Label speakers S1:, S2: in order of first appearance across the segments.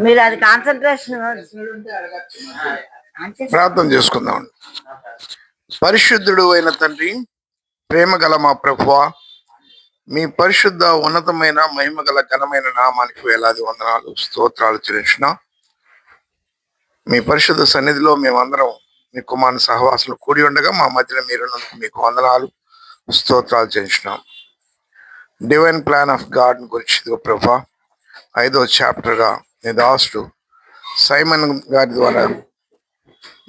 S1: మీరు అది కాన్సన్ట్రేషన్
S2: ప్రార్థన చేసుకుందాం. పరిశుద్ధుడు అయిన తండ్రి, ప్రేమ గల మా ప్రభువా, మీ పరిశుద్ధ ఉన్నతమైన మహిమ గల ఘనమైన నామానికి వేలాది వందనాలు స్తోత్రాలు చెల్లించిన మీ పరిశుద్ధ సన్నిధిలో మేమందరం మీ కుమారుని సహవాసులు కూడి ఉండగా మా మధ్యలో మీరున్నందుకు మీకు వందనాలు స్తోత్రాలు చెల్లించినాం. డివైన్ ప్లాన్ ఆఫ్ గాడ్ గురించి ప్రభా 5వ చాప్టర్గా మీ దాసుడు సైమన్ గారి ద్వారా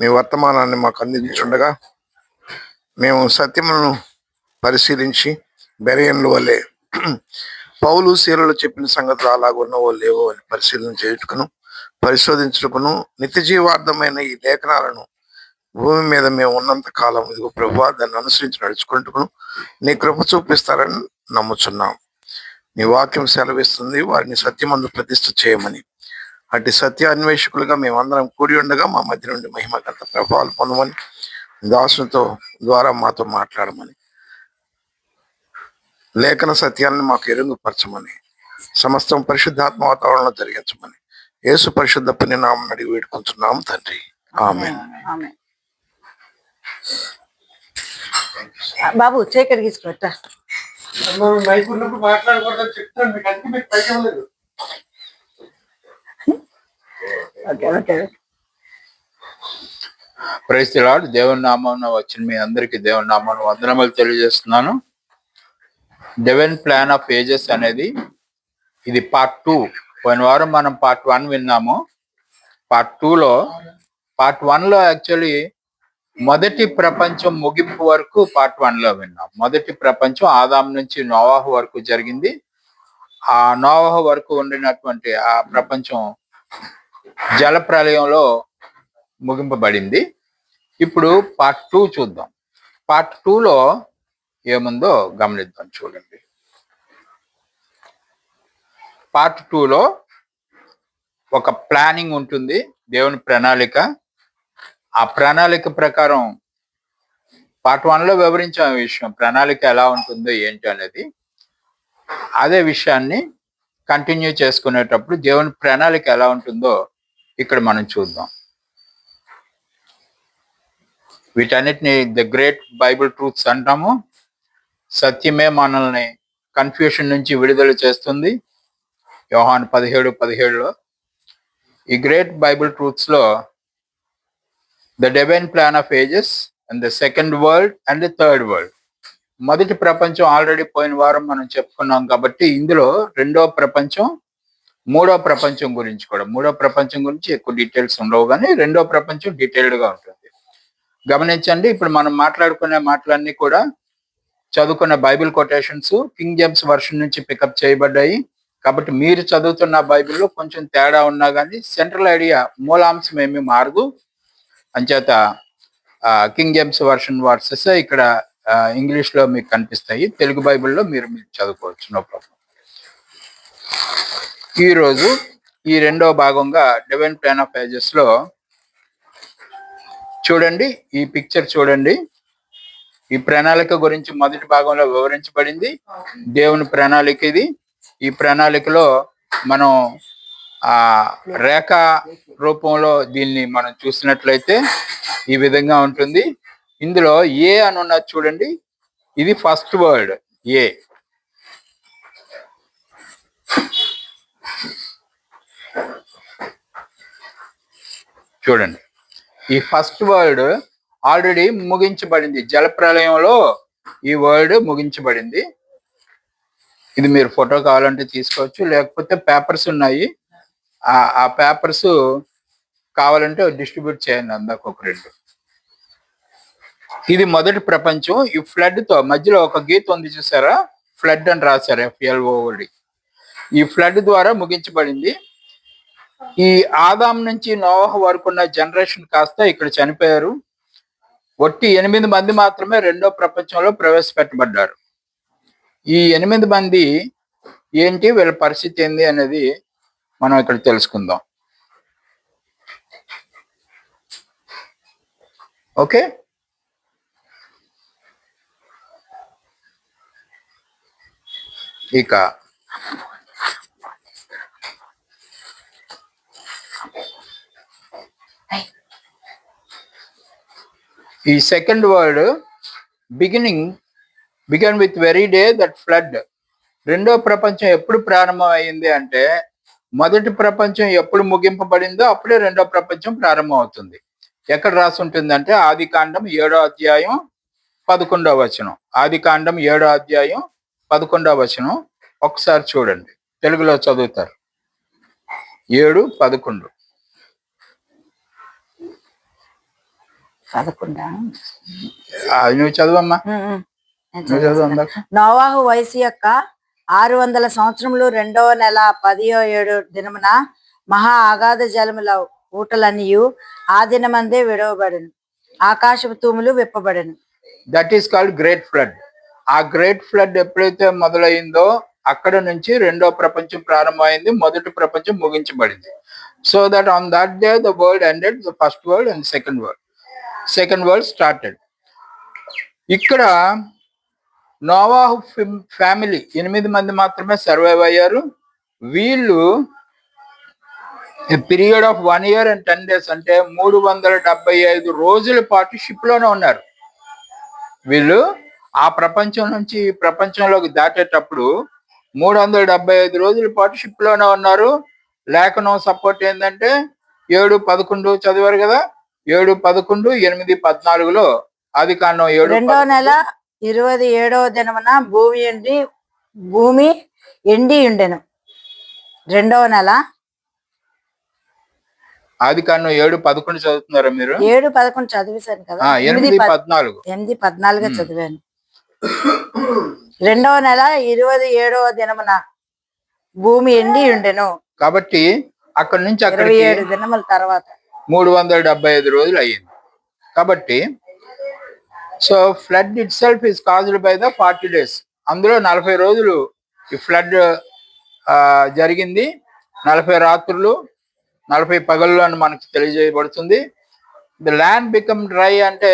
S2: మీ వర్తమానాన్ని మాకు అందించుండగా మేము సత్యములను పరిశీలించి బెరియన్ల వల్లే పౌలు శీలలు చెప్పిన సంగతులు అలాగున్నవో లేవో అని పరిశీలన చేయుటకును పరిశోధించుటకును నిత్య జీవార్థమైన ఈ లేఖనాలను భూమి మీద మేము ఉన్నంత కాలం ఇదిగో ప్రభువా దాన్ని అనుసరించి నడుచుకుంటుకును నీ కృప చూపిస్తారని నమ్ముచున్నాం. నీ వాక్యం సెలవిస్తుంది వారిని సత్యమందు ప్రతిష్ఠ చేయమని. అటు సత్య అన్వేషకులుగా మేమందరం కూడి ఉండగా మా మధ్య నుండి మహిమ గంట ప్రభావాలు పొందమని దాసునితో ద్వారా మాతో మాట్లాడమని లేఖన సత్యాన్ని మాకు ఎరుగుపరచమని సమస్తం పరిశుద్ధాత్మ వాతావరణంలో జరిగించమని యేసు పరిశుద్ధ పుణ్యనామం అడిగి వేడుకుంటున్నాము తండ్రి, ఆమేన్.
S1: బాబు చేకడికి తీసుకురా.
S3: Praise the lord. దేవుని నామమున వచ్చిన మీ అందరికి దేవుని నామమున వందనములు తెలియజేస్తున్నాను. డివైన్ ప్లాన్ ఆఫ్ ఏజెస్ అనేది ఇది పార్ట్ 2. పోయిన వారం మనం పార్ట్ 1 విన్నాము. పార్ట్ 2లో పార్ట్ 1లో యాక్చువల్లీ మొదటి ప్రపంచం ముగింపు వరకు పార్ట్ 1లో విన్నాం. మొదటి ప్రపంచం ఆదాం నుంచి నోవాహు వరకు జరిగింది. ఆ నోవాహు వరకు ఉండినటువంటి ఆ ప్రపంచం జల ప్రళయంలో ముగింపబడింది. ఇప్పుడు పార్ట్ 2 చూద్దాం. పార్ట్ 2లో ఏముందో గమనిద్దాం. చూడండి, పార్ట్ 2లో ఒక ప్లానింగ్ ఉంటుంది, దేవుని ప్రణాళిక. ఆ ప్రణాళిక ప్రకారం పార్ట్ 1లో వివరించాం ఈ విషయం, ప్రణాళిక ఎలా ఉంటుందో ఏంటి అనేది. అదే విషయాన్ని కంటిన్యూ చేసుకునేటప్పుడు దేవుని ప్రణాళిక ఎలా ఉంటుందో ఇక్కడ మనం చూద్దాం. వీటన్నిటిని ద గ్రేట్ బైబిల్ ట్రూత్స్ అంటాము. సత్యమే మనల్ని కన్ఫ్యూషన్ నుంచి విడుదల చేస్తుంది. యోహాను 17:17లో ఈ గ్రేట్ బైబిల్ ట్రూత్స్లో the divine plan of ages and the second world and the third world. మొదటి ప్రపంచం ఆల్రెడీ పోయిన వారం మనం చెప్పుకున్నాం కాబట్టి ఇందులో రెండో ప్రపంచం, మూడో ప్రపంచం గురించి కూడా, మూడో ప్రపంచం గురించి ఎక్కువ డీటెయిల్స్ ఉండవు కానీ రెండో ప్రపంచం డీటెయిల్డ్గా ఉంటుంది. గమనించండి, ఇప్పుడు మనం మాట్లాడుకునే మాటలన్నీ కూడా చదువుకున్న Bible quotations king James version నుంచి పికప్ చేయబడ్డాయి. కాబట్టి మీరు చదువుతున్న బైబిల్లో కొంచెం తేడా ఉన్నా కానీ సెంట్రల్ ఐడియా, మూలాంశం ఏమీ మారదు. అంచేత కింగ్ జేమ్స్ వర్షన్ వర్సెస్ ఇక్కడ ఇంగ్లీష్లో మీకు కనిపిస్తాయి. తెలుగు బైబిల్లో మీరు చదువుకోవచ్చు, నో ప్రాబ్లం. ఈరోజు ఈ రెండో భాగంగా డివైన్ ప్లాన్ ఆఫ్ ఏజెస్లో చూడండి, ఈ పిక్చర్ చూడండి. ఈ ప్రణాళిక గురించి మొదటి భాగంలో వివరించబడింది. దేవుని ప్రణాళిక ఇది. ఈ ప్రణాళికలో మనం రేఖా రూపంలో దీన్ని మనం చూసినట్లయితే ఈ విధంగా ఉంటుంది. ఇందులో ఏ అని ఉన్నది చూడండి, ఇది ఫస్ట్ వర్డ్ ఏ. చూడండి, ఈ ఫస్ట్ వర్డ్ ఆల్రెడీ ముగించబడింది. జలప్రలయంలో ఈ వర్డ్ ముగించబడింది. ఇది మీరు ఫోటో కావాలంటే తీసుకోవచ్చు, లేకపోతే పేపర్స్ ఉన్నాయి, ఆ పేపర్స్ కావాలంటే డిస్ట్రిబ్యూట్ చేయండి అందాక ఒక 2. ఇది మొదటి ప్రపంచం. ఈ ఫ్లడ్ తో మధ్యలో ఒక గీత ఉంది చూసారా, ఫ్లడ్ అని రాశారు, FLOD. ఈ ఫ్లడ్ ద్వారా ముగించబడింది. ఈ ఆదాం నుంచి నోవాహు వరకు ఉన్న జనరేషన్ కాస్త ఇక్కడ చనిపోయారు. ఒట్టి 8 మంది మాత్రమే రెండో ప్రపంచంలో ప్రవేశపెట్టబడ్డారు. ఈ 8 మంది ఏంటి, వీళ్ళ పరిస్థితి ఏంది అనేది మనం ఇక్కడ తెలుసుకుందాం. ఓకే, ఇక ఈ second world began with very day that flood. రెండో ప్రపంచం ఎప్పుడు ప్రారంభం అయింది అంటే మొదటి ప్రపంచం ఎప్పుడు ముగింపబడిందో అప్పుడే రెండో ప్రపంచం ప్రారంభం అవుతుంది. ఎక్కడ రాసి ఉంటుందంటే ఆది కాండం 7వ అధ్యాయం 11వ వచనం. ఆది కాండం 7వ అధ్యాయం 11వ వచనం ఒకసారి చూడండి, తెలుగులో చదువుతారు. 7:11.
S1: 11.
S3: నువ్వు చదువమ్మా. నువ్వు చదువు అందాక.
S1: నోవాహు వయసు యొక్క 600 సంవత్సరములు 2వ నెల 17వ దినమున మహా అగాధ జలముల ఊటలన్నీయు ఆ దినమందే విడవబడను, ఆకాశపు తూములు విప్పబడను.
S3: That is called great flood. ఆ గ్రేట్ ఫ్లడ్ ఎప్పుడైతే మొదలైందో అక్కడ నుంచి రెండో ప్రపంచం ప్రారంభమైంది, మొదటి ప్రపంచం ముగించబడింది. So that on that day the world ended, the first world and second world started. ఇక్కడ నోవాహు ఫ్యామిలీ 8 మంది మాత్రమే సర్వైవ్ అయ్యారు. వీళ్ళు period of 1 year and 10 days అంటే 375 రోజుల పాటు షిప్ లోనే ఉన్నారు. వీళ్ళు ఆ ప్రపంచం నుంచి ఈ ప్రపంచంలోకి దాటేటప్పుడు 375 రోజుల పాటు షిప్ లోనే ఉన్నారు. లేఖనం సపోర్ట్ ఏంటంటే 7:11 చదివారు కదా, 7:11, 8:14లో ఆది కాండం 7.
S1: 2వ నెల 27వ దినమున భూమి ఎండి ఉండెను. 2వ నెల
S3: ఆది కాండం 7:11 చదువుతున్నారా మీరు?
S1: 7:11 చదివేశాను కదా.
S3: 8:14
S1: చదివాను. 2వ నెల 27వ దినమున భూమి ఎండి ఉండెను.
S3: కాబట్టి అక్కడ నుంచి అక్కడికి
S1: 27 దినముల తర్వాత
S3: 375 రోజులు అయ్యింది. కాబట్టి so flood it self is caused by the 40 days. అందులో 40 రోజులు ఈ ఫ్లడ్ జరిగింది. 40 రాత్రులు 40 పగళ్ళు అని మనకి తెలియజేయబడుతుంది. ద ల్యాండ్ బికమ్ డ్రై అంటే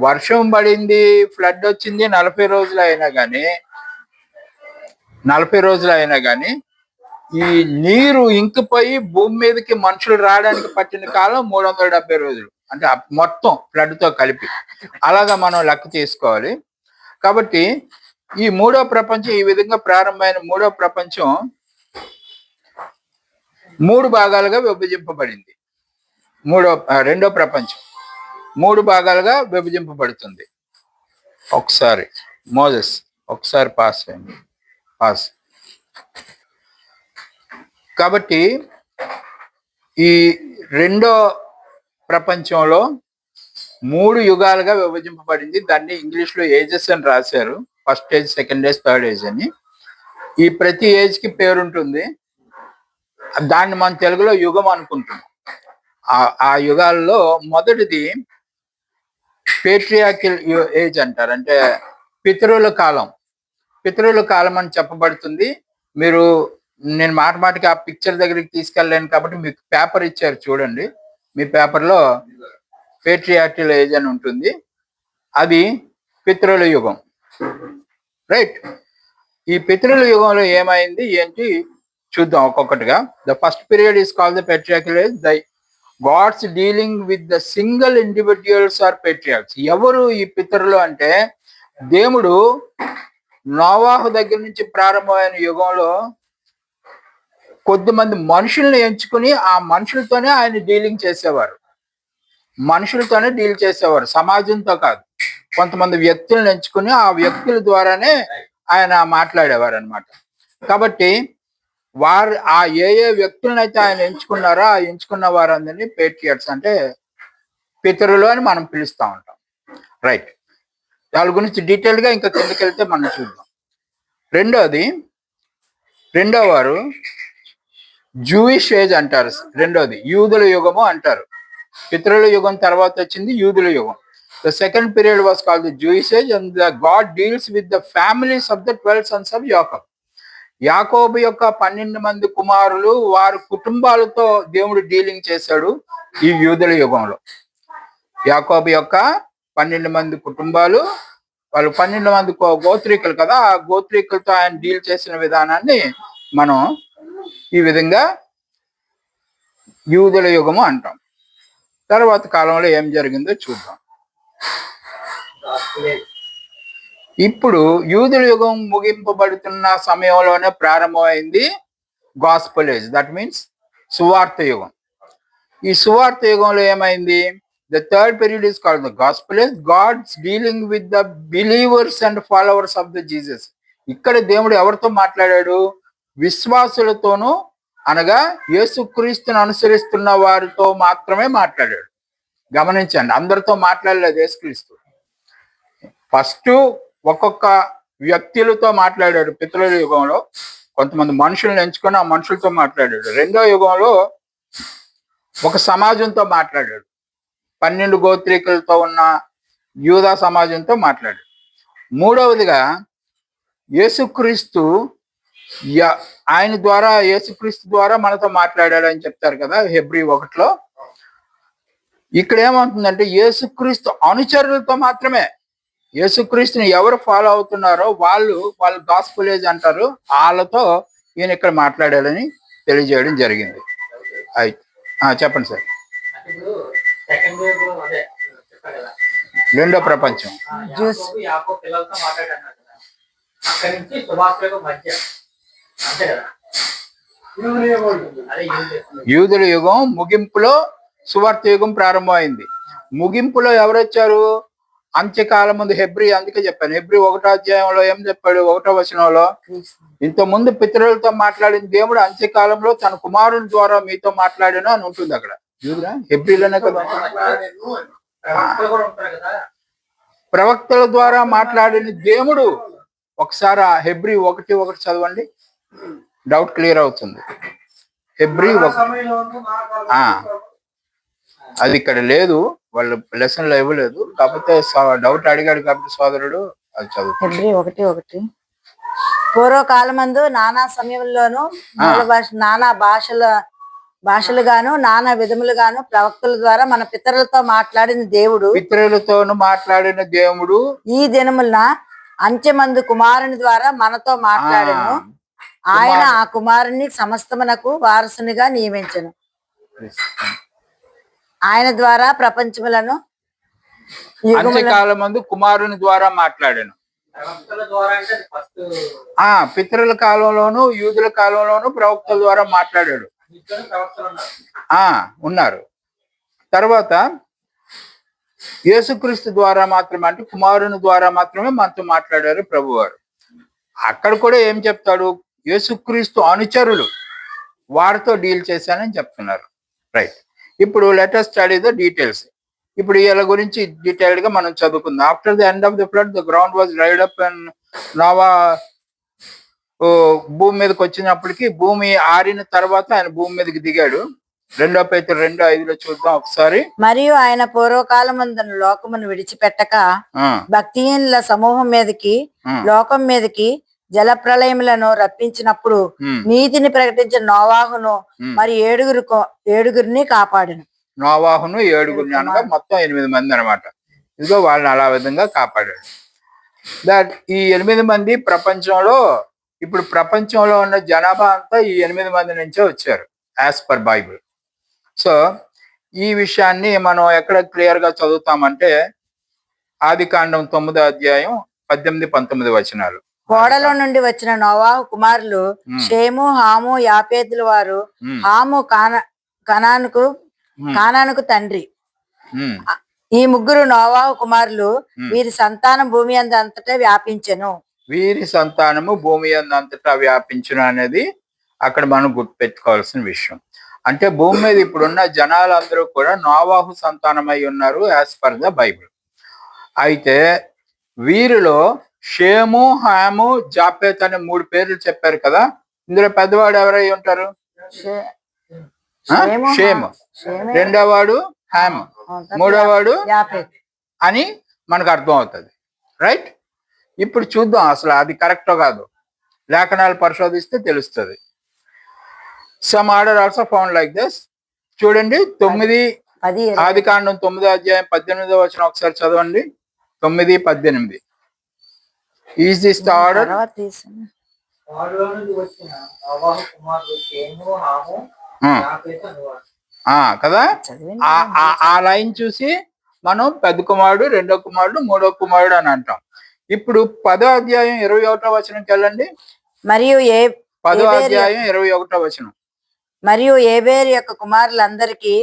S3: వర్షం పడింది, ఫ్లడ్ వచ్చింది 40 రోజులు అయినా కానీ ఈ నీరు ఇంకిపోయి భూమి మీదకి మనుషులు రావడానికి పట్టిన కాలం 370 రోజులు, అంటే మొత్తం ఫ్లడ్ తో కలిపి. అలాగా మనం లెక్క తీసుకోవాలి. కాబట్టి ఈ మూడో ప్రపంచం ఈ విధంగా ప్రారంభమైన మూడో ప్రపంచం 3 భాగాలుగా విభజింపబడింది. రెండో ప్రపంచం 3 భాగాలుగా విభజింపబడుతుంది. ఒకసారి మోజెస్ ఒకసారి పాస్. కాబట్టి ఈ రెండో ప్రపంచంలో 3 యుగాలుగా విభజింపబడింది. దాన్ని ఇంగ్లీష్ లో ఏజెస్ అని రాశారు. First age, second age, third age అని. ఈ ప్రతి ఏజ్ కి పేరుంటుంది. దాన్ని మన తెలుగులో యుగం అనుకుంటున్నాం. ఆ యుగాల్లో మొదటిది పేట్రియాకిల్ ఏజ్ అంటారు, అంటే పితరుల కాలం. పితరుల కాలం అని చెప్పబడుతుంది. నేను మాటికి ఆ పిక్చర్ దగ్గరికి తీసుకెళ్ళలేను కాబట్టి మీకు పేపర్ ఇచ్చారు చూడండి. మీ పేపర్లో పేట్రియాకిల్ ఏజ్ అని ఉంటుంది. అది పితరుల యుగం, రైట్? ఈ పితరుల యుగంలో ఏమైంది ఏంటి చూద్దాం ఒక్కొక్కటిగా. The first period is called the patriarchal age. The God's dealing with the single individuals are patriarchs. ఎవరు ఈ పితరులు అంటే దేవుడు నోవాహు దగ్గర నుంచి ప్రారంభమైన యుగంలో కొద్దిమంది మనుషుల్ని ఎంచుకుని ఆ మనుషులతోనే ఆయన డీలింగ్ చేసేవారు. మనుషులతోనే డీల్ చేసేవారు, సమాజంతో కాదు. కొంతమంది వ్యక్తులను ఎంచుకుని ఆ వ్యక్తుల ద్వారానే ఆయన మాట్లాడేవారు అనమాట. కాబట్టి ఏ వ్యక్తులను అయితే ఆయన ఎంచుకున్నారో ఆ ఎంచుకున్న వారందరినీ పేట్రియట్స్ అంటే పితరులు అని మనం పిలుస్తూ ఉంటాం, రైట్? వాళ్ళ గురించి డీటెయిల్ గా ఇంకా కిందకి వెళ్తే మనం చూద్దాం. రెండో వారు జూయిష్ ఏజ్ అంటారు. రెండోది యూదుల యుగము అంటారు. పితరుల యుగం తర్వాత వచ్చింది యూదుల యుగం. The second period was called the Jewish age and the God deals with the families of the 12 sons of యాకోబ్. యాకోబు యొక్క 12 మంది కుమారులు, వారి కుటుంబాలతో దేవుడు డీలింగ్ చేశాడు ఈ యూదుల యుగంలో. యాకోబు యొక్క 12 మంది కుటుంబాలు, వాళ్ళు 12 మంది గోత్రీకులు కదా, ఆ గోత్రీకులతో ఆయన డీల్ చేసిన విధానాన్ని మనం ఈ విధంగా యూదుల యుగము అంటాం. తర్వాత కాలంలో ఏం జరిగిందో చూద్దాం. ఇప్పుడు యూదుల యుగం ముగింపబడుతున్న సమయంలోనే ప్రారంభమైంది గాస్పెల్ ఏజ్, దట్ మీన్స్ సువార్త యుగం. ఈ సువార్త యుగంలో ఏమైంది? The third period is called the gospel age, God's dealing with the believers and followers of the Jesus. ఇక్కడ దేవుడు ఎవరితో మాట్లాడాడు? విశ్వాసులతోనూ, అనగా యేసుక్రీస్తును అనుసరిస్తున్న వారితో మాత్రమే మాట్లాడాడు. గమనించండి, అందరితో మాట్లాడలేదు యేసుక్రీస్తు. ఫస్ట్ ఒక్కొక్క వ్యక్తులతో మాట్లాడాడు పితరుల యుగంలో, కొంతమంది మనుషులను ఎంచుకొని ఆ మనుషులతో మాట్లాడాడు. రెండో యుగంలో ఒక సమాజంతో మాట్లాడాడు, 12 గోత్రికులతో ఉన్న యూదా సమాజంతో మాట్లాడాడు. మూడవదిగా యేసుక్రీస్తు ఆయన ద్వారా, యేసుక్రీస్తు ద్వారా మనతో మాట్లాడాడు అని చెప్తారు కదా హెబ్రీ 1లో. ఇక్కడ ఏమవుతుందంటే యేసుక్రీస్తు అనుచరులతో మాత్రమే, యేసుక్రీస్తుని ఎవరు ఫాలో అవుతున్నారో వాళ్ళు గాస్పెల్ ఏజ్ అంటారు, వాళ్ళతో ఈయన ఇక్కడ మాట్లాడాలని తెలియజేయడం జరిగింది. అయితే చెప్పండి సార్. రెండో ప్రపంచం, యూదుల యుగం ముగింపులో సువార్త యుగం ప్రారంభమైంది. ముగింపులో ఎవరు వచ్చారు? అంత్యకాలం ముందు హెబ్రీ, అందుకే చెప్పాను, హెబ్రీ 1వ అధ్యాయంలో ఏం చెప్పాడు? 1వ వచనంలో, ఇంత ముందు పితరులతో మాట్లాడిన దేవుడు అంత్యకాలంలో తన కుమారుని ద్వారా మీతో మాట్లాడాను అని ఉంటుంది అక్కడ. చూడరా, హెబ్రీలోనే కదా, ప్రవక్తల ద్వారా మాట్లాడిన దేవుడు. ఒకసారి ఆ హెబ్రీ 1:1 చదవండి, డౌట్ క్లియర్ అవుతుంది. హెబ్రీ 1, అది ఇక్కడ లేదు, వాళ్ళు లెసన్ లో ఇవ్వలేదు, కాకపోతే డౌట్ అడిగాడు కాబట్టి సోదరుడు అది చదువు.
S1: హెబ్రీ 1:1. పూర్వకాలమందు నానా సమయంలోను నానా భాషలుగాను నానా విధములుగాను ప్రవక్తల ద్వారా మన పితరులతో మాట్లాడిన దేవుడు,
S3: పితరులతోను మాట్లాడిన దేవుడు
S1: ఈ దినమున అంత్యమందు కుమారుని ద్వారా మనతో మాట్లాడను. ఆయన ఆ కుమారుని సమస్తమునకు వారసునిగా నియమించను. ఆయన ద్వారా ప్రపంచములను,
S3: అంత్యకాలం మందు కుమారుని ద్వారా మాట్లాడాను. పితరుల కాలంలోను యూదుల కాలంలోను ప్రవక్తల ద్వారా మాట్లాడాడు, ఉన్నారు. తర్వాత యేసుక్రీస్తు ద్వారా మాత్రమే, అంటే కుమారుని ద్వారా మాత్రమే మనతో మాట్లాడారు ప్రభువారు. అక్కడ కూడా ఏం చెప్తాడు? యేసుక్రీస్తు అనుచరులు వారితో డీల్ చేశానని చెప్తున్నారు. రైట్, ఇప్పుడు let us study the details. ఇప్పుడు వీళ్ళ గురించి డీటెయిల్డ్ గా మనం చదువుకుందాం. After the end of the flood the ground was dried up and Noah భూమి మీదకి వచ్చినప్పటికీ, భూమి ఆరిన తర్వాత ఆయన భూమి మీదకి దిగాడు. 2 పేతురు 2:5 చూద్దాం ఒకసారి.
S1: మరియు ఆయన పూర్వకాలమందున లోకమును విడిచిపెట్టక భక్తిహీనుల సమూహం మీదకి, లోకం మీదకి జల ప్రళయములను రప్పించినప్పుడు నీతిని ప్రకటించిన నోవాహును మరి ఏడుగురిని కాపాడను.
S3: నోవాహును 7 అనగా మొత్తం 8 మంది అనమాట. ఇదిగో వాళ్ళని అలా విధంగా కాపాడాడు. దట్ ఈ 8 మంది ప్రపంచంలో, ఇప్పుడు ప్రపంచంలో ఉన్న జనాభా అంతా ఈ 8 మంది నుంచే వచ్చారు యాజ్ పర్ బైబిల్. సో ఈ విషయాన్ని మనం ఎక్కడ క్లియర్ గా చదువుతామంటే ఆదికాండం 9వ అధ్యాయం 18-19 వచనాలు.
S1: కోడలో నుండి వచ్చిన నోవాహు కుమారులు షేము, హాము, యాపేతుల వారు. హాము కానానుకు తండ్రి. ఈ ముగ్గురు నోవాహు కుమారులు. వీరి సంతానం భూమి అంతటా వ్యాపించెను. వీరి
S3: సంతానము భూమి అంతటా వ్యాపించును అనేది అక్కడ మనం గుర్తుపెట్టుకోవాల్సిన విషయం. అంటే భూమి మీద ఇప్పుడున్న జనాలందరూ కూడా నోవాహు సంతానమై ఉన్నారు యాజ్ పర్ ద బైబిల్. అయితే వీరిలో షేము, హాము, జాపేత్ అనే 3 పేర్లు చెప్పారు కదా. ఇందులో పెద్దవాడు ఎవరై ఉంటారు? షేము, రెండోవాడు హాము, మూడోవాడు అని మనకు అర్థం అవుతుంది. రైట్, ఇప్పుడు చూద్దాం అసలు అది కరెక్టో కాదు, లేఖనాలు పరిశోధిస్తే తెలుస్తుంది. Some order also found like this. చూడండి, 9 ఆదికాండం 9వ అధ్యాయం 18వ వచనం ఒకసారి చదవండి. 9:18. Is this the order? కదా.
S1: చదివింది
S3: ఆ లైన్ చూసి మనం పెద్ద కుమారుడు, రెండో కుమారుడు, మూడో కుమారుడు అని అంటాం. ఇప్పుడు 10వ అధ్యాయం 21వ వచనంకి వెళ్ళండి.
S1: మరియు
S3: 10వ అధ్యాయం 21వ వచనం.
S1: మరియు ఏబేరు యొక్క కుమారులందరికీ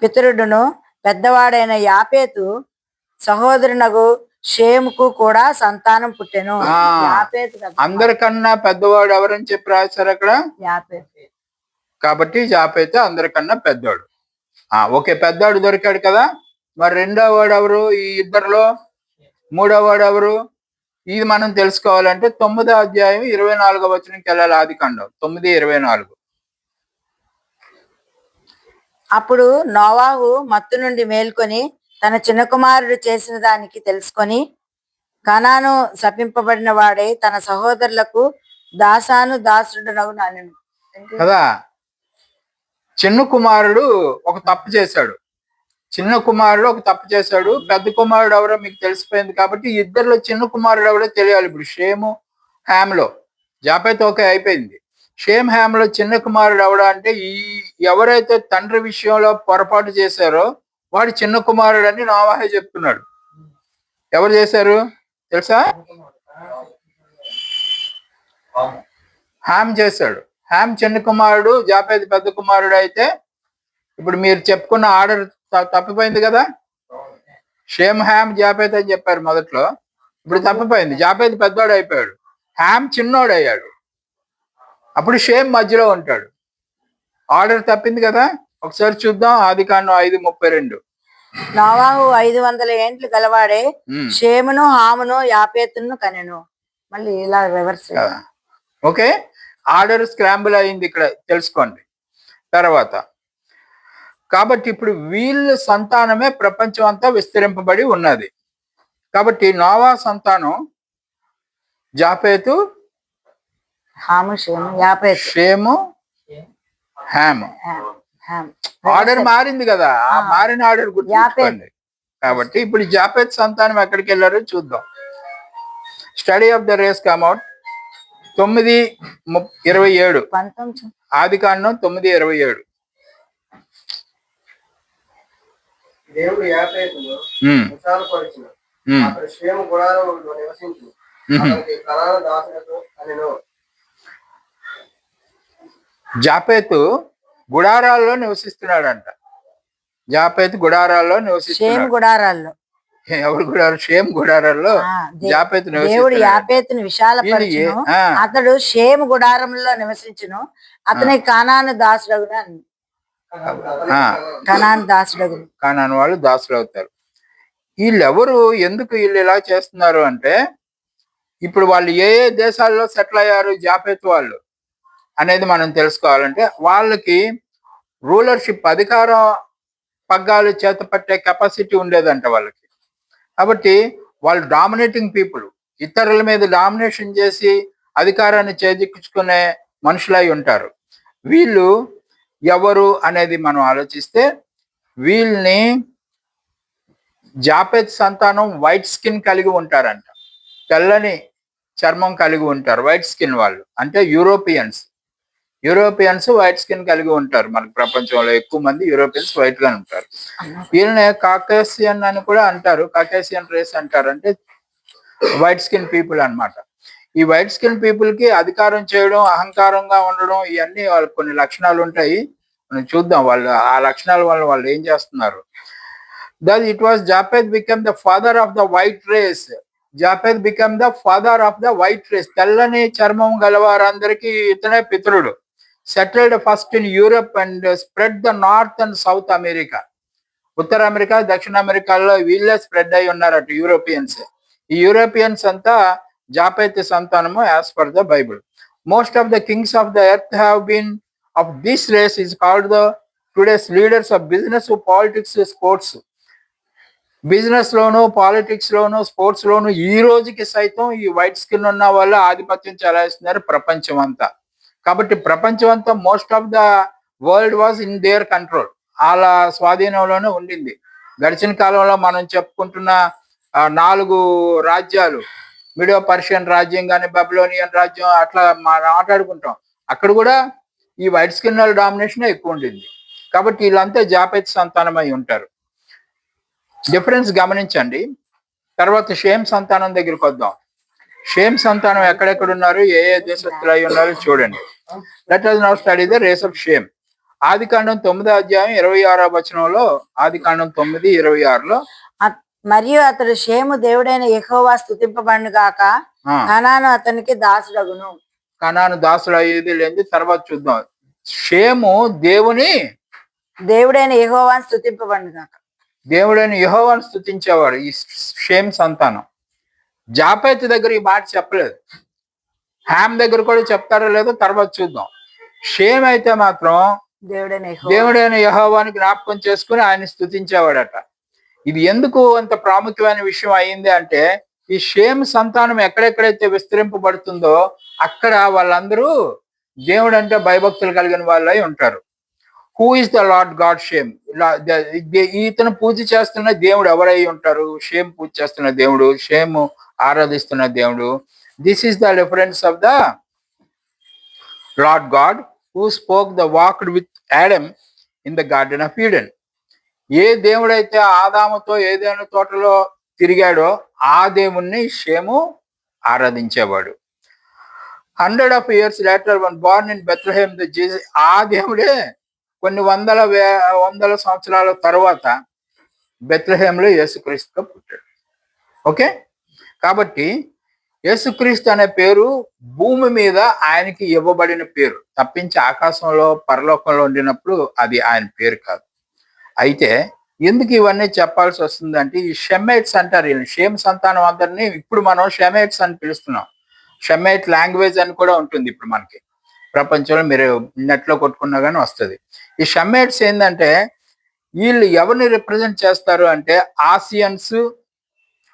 S1: పితరుడును పెద్దవాడైన యాపేతు సహోదరునగు షేముకు కూడా సంతానం పుట్టెను. యాపేతు కదా.
S3: అందరికన్నా పెద్దవాడు ఎవరని చెప్పి రాశారు అక్కడ?
S1: యాపేతు.
S3: కాబట్టి యాపేతు అందరికన్నా పెద్దవాడు. ఓకే, పెద్దవాడు దొరికాడు కదా. మరి రెండో వాడు ఎవరు ఈ ఇద్దరిలో? మూడో వాడు ఎవరు? ఇది మనం తెలుసుకోవాలంటే 9వ అధ్యాయం 24వ వచనంకి వెళ్ళాలి. ఆదికాండం 9:24.
S1: అప్పుడు నోవాహు మత్తు నుండి మేల్కొని తన చిన్న కుమారుడు చేసిన దానికి తెలుసుకొని కనాను శపింపబడిన వాడే తన సహోదరులకు దాసుడునగు నానెను
S3: కదా. చిన్న కుమారుడు ఒక తప్పు చేశాడు. పెద్ద కుమారుడు ఎవరో మీకు తెలిసిపోయింది కాబట్టి ఇద్దరిలో చిన్న కుమారుడు ఎవరో తెలియాలి. ఇప్పుడు షేము హ్యామ్లో జాపేతు ఓకే అయిపోయింది. షేమ్ హ్యామ్లో చిన్న కుమారుడు ఎవడా అంటే ఎవరైతే తండ్రి విషయంలో పొరపాటు చేశారో వాడు చిన్న కుమారుడు అని నోవాహు చెప్తున్నాడు. ఎవరు చేశారు తెలుసా? హామ్ చేశాడు. హామ్ చిన్న కుమారుడు, జాపేతు పెద్ద కుమారుడు అయితే ఇప్పుడు మీరు చెప్పుకున్న ఆర్డర్ తప్పిపోయింది కదా. షేమ్ హ్యామ్ జాపేత్ అని చెప్పారు మొదట్లో, ఇప్పుడు తప్పిపోయింది. జాపేత్ పెద్దవాడు అయిపోయాడు, హ్యామ్ చిన్నోడు అయ్యాడు. అప్పుడు షేమ్ మధ్యలో ఉంటాడు. ఆర్డర్ తప్పింది కదా. ఒకసారి చూద్దాం. ఆదికాండం 5:32.
S1: నోవాహు 500 ఏండ్లు గలవాడే షేమును హామును యాపేతును కనెను. మళ్ళీ ఇలా రివర్స్.
S3: ఓకే, ఆర్డర్ స్క్రాంబుల్ అయింది ఇక్కడ తెలుసుకోండి. తర్వాత కాబట్టి ఇప్పుడు వీళ్ళ సంతానమే ప్రపంచం అంతా విస్తరింపబడి ఉన్నది. కాబట్టి నోవా సంతానం జాపేతు,
S1: హాము, షేము, యాపేతు,
S3: షేము, హ్యామ్. ఆర్డర్ మారింది కదా. ఆ మారిన ఆర్డర్ గుర్తుంచుకోండి. కాబట్టి ఇప్పుడు జాపేత్ సంతానం ఎక్కడికి వెళ్ళారో చూద్దాం. Study of the race come at 9:27. ఆదికాండం 9:27.
S4: దేవుడు యాపేతును విశాలపరిచిన అతడు షేము గుడారములో నివసించు అతనికి కనాను దాసులకు అనెను.
S3: జాపేతు గుడారాల్లో నివసిస్తున్నాడంట. జాపేతు గుడారాల్లో నివసిస్తున్నాడు.
S1: గుడారాల్లో.
S3: ఎవరు గుడారు? షేమ్ గుడారాల్లో జాపేతు
S1: దేవుడు యాపేతును విశాలపరిచెను, అతడు షేము గుడారంలో నివసించును, అతనికి కానాను దాసుడగును.
S3: కానాను వాళ్ళు దాసులు అవుతారు. వీళ్ళెవరు, ఎందుకు వీళ్ళు ఇలా చేస్తున్నారు అంటే ఇప్పుడు వాళ్ళు ఏ ఏ దేశాల్లో సెటిల్ అయ్యారు జాపేతు వాళ్ళు అనేది మనం తెలుసుకోవాలంటే వాళ్ళకి రూలర్షిప్, అధికారం పగ్గాలు చేత పట్టే కెపాసిటీ ఉండేదంట వాళ్ళకి. కాబట్టి వాళ్ళు డామినేటింగ్ పీపుల్, ఇతరుల మీద డామినేషన్ చేసి అధికారాన్ని చేజిక్కించుకునే మనుషులై ఉంటారు. వీళ్ళు ఎవరు అనేది మనం ఆలోచిస్తే వీళ్ళని జాపేత్ సంతానం వైట్ స్కిన్ కలిగి ఉంటారంట. తెల్లని చర్మం కలిగి ఉంటారు. వైట్ స్కిన్ వాళ్ళు అంటే యూరోపియన్స్ వైట్ స్కిన్ కలిగి ఉంటారు. మనకి ప్రపంచంలో ఎక్కువ మంది యూరోపియన్స్ వైట్ గా ఉంటారు. వీళ్ళని కాకేసియన్ అని కూడా అంటారు. కాకేసియన్ రేస్ అంటారు, అంటే వైట్ స్కిన్ పీపుల్ అన్నమాట. ఈ వైట్ స్కిన్ పీపుల్ కి అధికారం చేయడం, అహంకారంగా ఉండడం, ఇవన్నీ వాళ్ళకి కొన్ని లక్షణాలు ఉంటాయి. మనం చూద్దాం వాళ్ళు ఆ లక్షణాల వల్ల వాళ్ళు ఏం చేస్తున్నారు. Thus it was Japheth became the father of the white race. Japheth became the father of the white race. తెల్లని చర్మం గలవారందరికీ ఇతనే పితరుడు. Settled first in Europe and spread the north and south America. ఉత్తర అమెరికా, దక్షిణ అమెరికాలో వీళ్ళే spread అయి ఉన్నారట యూరోపియన్స్. ఈ యూరోపియన్స్ అంతా జాపేత్ సంతానము as per the Bible. Most of the kings of the earth have been of this race is called the today's leaders of business, politics, sports. Business లోను, politics లోను, sports లోను ఈ రోజుకి సైతం ఈ వైట్ స్కిన్ ఉన్న వాళ్ళు ఆధిపత్యం చెలాయిస్తున్నారు ప్రపంచం అంతా. కాబట్టి ప్రపంచం అంతా most of the world was in there control, వాళ్ళ స్వాధీనంలోనే ఉండింది. గడిచిన కాలంలో మనం చెప్పుకుంటున్న 4 రాజ్యాలు, మీడియో పర్షియన్ రాజ్యం కానీ, బబులోనియన్ రాజ్యం, అట్లా మాట్లాడుకుంటాం. అక్కడ కూడా ఈ వైట్ స్కిన్ వాళ్ళ డామినేషన్ ఎక్కువ ఉండింది. కాబట్టి వీళ్ళంతా జాపెత్ సంతానమై ఉంటారు. డిఫరెన్స్ గమనించండి. తర్వాత షేమ్ సంతానం దగ్గరికి వద్దాం. షేమ్ సంతానం ఎక్కడెక్కడ ఉన్నారు, ఏ ఏ దేశస్తులు అయి ఉన్నారు చూడండి. Let us now study the race of shame. ఆదికాండం 9:26 ఆదికాండం 9:26
S1: మరియు అతడు షేము దేవుడైన యెహోవా స్తుతింపబడును గాక, కనాను అతనికి దాసుడగును.
S3: కనాను దాసుడు అయ్యేది లేని తర్వాత చూద్దాం. షేము
S1: దేవుడైన యెహోవాను స్తుతింపబడును గాక,
S3: దేవుడైన యెహోవాను స్తుతించేవాడు ఈ షేమ్ సంతానం. జాపెత్ దగ్గర ఈ మాట చెప్పలేదు. హ్యామ్ దగ్గర కూడా చెప్తారో లేదో తర్వాత చూద్దాం. షేమ్ అయితే మాత్రం దేవుడైన యెహోవాని జ్ఞాపకం చేసుకుని ఆయన స్తుతించేవాడట. ఇది ఎందుకు అంత ప్రాముఖ్యమైన విషయం అయింది అంటే, ఈ షేమ్ సంతానం ఎక్కడెక్కడైతే విస్తరింపబడుతుందో అక్కడ వాళ్ళందరూ దేవుడు అంటే భయభక్తులు కలిగిన వాళ్ళై ఉంటారు. Who is the Lord God shame? ఇతను పూజ చేస్తున్న దేవుడు ఎవరై ఉంటారు? షేమ్ పూజ చేస్తున్న దేవుడు, షేమ్ ఆరాధిస్తున్న దేవుడు. This is the reference of the Lord God who spoke the walked with Adam in the garden of Eden. ఏ దేవుడైతే ఆదాముతో ఏదైనా తోటలో తిరిగాడో ఆ దేవుణ్ణి షేము ఆరాధించేవాడు. 100 years later when born in Bethlehem the Jesus, ఆ దేవుడే కొన్ని వందల సంవత్సరాల తర్వాత బెత్లెహేంలో యేసుక్రీస్తుగా పుట్టాడు. ఓకే, కాబట్టి యేసుక్రీస్తు అనే పేరు భూమి మీద ఆయనకి ఇవ్వబడిన పేరు తప్పించి ఆకాశంలో పరలోకంలో ఉండినప్పుడు అది ఆయన పేరు కాదు. అయితే ఎందుకు ఇవన్నీ చెప్పాల్సి వస్తుందంటే, ఈ షెమైట్స్ అంటారు, వీళ్ళు షేమ్ సంతానం అందరినీ ఇప్పుడు మనం షెమైట్స్ అని పిలుస్తున్నాం. షెమైట్ లాంగ్వేజ్ అని కూడా ఉంటుంది ఇప్పుడు మనకి ప్రపంచంలో, మీరు నెట్లో కొట్టుకున్నా కానీ వస్తుంది. ఈ షెమైట్స్ ఏంటంటే వీళ్ళు ఎవరిని రిప్రజెంట్ చేస్తారు అంటే ఆసియన్స్,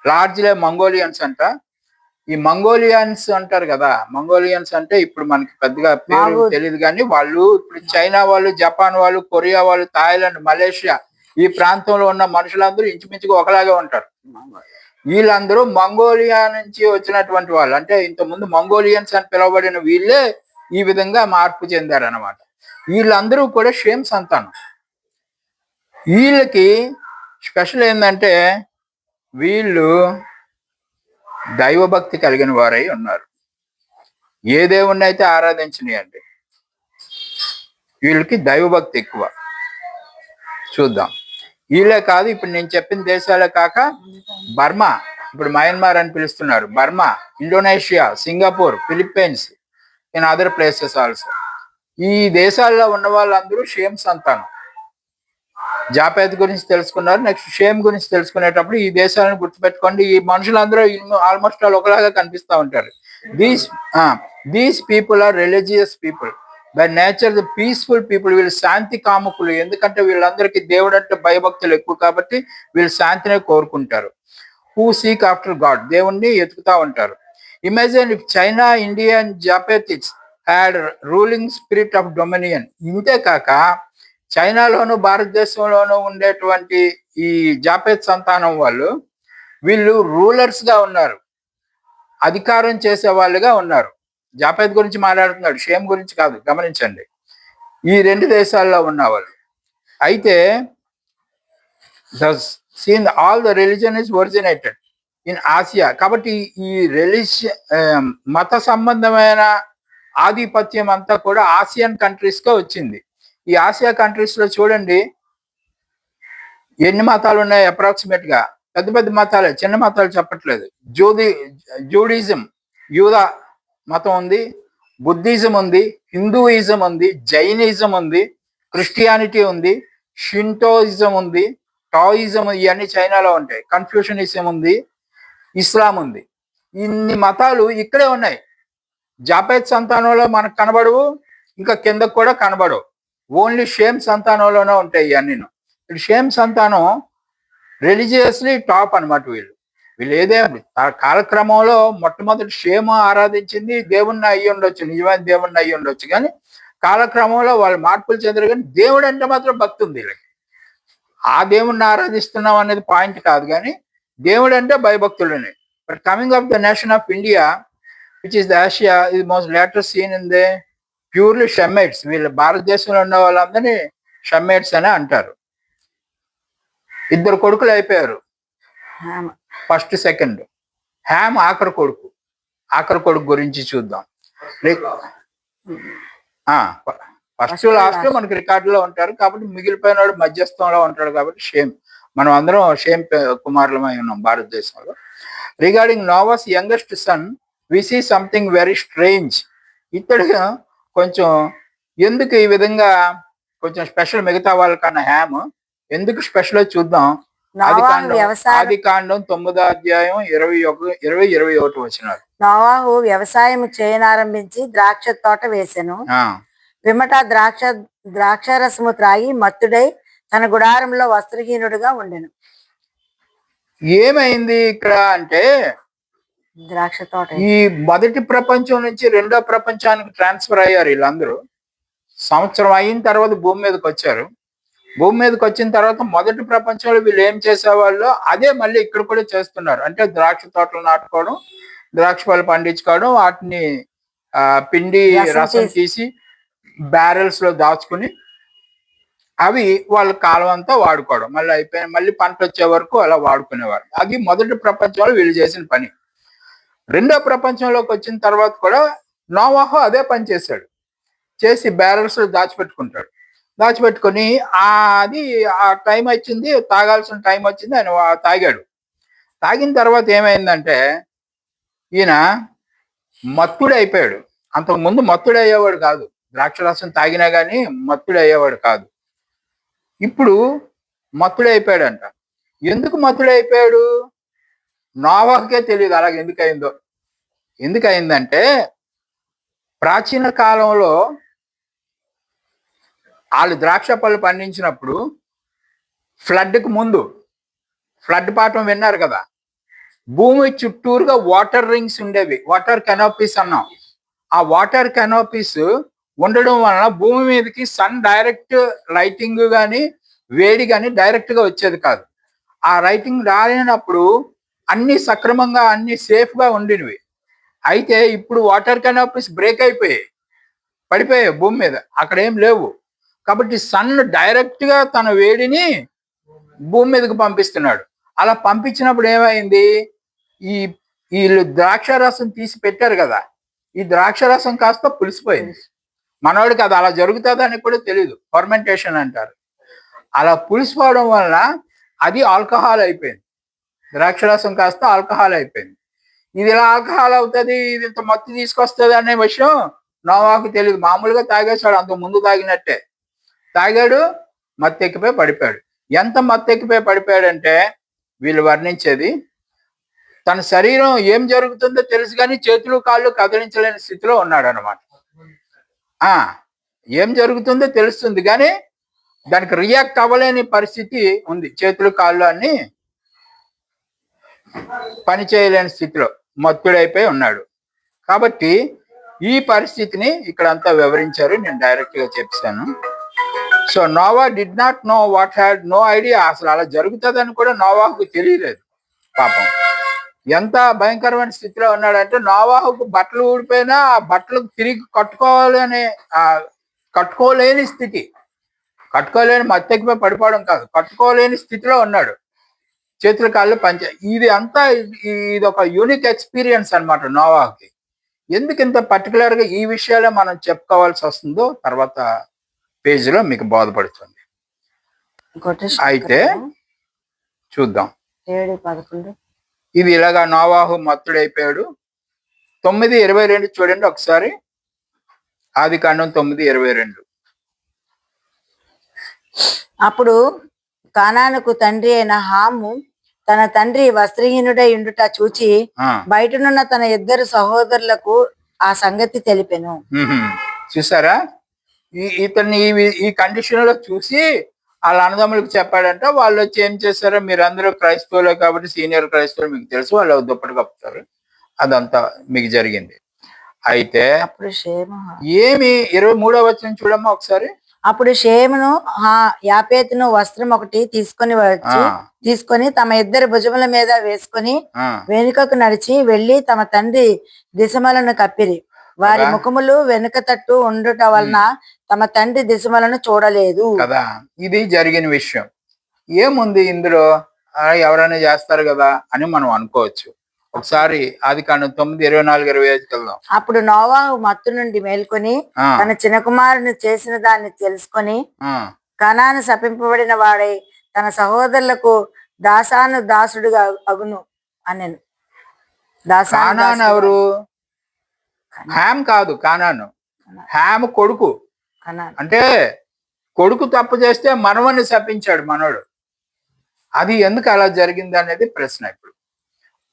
S3: లార్జ్లీ మంగోలియన్స్ అంట. ఈ మంగోలియన్స్ అంటారు కదా, మంగోలియన్స్ అంటే ఇప్పుడు మనకి పెద్దగా పేరు తెలియదు కానీ వాళ్ళు ఇప్పుడు చైనా వాళ్ళు, జపాన్ వాళ్ళు, కొరియా వాళ్ళు, థాయిలాండ్, మలేషియా ఈ ప్రాంతంలో ఉన్న మనుషులందరూ ఇంచుమించుగా ఒకలాగే ఉంటారు. వీళ్ళందరూ మంగోలియా నుంచి వచ్చినటువంటి వాళ్ళు, అంటే ఇంతకుముందు మంగోలియన్స్ అని పిలువబడిన వీళ్ళే ఈ విధంగా మార్పు చెందారు అనమాట. వీళ్ళందరూ కూడా షేమ్ సంతానం. వీళ్ళకి స్పెషల్ ఏంటంటే వీళ్ళు దైవభక్తి కలిగిన వారై ఉన్నారు. ఏ దేవుణ్ణి అయితే ఆరాధించనియండి, వీళ్ళకి దైవభక్తి ఎక్కువ. చూద్దాం. వీళ్ళే కాదు, ఇప్పుడు నేను చెప్పిన దేశాలే కాక బర్మా, ఇప్పుడు మయన్మార్ అని పిలుస్తున్నారు, Burma, Indonesia, Singapore, Philippines, in other places also. ఈ దేశాల్లో ఉన్న వాళ్ళందరూ షేమ్ సంతానం. జాపేత్ గురించి తెలుసుకున్నారు. నెక్స్ట్ షేమ్ గురించి తెలుసుకునేటప్పుడు ఈ దేశాలను గుర్తుపెట్టుకోండి. ఈ మనుషులందరూ ఆల్మోస్ట్ ఆల్ ఒకలాగా కనిపిస్తూ ఉంటారు. These people are religious people by nature, the peaceful people. వీళ్ళు శాంతి కాముకులు, ఎందుకంటే వీళ్ళందరికీ దేవుడు అంటే భయభక్తులు ఎక్కువ కాబట్టి వీళ్ళు శాంతినే కోరుకుంటారు. హూ సీక్ ఆఫ్టర్ గాడ్, దేవుణ్ణి ఎతుకుతా ఉంటారు. Imagine if China, India and Japhethites had ruling spirit of dominion. ఇంతే కాక చైనాలోను భారతదేశంలోనూ ఉండేటువంటి ఈ జాపేత్ సంతానం వీళ్ళు రూలర్స్ గా ఉన్నారు, అధికారం చేసే వాళ్ళుగా ఉన్నారు. జాపేత్ గురించి మాట్లాడుతున్నాడు, షేమ్ గురించి కాదు. గమనించండి, ఈ రెండు దేశాల్లో ఉన్నవాళ్ళు. అయితే seen all the religion is originated in Asia. కాబట్టి ఈ మత సంబంధమైన ఆధిపత్యం అంతా కూడా ఆసియన్ కంట్రీస్ గా వచ్చింది. ఈ ఆసియా కంట్రీస్ లో చూడండి ఎన్ని మతాలు ఉన్నాయి అప్రాక్సిమేట్ గా. పెద్ద పెద్ద మతాలే, చిన్న మతాలు చెప్పట్లేదు. జూడిజం, యూదా మతం ఉంది, బుద్ధిజం ఉంది, హిందూయిజం ఉంది, జైనిజం ఉంది, క్రిస్టియానిటీ ఉంది, షింటోయిజం ఉంది, టాయిజం, ఇవన్నీ చైనాలో ఉంటాయి. కన్ఫ్యూషనిజం ఉంది, ఇస్లాం ఉంది. ఇన్ని మతాలు ఇక్కడే ఉన్నాయి. జాపేత్ సంతానంలో మనకు కనబడవు, ఇంకా కిందకు కూడా కనబడవు. ఓన్లీ షేమ్ సంతానంలోనే ఉంటాయి ఇవన్నీ. షేమ్ సంతానం రిలీజియస్లీ టాప్ అనమాట. వీళ్ళు ఏదేమి కాలక్రమంలో మొట్టమొదటి షేమ్ ఆరాధించింది దేవుణ్ణి అయ్యి ఉండొచ్చు, నిజమైన దేవుణ్ణి అయ్యి ఉండొచ్చు, కానీ కాలక్రమంలో వాళ్ళు మార్పులు చెందారు. కానీ దేవుడు అంటే మాత్రం భక్తి ఉంది వీళ్ళకి. ఆ దేవుణ్ణి ఆరాధిస్తున్నాం అనేది పాయింట్ కాదు, కానీ దేవుడు అంటే భయభక్తులనే. But coming of the nation of India which is the Asia is most latest seen in they purely Shemites. వీళ్ళు భారతదేశంలో ఉన్న వాళ్ళందరినీ షమ్మేట్స్ అని అంటారు. ఇద్దరు కొడుకులు అయిపోయారు,
S1: హామ్.
S3: First second. హ్యామ్ ఆఖరి కొడుకు గురించి చూద్దాం. ఫస్ట్ లాస్ట్ మనకి రికార్డులో ఉంటారు కాబట్టి మిగిలిపోయిన వాడు మధ్యస్థంలో ఉంటాడు కాబట్టి షేమ్. మనం అందరం షేమ్ కుమారులమై ఉన్నాం భారతదేశంలో. Regarding Noah's youngest son we see something very strange. ఇతడు కొంచెం ఎందుకు ఈ విధంగా కొంచెం స్పెషల్ మిగతా వాళ్ళకన్నా హ్యామ్ ఎందుకు స్పెషల్ చూద్దాం. ఆది కాండం 9వ అధ్యాయం 21 వచనాలు.
S1: నోవాహు వ్యవసాయం చేయనారంభించి ద్రాక్ష తోట వేసెను. పిమ్మట ద్రాక్షరసము త్రాగి మత్తుడై తన గుడారంలో వస్త్రహీనుడుగా ఉండెను.
S3: ఏమైంది ఇక్కడ అంటే
S1: ద్రాక్ష తోట
S3: ఈ మొదటి ప్రపంచం నుంచి రెండో ప్రపంచానికి ట్రాన్స్ఫర్ అయ్యారు వీళ్ళందరూ. సంవత్సరం అయిన తర్వాత భూమి మీదకి వచ్చారు. భూమి మీదకి వచ్చిన తర్వాత మొదటి ప్రపంచంలో వీళ్ళు ఏం చేసేవాళ్ళు అదే మళ్ళీ ఇక్కడ కూడా చేస్తున్నారు. అంటే ద్రాక్ష తోటలు నాటుకోవడం, ద్రాక్ష పళ్ళు పండించుకోవడం, వాటిని పిండి రసం తీసి బ్యారెల్స్ లో దాచుకుని అవి వాళ్ళ కాలం అంతా వాడుకోవడం, మళ్ళీ అయిపోయిన మళ్ళీ పంట వచ్చే వరకు అలా వాడుకునేవారు. అది మొదటి ప్రపంచంలో వీళ్ళు చేసిన పని. రెండో ప్రపంచంలోకి వచ్చిన తర్వాత కూడా నోవాహు అదే పని చేశాడు. చేసి బ్యారెల్స్ లో దాచిపెట్టుకొని అది ఆ టైం వచ్చింది, తాగాల్సిన టైం వచ్చింది, ఆయన తాగాడు. తాగిన తర్వాత ఏమైందంటే ఈయన మత్తుడు అయిపోయాడు. అంతకుముందు మత్తుడు అయ్యేవాడు కాదు, ద్రాక్షరసం తాగినా కానీ మత్తుడు అయ్యేవాడు కాదు. ఇప్పుడు మత్తుడు అయిపోయాడంట. ఎందుకు మత్తుడు అయిపోయాడు నోవాహుకే తెలియదు అలాగే ఎందుకు అయిందంటే ప్రాచీన కాలంలో వాళ్ళు ద్రాక్ష పళ్ళు పండించినప్పుడు ఫ్లడ్కి ముందు, ఫ్లడ్ పాఠం విన్నారు కదా, భూమి చుట్టూరుగా వాటర్ రింగ్స్ ఉండేవి, వాటర్ కెనాపీస్ అన్నాం. ఆ వాటర్ కెనాపీస్ ఉండడం వలన భూమి మీదకి సన్ డైరెక్ట్ లైటింగ్ కానీ వేడి కానీ డైరెక్ట్ గా వచ్చేది కాదు. ఆ లైటింగ్ రాలేనప్పుడు అన్ని సక్రమంగా అన్ని సేఫ్ గా ఉండినవి. అయితే ఇప్పుడు వాటర్ కెనాపీస్ బ్రేక్ పడిపోయాయి భూమి మీద, అక్కడ ఏం లేవు. కాబట్టి సన్ డైరెక్ట్ గా తన వేడిని భూమి మీదకి పంపిస్తున్నాడు. అలా పంపించినప్పుడు ఏమైంది, వీళ్ళు ద్రాక్షరసం తీసి పెట్టారు కదా, ఈ ద్రాక్షరసం కాస్త పులిసిపోయింది. మనవాడికి అది అలా జరుగుతుందని కూడా తెలియదు, ఫర్మెంటేషన్ అంటారు. అలా పులిసిపోవడం వలన అది ఆల్కహాల్ అయిపోయింది. ద్రాక్షరసం కాస్త ఆల్కహాల్ అయిపోయింది. ఇది ఇలా ఆల్కహాల్ అవుతుంది, ఇది ఇంత మత్తు తీసుకొస్తుంది అనే విషయం నోవాహుకు తెలియదు. మామూలుగా తాగేశాడు, అంత ముందు తాగినట్టే తాగాడు, మత్తెక్కిపోయి పడిపోయాడు. ఎంత మత్తెక్కిపోయి పడిపోయాడంటే వీళ్ళు వర్ణించేది తన శరీరం ఏం జరుగుతుందో తెలుసు కానీ చేతులు కాళ్ళు కదిలించలేని స్థితిలో ఉన్నాడు అనమాట. ఏం జరుగుతుందో తెలుస్తుంది కానీ దానికి రియాక్ట్ అవ్వలేని పరిస్థితి ఉంది. చేతులు కాళ్ళు అన్ని పని చేయలేని స్థితిలో మత్తుడైపోయి ఉన్నాడు. కాబట్టి ఈ పరిస్థితిని ఇక్కడ అంతా వివరించారు, నేను డైరెక్ట్ గా చెప్పాను. So Noah did not know what had no idea. అసలు అలా జరుగుతుందని కూడా నోవాహుకు తెలియలేదు. పాపం ఎంత భయంకరమైన స్థితిలో ఉన్నాడంటే నోవాహుకు బట్టలు ఊడిపోయినా ఆ బట్టలకు తిరిగి కట్టుకోలేని స్థితి, కట్టుకోలేని మత్తెక్కిపోయి పడిపోవడం కాదు, కట్టుకోలేని స్థితిలో ఉన్నాడు. చేతుల కాళ్ళు ఇది అంతా ఇది ఒక యూనిక్ ఎక్స్పీరియన్స్ అనమాట నోవాహుకి. ఎందుకు ఇంత పర్టికులర్ గా ఈ విషయాలే మనం చెప్పుకోవాల్సి వస్తుందో తర్వాత పేజీలో మీకు బోధపడుతుంది. అయితే చూద్దాం.
S1: 7:11
S3: ఇది ఇలాగా నోవాహు మత్తుడైపోయాడు. 9:22 చూడండి ఒకసారి. ఆది కాండం 9:22.
S1: అప్పుడు కానానుకు తండ్రి అయిన హాము తన తండ్రి వస్త్రహీనుడై ఉండుట చూచి బయటనున్న తన ఇద్దరు సహోదరులకు ఆ సంగతి తెలిపెను.
S3: చూసారా, ఇతన్ని ఈ కండిషన్ లో చూసి వాళ్ళ అన్నదమ్ములకు చెప్పాడంట. వాళ్ళు వచ్చి ఏం చేశారో, మీరు అందరూ క్రైస్తవులే కాబట్టి సీనియర్ క్రైస్తవులు మీకు తెలుసు, వాళ్ళు దుప్పటి కప్పుతారు. అదంతా మీకు జరిగింది. అయితే
S1: అప్పుడు షేము
S3: ఏమి 23వ వచనం చూడమ్మా ఒకసారి.
S1: అప్పుడు షేమును యాపేతును వస్త్రం ఒకటి తీసుకొని తమ ఇద్దరు భుజముల మీద వేసుకొని వెనుకకు నడిచి వెళ్లి తమ తండ్రి దిశమలను కప్పిరి. వారి ముఖములు వెనుక తట్టు ఉండుట వలన తమ తండ్రి దిశమలను చూడలేదు
S3: కదా. ఇది జరిగిన విషయం. ఏముంది ఇందులో, ఎవరైనా చేస్తారు కదా అని మనం అనుకోవచ్చు. ఒకసారి ఆదికాండం 9:24-25 వెళ్దాం.
S1: అప్పుడు నోవాహు మత్తు నుండి మేల్కొని తన చిన్న కుమారుని చేసిన దాన్ని తెలుసుకొని కనాను శపింపబడిన వాడై తన సహోదరులకు దాసుడుగా అగును అనెను.
S3: కానాను ఎవరు? హామ్ కాదు, కానాను హామ్ కొడుకు. అంటే కొడుకు తప్పు చేస్తే మనవన్ని శపించాడు మనోడు. అది ఎందుకు అలా జరిగింది అనేది ప్రశ్న. ఇప్పుడు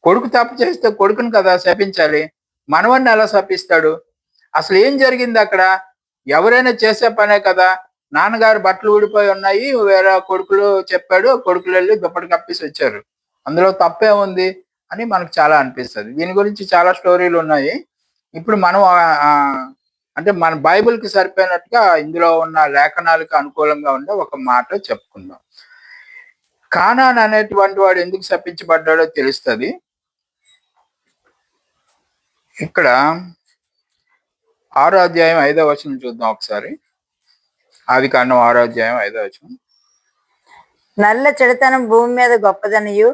S3: కొడుకు తప్పు చేస్తే కొడుకుని కదా శపించాలి, మనవన్ని ఎలా శపిస్తాడు? అసలు ఏం జరిగింది అక్కడ? ఎవరైనా చేసే పనే కదా. నాన్నగారు బట్టలు ఊడిపోయి ఉన్నాయి, వేరే కొడుకులు చెప్పాడు, కొడుకులు వెళ్ళి దుప్పటి కప్పేసి వచ్చారు. అందులో తప్పే ఉంది అని మనకు చాలా అనిపిస్తుంది. దీని గురించి చాలా స్టోరీలు ఉన్నాయి. ఇప్పుడు మనం అంటే మన బైబిల్కి సరిపోయినట్టుగా ఇందులో ఉన్న లేఖనాలకు అనుకూలంగా ఉండే ఒక మాట చెప్పుకుందాం. కానాన్ అనేటువంటి వాడు ఎందుకు శపించబడ్డాడో తెలుస్తుంది. ఇక్కడ 6వ అధ్యాయం 5వ వచనం చూద్దాం ఒకసారి. ఆదికాండం 6వ అధ్యాయం 5వ వచనం.
S1: నల్ల చెడుతనం భూమి మీద గొప్పదనియు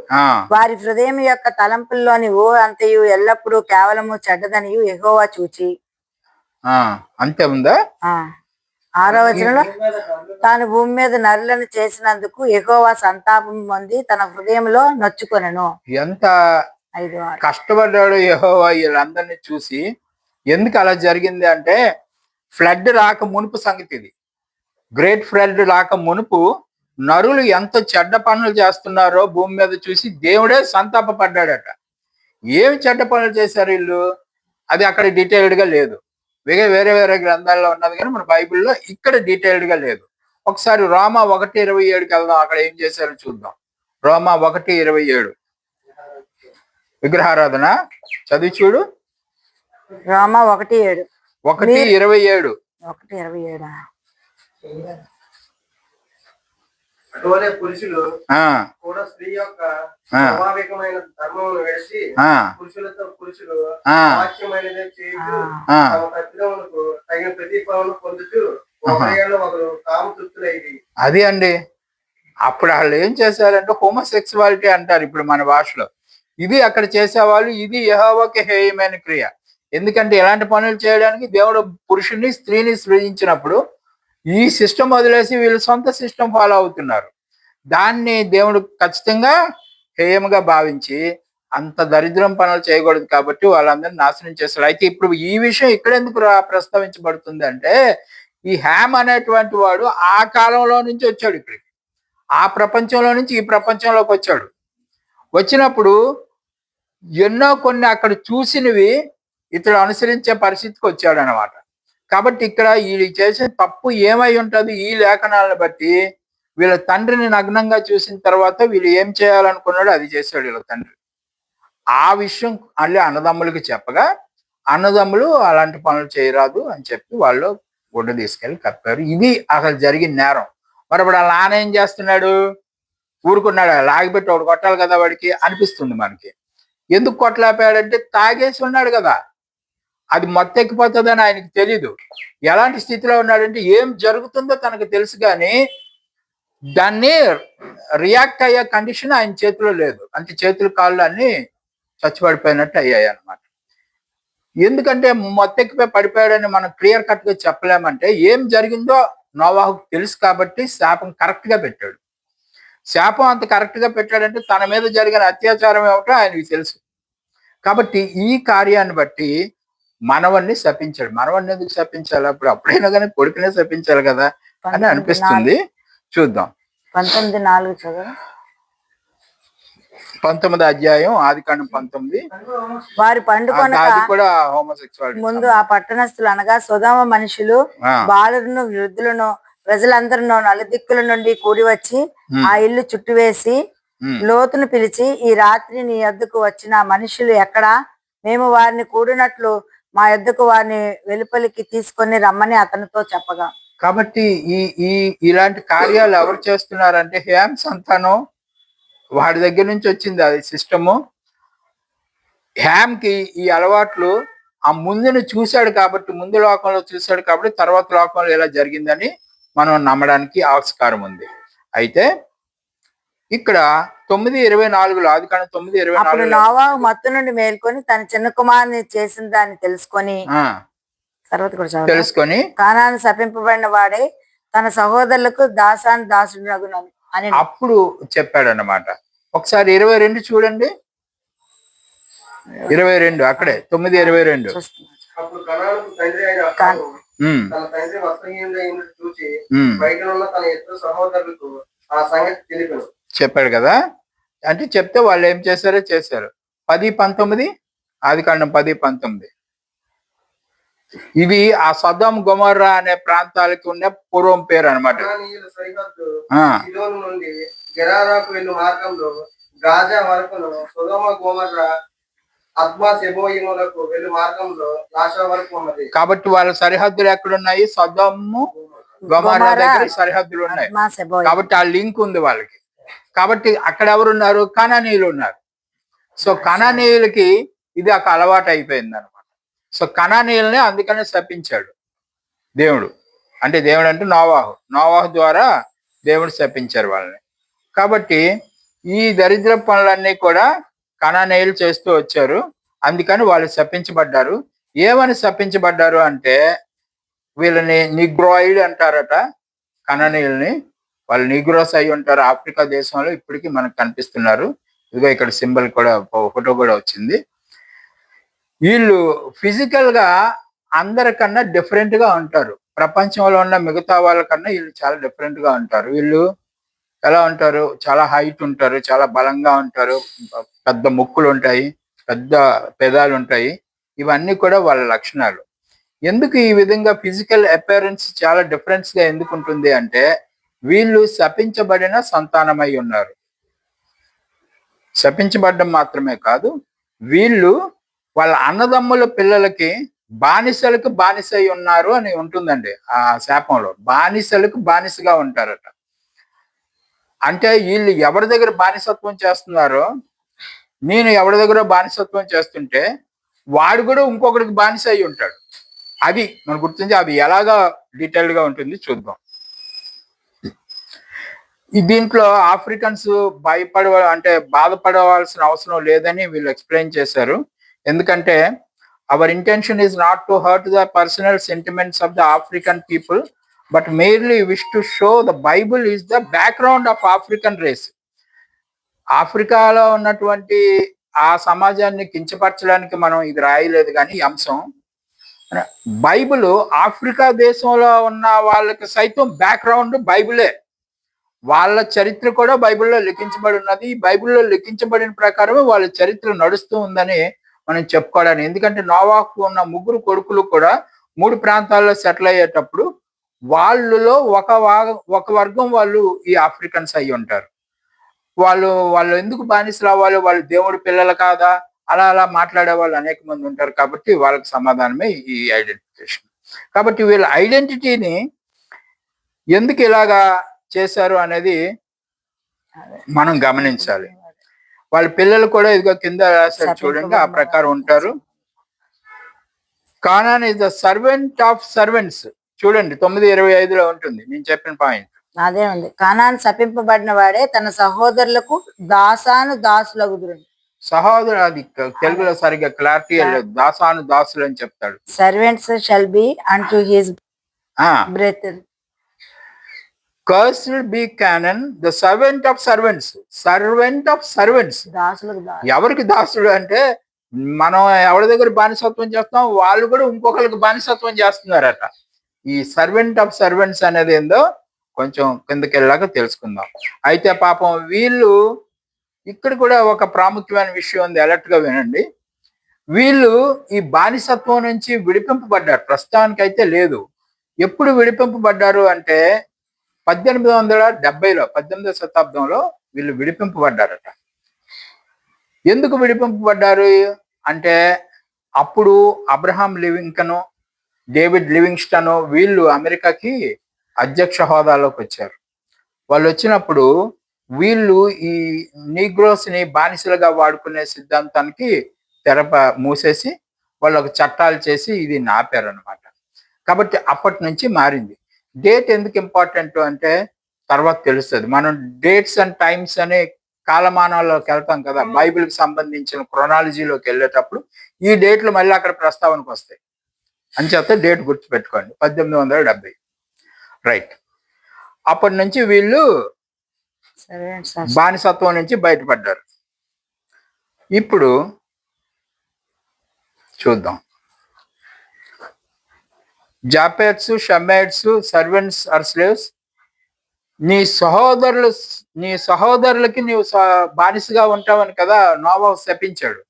S1: వారి హృదయం యొక్క తలంపుల్లోని ఓ అంతయు ఎల్లప్పుడూ కేవలము చెడ్డదనియు యెహోవా చూచి.
S3: అంతే ఉందా?
S1: 6వ వచనంలో తాను భూమి మీద నరులను చేసినందుకు యెహోవా సంతాపం పొంది తన హృదయంలో నొచ్చుకొనెను.
S3: ఎంత కష్టపడ్డాడు యెహోవా వీళ్ళందరినీ చూసి. ఎందుకు అలా జరిగింది అంటే, ఫ్లడ్ రాక మునుపు సంగతి ఇది. గ్రేట్ ఫ్లడ్ రాక మునుపు నరులు ఎంత చెడ్డ పనులు చేస్తున్నారో భూమి మీద చూసి దేవుడే సంతాపపడ్డాడట. ఏమి చెడ్డ పనులు చేశారు వీళ్ళు, అది అక్కడ డీటెయిల్డ్ గా లేదు. వేరే వేరే గ్రంథాల్లో ఉన్నది కానీ మన బైబిల్లో ఇక్కడ డీటెయిల్డ్ గా లేదు. ఒకసారి రోమా 1:27కి వెళ్దాం, అక్కడ ఏం చేశారో చూద్దాం. రోమా 1:27 విగ్రహారాధన చదివి చూడు.
S1: రోమా 1:27
S3: 1:27
S4: అటువలే పురుషులు కూడా స్త్రీ యొక్క స్వాభావికమైన ధర్మమును విడిచి పురుషులతో పురుషులు వాక్యమైనదే చేయుచు తమ తప్పిదములకు తగిన ప్రతిఫలం పొందుతూ ఒకరిలో ఒకరు కామతృప్తులైది.
S3: అది అండి. అప్పుడు వాళ్ళు ఏం చేశారంటే హోమోసెక్సువాలిటీ అంటారు ఇప్పుడు మన భాషలో. ఇది అక్కడ చేసేవాళ్ళు. ఇది యెహోవాకి హేయమైన క్రియ. ఎందుకంటే ఇలాంటి పనులు చేయడానికి దేవుడు పురుషుని స్త్రీని సృజించినప్పుడు ఈ సిస్టమ్ వదిలేసి వీళ్ళు సొంత సిస్టమ్ ఫాలో అవుతున్నారు. దాన్ని దేవుడు ఖచ్చితంగా హేయముగా భావించి అంత దరిద్రం పనులు చేయకూడదు కాబట్టి వాళ్ళందరినీ నాశనం చేస్తారు. అయితే ఇప్పుడు ఈ విషయం ఇక్కడ ఎందుకు ప్రస్తావించబడుతుంది అంటే, ఈ హ్యామ్ అనేటువంటి వాడు ఆ కాలంలో నుంచి వచ్చాడు ఇక్కడికి. ఆ ప్రపంచంలో నుంచి ఈ ప్రపంచంలోకి వచ్చాడు. వచ్చినప్పుడు ఎన్నో కొన్ని అక్కడ చూసినవి ఇతడు అనుసరించే పరిస్థితికి వచ్చాడు అనమాట. కాబట్టి ఇక్కడ వీళ్ళు చేసిన తప్పు ఏమై ఉంటుంది, ఈ లేఖనాలను బట్టి వీళ్ళ తండ్రిని నగ్నంగా చూసిన తర్వాత వీళ్ళు ఏం చేయాలనుకున్నాడో అది చేశాడు వీళ్ళ తండ్రి. ఆ విషయం మళ్ళీ అన్నదమ్ములకి చెప్పగా అన్నదమ్ములు అలాంటి పనులు చేయరాదు అని చెప్పి వాళ్ళు గుడ్డ తీసుకెళ్ళి కప్పారు. ఇది అసలు జరిగిన నేరం. మరి ఇప్పుడు వాళ్ళ నాన్న ఏం చేస్తున్నాడు? ఊరుకున్నాడు. లాగిపెట్టి ఒకటి కొట్టాలి కదా వాడికి అనిపిస్తుంది మనకి. ఎందుకు కొట్టలేపాడంటే తాగేసి ఉన్నాడు కదా, అది మొత్తెక్కిపోతుందని ఆయనకి తెలీదు. ఎలాంటి స్థితిలో ఉన్నాడంటే ఏం జరుగుతుందో తనకు తెలుసు కానీ దాన్ని రియాక్ట్ అయ్యే కండిషన్ ఆయన చేతిలో లేదు. అంటే చేతులు కాళ్ళు అన్ని చచ్చిపడిపోయినట్టు అయ్యాయి అన్నమాట. ఎందుకంటే మొత్తెక్కిపోయి పడిపోయాడని మనం క్లియర్ కట్ గా చెప్పలేమంటే ఏం జరిగిందో నోవాహుకు తెలుసు కాబట్టి శాపం కరెక్ట్ గా పెట్టాడు. శాపం అంత కరెక్ట్ గా పెట్టాడంటే తన మీద జరిగిన అత్యాచారం ఏమిటో ఆయనకి తెలుసు. కాబట్టి ఈ కార్యాన్ని బట్టి మనవన్ని శపించాడు. మనవన్ని ఎందుకు శపించాలి? అప్పుడైనా కానీ కొడుకునే శపించాలి కదా అని అనిపిస్తుంది. చూద్దాం
S1: 19:4 చదువు.
S3: 19వ అధ్యాయం ఆదికాండం 19.
S1: వారు పండుకొనక
S3: కూడా హోమోసెక్సువాలిటీ
S1: ముందు ఆ పట్టణస్థులు అనగా సొదొమ మనుషులు బాలులను వృద్ధులను ప్రజలందరూ నలుదిక్కుల నుండి కూడి వచ్చి ఆ ఇల్లు చుట్టువేసి లోతును పిలిచి, ఈ రాత్రి నీ యొద్దకు వచ్చిన మనుషులు ఎక్కడా? మేము వారిని కూడినట్లు మా యొద్దకు వారిని వెలుపలికి తీసుకొని రమ్మని అతనితో చెప్పగా.
S3: కాబట్టి ఇలాంటి కార్యాలు ఎవరు చేస్తున్నారంటే హ్యామ్ సంతానం, వాడి దగ్గర నుంచి వచ్చింది అది సిస్టము. హ్యామ్కి ఈ అలవాట్లు ఆ ముందును చూశాడు కాబట్టి, ముందు లోకంలో చూశాడు కాబట్టి తర్వాత లోకంలో ఇలా జరిగిందని మనం నమ్మడానికి ఆస్కారం ఉంది. అయితే ఇక్కడ 9:24 ఆదికాండం
S1: అప్పుడు
S3: 9:24
S1: నోవాహు మత్తు నుండి మేల్కొని తన చిన్న కుమారుని చేసిన దాన్ని తెలుసుకొని తర్వాత కూడా చదవండి.
S3: తెలుసుకొని
S1: కానాను శపింపబడిన వాడే తన సహోదరులకు దాసుడు అని
S3: అప్పుడు చెప్పాడు అన్నమాట. ఒకసారి 22 చూడండి. 22 అక్కడే 9:22.
S1: చూస్తున్నాను.
S4: అప్పుడు కనానుకు తండ్రి అయిన అబ్రాము తన తండ్రి వస్త్రహీనుడై ఉన్నట్టు చూచి బయటనున్న తన ఇద్దరు సహోదరులకు ఆ సంగతి తెలిపాను.
S3: చెప్పాడు కదా. అంటే చెప్తే వాళ్ళు ఏం చేశారో చేశారు. 10:19 ఆదికాండం 10:19. ఇవి ఆ సొదొమ గొమొర్రా అనే ప్రాంతాలకి ఉన్న పూర్వం పేరు అనమాట.
S4: కనానీయుల సరిహద్దు సీదోను నుండి గెరారాకు వెళ్ళు మార్గంలో గాజా వరకును, సొదొమ గొమొర్రా అద్మా సెబోయిములకు వెళ్ళు మార్గంలో లాషా వరకు ఉన్నది.
S3: కాబట్టి వాళ్ళ సరిహద్దులు ఎక్కడున్నాయి? సొదొమ గొమొర్రా దగ్గర సరిహద్దులు ఉన్నాయి. కాబట్టి ఆ లింక్ ఉంది వాళ్ళకి. కాబట్టి అక్కడ ఎవరున్నారు? కనానీయులు ఉన్నారు. సో కనానీయులకి ఇది ఒక అలవాటు అయిపోయింది అనమాట. సో కనానీయుల్ని అందుకనే శపించాడు దేవుడు. అంటే దేవుడు అంటే నోవాహు ద్వారా దేవుడు శపించారు వాళ్ళని. కాబట్టి ఈ దరిద్ర పనులన్నీ కూడా కనానీయులు చేస్తూ వచ్చారు. అందుకని వాళ్ళు శపించబడ్డారు. ఏమని శపించబడ్డారు అంటే వీళ్ళని నిగ్రోయిడ్ అంటారట కనానీయుల్ని. వాళ్ళు నిగ్రోస్ అయి ఉంటారు. ఆఫ్రికా దేశంలో ఇప్పటికీ మనకు కనిపిస్తున్నారు. ఇదిగో ఇక్కడ సింబల్ కూడా, ఫోటో కూడా వచ్చింది. వీళ్ళు ఫిజికల్ గా అందరికన్నా డిఫరెంట్ గా ఉంటారు. ప్రపంచంలో ఉన్న మిగతా వాళ్ళకన్నా వీళ్ళు చాలా డిఫరెంట్ గా ఉంటారు. వీళ్ళు ఎలా ఉంటారు? చాలా హైట్ ఉంటారు, చాలా బలంగా ఉంటారు, పెద్ద ముక్కులు ఉంటాయి, పెద్ద పెదాలు ఉంటాయి. ఇవన్నీ కూడా వాళ్ళ లక్షణాలు. ఎందుకు ఈ విధంగా ఫిజికల్ అపియరెన్స్ చాలా డిఫరెన్స్ గా ఎందుకు ఉంటుంది అంటే వీళ్ళు శపించబడిన సంతానమై ఉన్నారు. శపించబడడం మాత్రమే కాదు, వీళ్ళు వాళ్ళ అన్నదమ్ముల పిల్లలకి బానిసలకు బానిసై ఉన్నారు అని ఉంటుందండి. ఆ శాపంలో బానిసలకు బానిసగా ఉంటారట. అంటే వీళ్ళు ఎవరి దగ్గర బానిసత్వం చేస్తున్నారో, నేను ఎవరి దగ్గర బానిసత్వం చేస్తుంటే వాడు కూడా ఇంకొకరికి బానిస అయి ఉంటాడు. అది మనం గుర్తించి అది ఎలాగా డీటెయిల్డ్ గా ఉంటుంది చూద్దాం. దీంట్లో ఆఫ్రికన్స్ బాధపడవలసిన అవసరం లేదని వీళ్ళు ఎక్స్ప్లెయిన్ చేశారు. ఎందుకంటే our intention is not to hurt the personal sentiments of the African people, but merely wish to show the Bible is the background of African race. ఆఫ్రికాలో ఉన్నటువంటి ఆ సమాజాన్ని కించపరచడానికి మనం ఇది రాయలేదు. కానీ ఈ అంశం బైబిల్ ఆఫ్రికా దేశంలో ఉన్న వాళ్ళకి సైతం బ్యాక్గ్రౌండ్ బైబిలే. వాళ్ళ చరిత్ర కూడా బైబిల్లో లిఖించబడి ఉన్నది. బైబిల్లో లిఖించబడిన ప్రకారమే వాళ్ళ చరిత్ర నడుస్తూ ఉందని మనం చెప్పుకోవడానికి. ఎందుకంటే నోవాహుకు ఉన్న 3 కొడుకులు కూడా 3 ప్రాంతాల్లో సెటిల్ అయ్యేటప్పుడు వాళ్ళలో ఒక వర్గం వాళ్ళు ఈ ఆఫ్రికన్స్ అయి ఉంటారు. వాళ్ళు ఎందుకు బానిసలు అవ్వాలి? వాళ్ళు దేవుడి పిల్లలు కాదా? అలా మాట్లాడే వాళ్ళు అనేక మంది ఉంటారు. కాబట్టి వాళ్ళకి సమాధానమే ఈ ఐడెంటిఫికేషన్. కాబట్టి వీళ్ళ ఐడెంటిటీని ఎందుకు ఇలాగా చేశారు అనేది మనం గమనించాలి. వాళ్ళ పిల్లలు కూడా ఇదిగో కింద రాశారు చూడండి, ఆ ప్రకారం ఉంటారు. Conan is the servant of servants. చూడండి 9:25 ఉంటుంది నేను చెప్పిన పాయింట్.
S1: అదే ఉంది. కానాను శపింపబడిన వాడే తన సహోదరులకు దాసులగుదురు.
S3: సహోదరు అది తెలుగులో సరిగ్గా క్లారిటీ లేదు. దాసులు అని చెప్తాడు.
S1: Servants shall be unto his brethren.
S3: Cursed be Canaan, the servant of servants. ఎవరికి దాసుడు అంటే మనం ఎవరి దగ్గర బానిసత్వం చేస్తాం, వాళ్ళు కూడా ఇంకొకరికి బానిసత్వం చేస్తున్నారట. ఈ సర్వెంట్ ఆఫ్ సర్వెంట్స్ అనేది ఏందో కొంచెం కిందకి వెళ్ళాక తెలుసుకుందాం. అయితే పాపం వీళ్ళు ఇక్కడ కూడా ఒక ప్రాముఖ్యమైన విషయం ఉంది, అలర్ట్ గా వినండి. వీళ్ళు ఈ బానిసత్వం నుంచి విడిపింపబడ్డారు. ప్రస్తుతానికి అయితే లేదు. ఎప్పుడు విడిపింపబడ్డారు అంటే 1870లో 18వ శతాబ్దంలో వీళ్ళు విడిపింపబడ్డారట. ఎందుకు విడిపింపబడ్డారు అంటే అప్పుడు అబ్రహాం లివింకన్, డేవిడ్ లివింగ్స్టన్ వీళ్ళు అమెరికాకి అధ్యక్ష హోదాలోకి వచ్చారు. వాళ్ళు వచ్చినప్పుడు వీళ్ళు ఈ నీగ్రోస్ ని బానిసలుగా వాడుకునే సిద్ధాంతానికి మూసేసి వాళ్ళు ఒక చట్టాలు చేసి ఇది ఆపారు అనమాట. కాబట్టి అప్పటి నుంచి మారింది. డేట్ ఎందుకు ఇంపార్టెంట్ అంటే తర్వాత తెలుస్తుంది. మనం డేట్స్ అండ్ టైమ్స్ అనే కాలమానాల్లోకి వెళ్తాం కదా, బైబిల్కి సంబంధించిన క్రొనాలజీలోకి వెళ్ళేటప్పుడు ఈ డేట్లు మళ్ళీ అక్కడ ప్రస్తావనకు వస్తాయి. అంచేత డేట్ గుర్తుపెట్టుకోండి, 1870. రైట్. అప్పటి నుంచి వీళ్ళు బానిసత్వం నుంచి బయటపడ్డారు. ఇప్పుడు చూద్దాం. జాపెత్స్, షమెట్స్, సర్వెంట్స్ ఆర్ స్లేవ్స్. నీ సహోదరులకి నీవు బానిసగా ఉంటావని కదా నోవహు శపించాడు.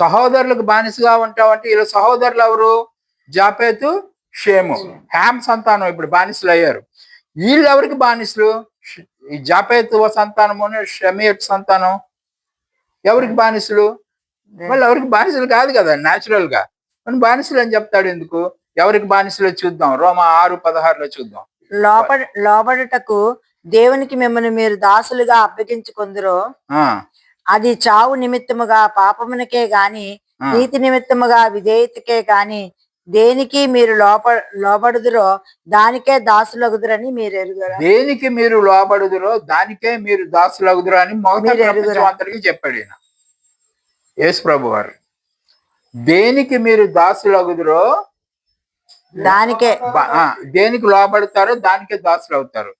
S3: సహోదరులకు బానిసగా ఉంటావంటే వీళ్ళ సహోదరులు ఎవరు? జాపెతు, షేము. హ్యామ్ సంతానం ఇప్పుడు బానిసలు అయ్యారు. వీళ్ళు ఎవరికి బానిసలు? ఈ జాపెతు సంతానము, షమేట్ సంతానం ఎవరికి బానిసలు? వాళ్ళు ఎవరికి బానిసలు కాదు కదా న్యాచురల్ గా. మనం బానిసలు అని చెప్తాడు ఎందుకు? ఎవరికి బానిసలో చూద్దాం. రోమా 6:16 చూద్దాం.
S1: లోబడుటకు దేవునికి మిమ్మల్ని మీరు దాసులుగా అప్పగించుకొందురో అది చావు నిమిత్తముగా పాపమునకే గాని నీతి నిమిత్తముగా విధేయతకే గాని దేనికి మీరు లోబడుదురో దానికే దాసులగుదురని మీరు ఎరుగరా?
S3: దేనికి మీరు లోబడుదురో దానికే మీరు దాసులగుదురు అని మొదటి చెప్పాడు ఈయన యేసు ప్రభు వారు. దేనికి మీరు దాసులగుదురో
S1: దానికే,
S3: దేనికి లోబడతారో దానికే దాసులు అవుతారు.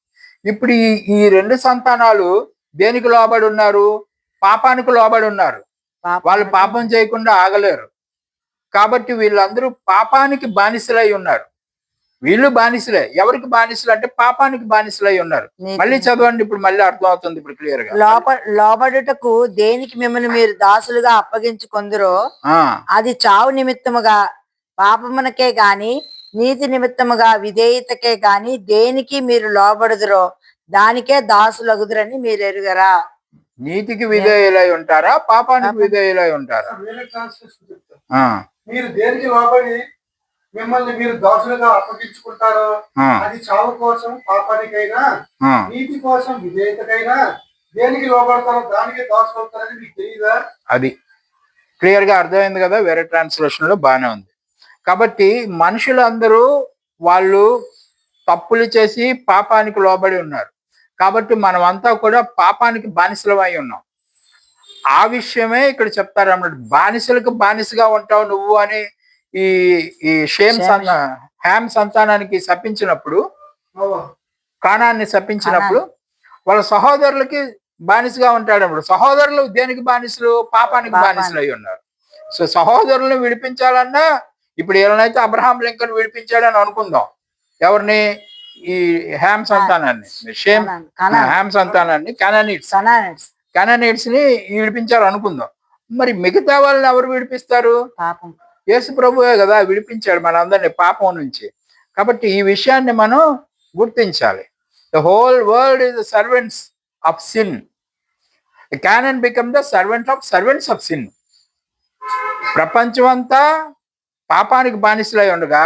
S3: ఇప్పుడు ఈ రెండు సంతానాలు దేనికి లోబడి ఉన్నారు? పాపానికి లోబడి ఉన్నారు. వాళ్ళు పాపం చేయకుండా ఆగలేరు. కాబట్టి వీళ్ళందరూ పాపానికి బానిసలై ఉన్నారు. వీళ్ళు బానిసలే. ఎవరికి బానిసలు అంటే పాపానికి బానిసలై ఉన్నారు. మళ్ళీ చదవండి, ఇప్పుడు మళ్ళీ అర్థం అవుతుంది ఇప్పుడు క్లియర్ గా.
S1: లోబడుటకు దేనికి మిమ్మల్ని మీరు దాసులుగా అప్పగించుకొందురో అది చావు నిమిత్తముగా పాపమునకే గాని నీతి నిమిత్తముగా విధేయతకే గాని దేనికి మీరు లోబడుదురో దానికే దాసులగుదురని మీరు ఎరుగరా?
S3: నీతికి విధేయులై ఉంటారా, పాపానికి విధేయులై ఉంటారా?
S4: మీరు దేనికి లోబడి మిమ్మల్ని మీరు దాసులుగా అప్పగించుకుంటారో అది చావు కోసం, పాపానికైనా నీతి కోసం, విధేయతకైనా దేనికి లోబడతారో దానికి దాసులు అవుతారని మీకు తెలియదా?
S3: అది క్లియర్ గా అర్థమైంది కదా. వేరే ట్రాన్స్లేషన్ లో బాగానే ఉంది. కాబట్టి మనుషులందరూ వాళ్ళు తప్పులు చేసి పాపానికి లోబడి ఉన్నారు. కాబట్టి మనమంతా కూడా పాపానికి బానిసలమై ఉన్నాం. ఆ విషయమే ఇక్కడ చెప్తారు అన్నమాట. బానిసలకు బానిసగా ఉంటావు నువ్వు అని ఈ హ్యామ్ సంతానానికి శపించినప్పుడు, కానాన్ని శపించినప్పుడు వాళ్ళ సహోదరులకి బానిసగా ఉంటాడు అన్నమాట. సహోదరులు దేనికి బానిసలు? పాపానికి బానిసలు అయి ఉన్నారు. సో సహోదరులను విడిపించాలన్నా ఇప్పుడు ఎవరైతే అబ్రహాం లింకన్ విడిపించాడని అనుకుందాం. ఎవరిని? ఈ హ్యామ్ సంతానాన్ని, హ్యామ్ సంతానాన్ని, కానానీట్స్ ని విడిపించారు అనుకుందాం. మరి మిగతా వాళ్ళని ఎవరు విడిపిస్తారు? యేసు ప్రభువే కదా విడిపించాడు మనందరినీ పాపం నుంచి. కాబట్టి ఈ విషయాన్ని మనం గుర్తించాలి. The whole world is the servants of sin. Canaan become the servants of sin. ప్రపంచం అంతా పాపానికి బానిసలై ఉండగా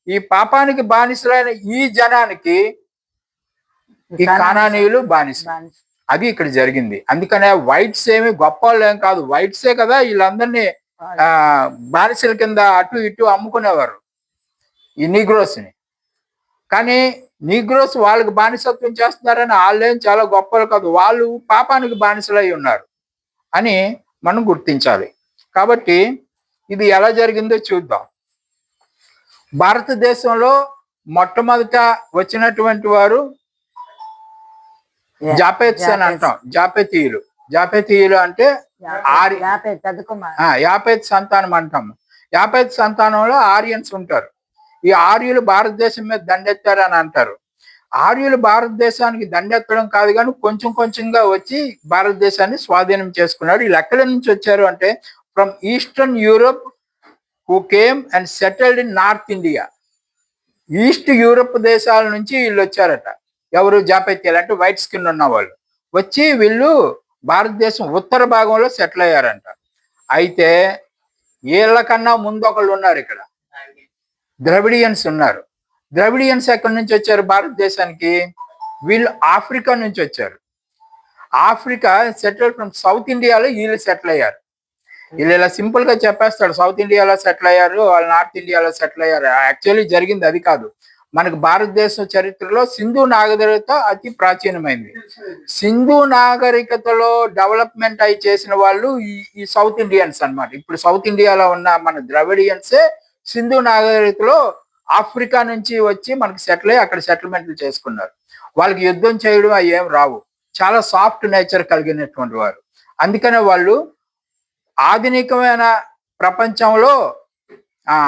S3: ఈ పాపానికి బానిసలైన ఈ జనానికి ఈ కానానీయులు బానిసలు. అది ఇక్కడ జరిగింది. అందుకనే వైట్స్ ఏమి గొప్ప వాళ్ళు ఏం కాదు. వైట్సే కదా వీళ్ళందరినీ బానిసల కింద అటు ఇటు అమ్ముకునేవారు ఈ నీగ్రోస్ ని. కానీ నీగ్రోస్ వాళ్ళకి బానిసత్వం చేస్తున్నారని వాళ్ళేం చాలా గొప్పలు కాదు. వాళ్ళు పాపానికి బానిసలై ఉన్నారు అని మనం గుర్తించాలి. కాబట్టి ఇది ఎలా జరిగిందో చూద్దాం. భారతదేశంలో మొట్టమొదట వచ్చినటువంటి వారు జాపెత్స్ అని అంటాం. జాపెతీయులు అంటే యాపెత్ సంతానం అంటాం. యాపెత్ సంతానంలో ఆర్యన్స్ ఉంటారు. ఈ ఆర్యులు భారతదేశం మీద దండెత్తారు అని అంటారు. ఆర్యులు భారతదేశానికి దండెత్తడం కాదు కానీ కొంచెం కొంచెంగా వచ్చి భారతదేశాన్ని స్వాధీనం చేసుకున్నారు. వీళ్ళు ఎక్కడి నుంచి వచ్చారు అంటే from eastern Europe who came and settled in north India. East Europe దేశాల నుంచి వీళ్ళు వచ్చారట. ఎవరు? జాపెతీయులు అంటే వైట్ స్కిన్ ఉన్న వాళ్ళు వచ్చి వీళ్ళు భారతదేశం ఉత్తర భాగంలో సెటిల్ అయ్యారంట. అయితే వీళ్ళకన్నా ముందు ఒకళ్ళు ఉన్నారు ఇక్కడ, ద్రవిడియన్స్ ఉన్నారు. ద్రవిడియన్స్ ఎక్కడి నుంచి వచ్చారు భారతదేశానికి? వీళ్ళు ఆఫ్రికా నుంచి వచ్చారు. ఆఫ్రికా సెటిల్ ఫ్రమ్ సౌత్ ఇండియాలో వీళ్ళు సెటిల్ అయ్యారు. వీళ్ళు ఇలా సింపుల్ గా చెప్పేస్తాడు సౌత్ ఇండియాలో సెటిల్ అయ్యారు, వాళ్ళు నార్త్ ఇండియాలో సెటిల్ అయ్యారు. యాక్చువల్లీ జరిగింది అది కాదు. మనకు భారతదేశం చరిత్రలో సింధు నాగరికత అతి ప్రాచీనమైంది. సింధు నాగరికతలో డెవలప్మెంట్ అయి చేసిన వాళ్ళు ఈ సౌత్ ఇండియన్స్ అన్నమాట. ఇప్పుడు సౌత్ ఇండియాలో ఉన్న మన ద్రవిడియన్సే సింధు నాగరికతలో ఆఫ్రికా నుంచి వచ్చి మనకి సెటిల్ అయ్యి అక్కడ సెటిల్మెంట్లు చేసుకున్నారు. వాళ్ళకి యుద్ధం చేయడం అవి ఏం రావు, చాలా సాఫ్ట్ నేచర్ కలిగినటువంటి వారు. అందుకనే వాళ్ళు ఆధునికమైన ప్రపంచంలో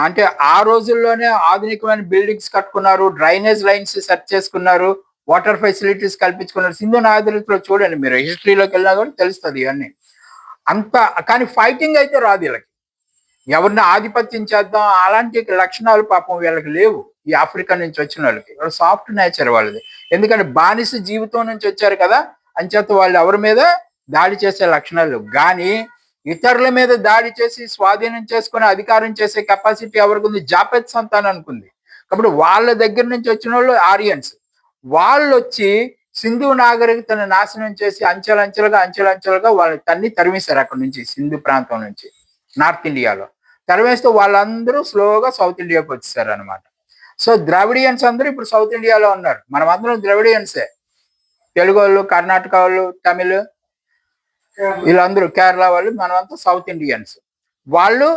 S3: అంటే ఆ రోజుల్లోనే ఆధునికమైన బిల్డింగ్స్ కట్టుకున్నారు, డ్రైనేజ్ లైన్స్ సెట్ చేసుకున్నారు, వాటర్ ఫెసిలిటీస్ కల్పించుకున్నారు. సింధు నాగరికతలో చూడండి, మీరు హిస్టరీలోకి వెళ్ళినా కూడా తెలుస్తుంది ఇవన్నీ. అంతా కానీ ఫైటింగ్ అయితే రాదు వీళ్ళకి, ఎవరిని ఆధిపత్యం చేద్దాం అలాంటి లక్షణాలు పాపం వీళ్ళకి లేవు. ఈ ఆఫ్రికా నుంచి వచ్చిన వాళ్ళకి సాఫ్ట్ నేచర్ వాళ్ళది. ఎందుకంటే బానిస జీవితం నుంచి వచ్చారు కదా, అంచేత వాళ్ళు ఎవరి మీద దాడి చేసే లక్షణాలు. కానీ ఇతరుల మీద దాడి చేసి స్వాధీనం చేసుకుని అధికారం చేసే కెపాసిటీ ఎవరికి ఉంది? జాపెత్ సంతానానికి ఉంది. కాబట్టి వాళ్ళ దగ్గర నుంచి వచ్చిన వాళ్ళు ఆరియన్స్. వాళ్ళు వచ్చి సింధు నాగరికతను నాశనం చేసి అంచెలంచెలుగా వాళ్ళని తరిమేశారు అక్కడ నుంచి, సింధు ప్రాంతం నుంచి నార్త్ ఇండియాలో తరిమేస్తే వాళ్ళందరూ స్లోగా సౌత్ ఇండియాకి వచ్చేసారు అనమాట. సో ద్రావిడియన్స్ అందరూ ఇప్పుడు సౌత్ ఇండియాలో ఉన్నారు. మనం అందరం ద్రావిడియన్సే, తెలుగు వాళ్ళు, కర్ణాటక వాళ్ళు, తమిళ్, వీళ్ళందరూ కేరళ వాళ్ళు, మనమంతా సౌత్ ఇండియన్స్. వాళ్ళు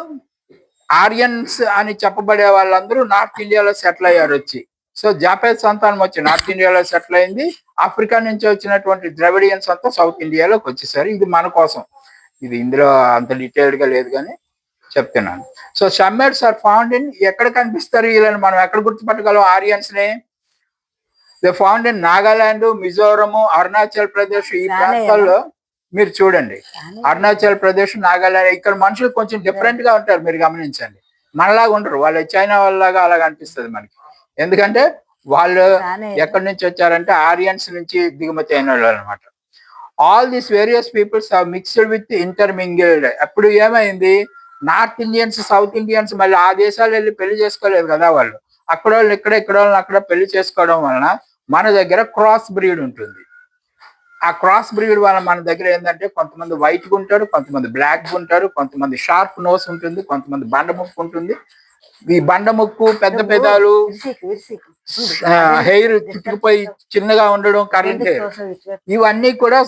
S3: ఆరియన్స్ అని చెప్పబడే వాళ్ళందరూ నార్త్ ఇండియాలో సెటిల్ అయ్యారు వచ్చి. సో జాపేజ్ సంతానం వచ్చి నార్త్ ఇండియాలో సెటిల్ అయింది. ఆఫ్రికా నుంచి వచ్చినటువంటి ద్రవిడియన్స్ అంతా సౌత్ ఇండియాలోకి వచ్చేసారు. ఇది మన కోసం, ఇది ఇందులో అంత డీటెయిల్డ్ గా లేదు కానీ చెప్తున్నాను. So Shemites are found in, ఎక్కడ కనిపిస్తారు వీళ్ళని మనం ఎక్కడ గుర్తుపట్టగలం ఆరియన్స్ ని? They found in Nagaland, Mizoram, Arunachal Pradesh. ఈ ప్రాంతాల్లో మీరు చూడండి, అరుణాచల్ ప్రదేశ్, నాగాలాండ్, ఇక్కడ మనుషులు కొంచెం డిఫరెంట్ గా ఉంటారు, మీరు గమనించండి. మనలాగా ఉండరు, వాళ్ళు చైనా వాళ్ళలాగా అలాగ అనిపిస్తుంది మనకి. ఎందుకంటే వాళ్ళు ఎక్కడి నుంచి వచ్చారంటే ఆరియన్స్ నుంచి దిగుమతి అయిన వాళ్ళు అనమాట. All these various peoples have mixed with intermingled. అప్పుడు ఏమైంది, నార్త్ ఇండియన్స్ సౌత్ ఇండియన్స్ మళ్ళీ ఆ దేశాలు వెళ్ళి పెళ్లి చేసుకోలేదు కదా వాళ్ళు, అక్కడ వాళ్ళు ఇక్కడ వాళ్ళని అక్కడ పెళ్లి చేసుకోవడం వలన మన దగ్గర క్రాస్ బ్రీడ్ ఉంటుంది. ఆ క్రాస్ బ్రీడ్ వల్ల మన దగ్గర ఏంటంటే కొంతమంది వైట్ గా ఉంటారు, కొంతమంది బ్లాక్ గా ఉంటారు, కొంతమంది షార్ప్ నోస్ ఉంటుంది, కొంతమంది బండముక్కు ఉంటుంది. ఈ బండముక్కు, పెద్ద పెదాలు, హెయిర్ చుట్టుకుపోయి చిన్నగా ఉండడం, కరెంట్ హెయిర్, ఇవన్నీ కూడా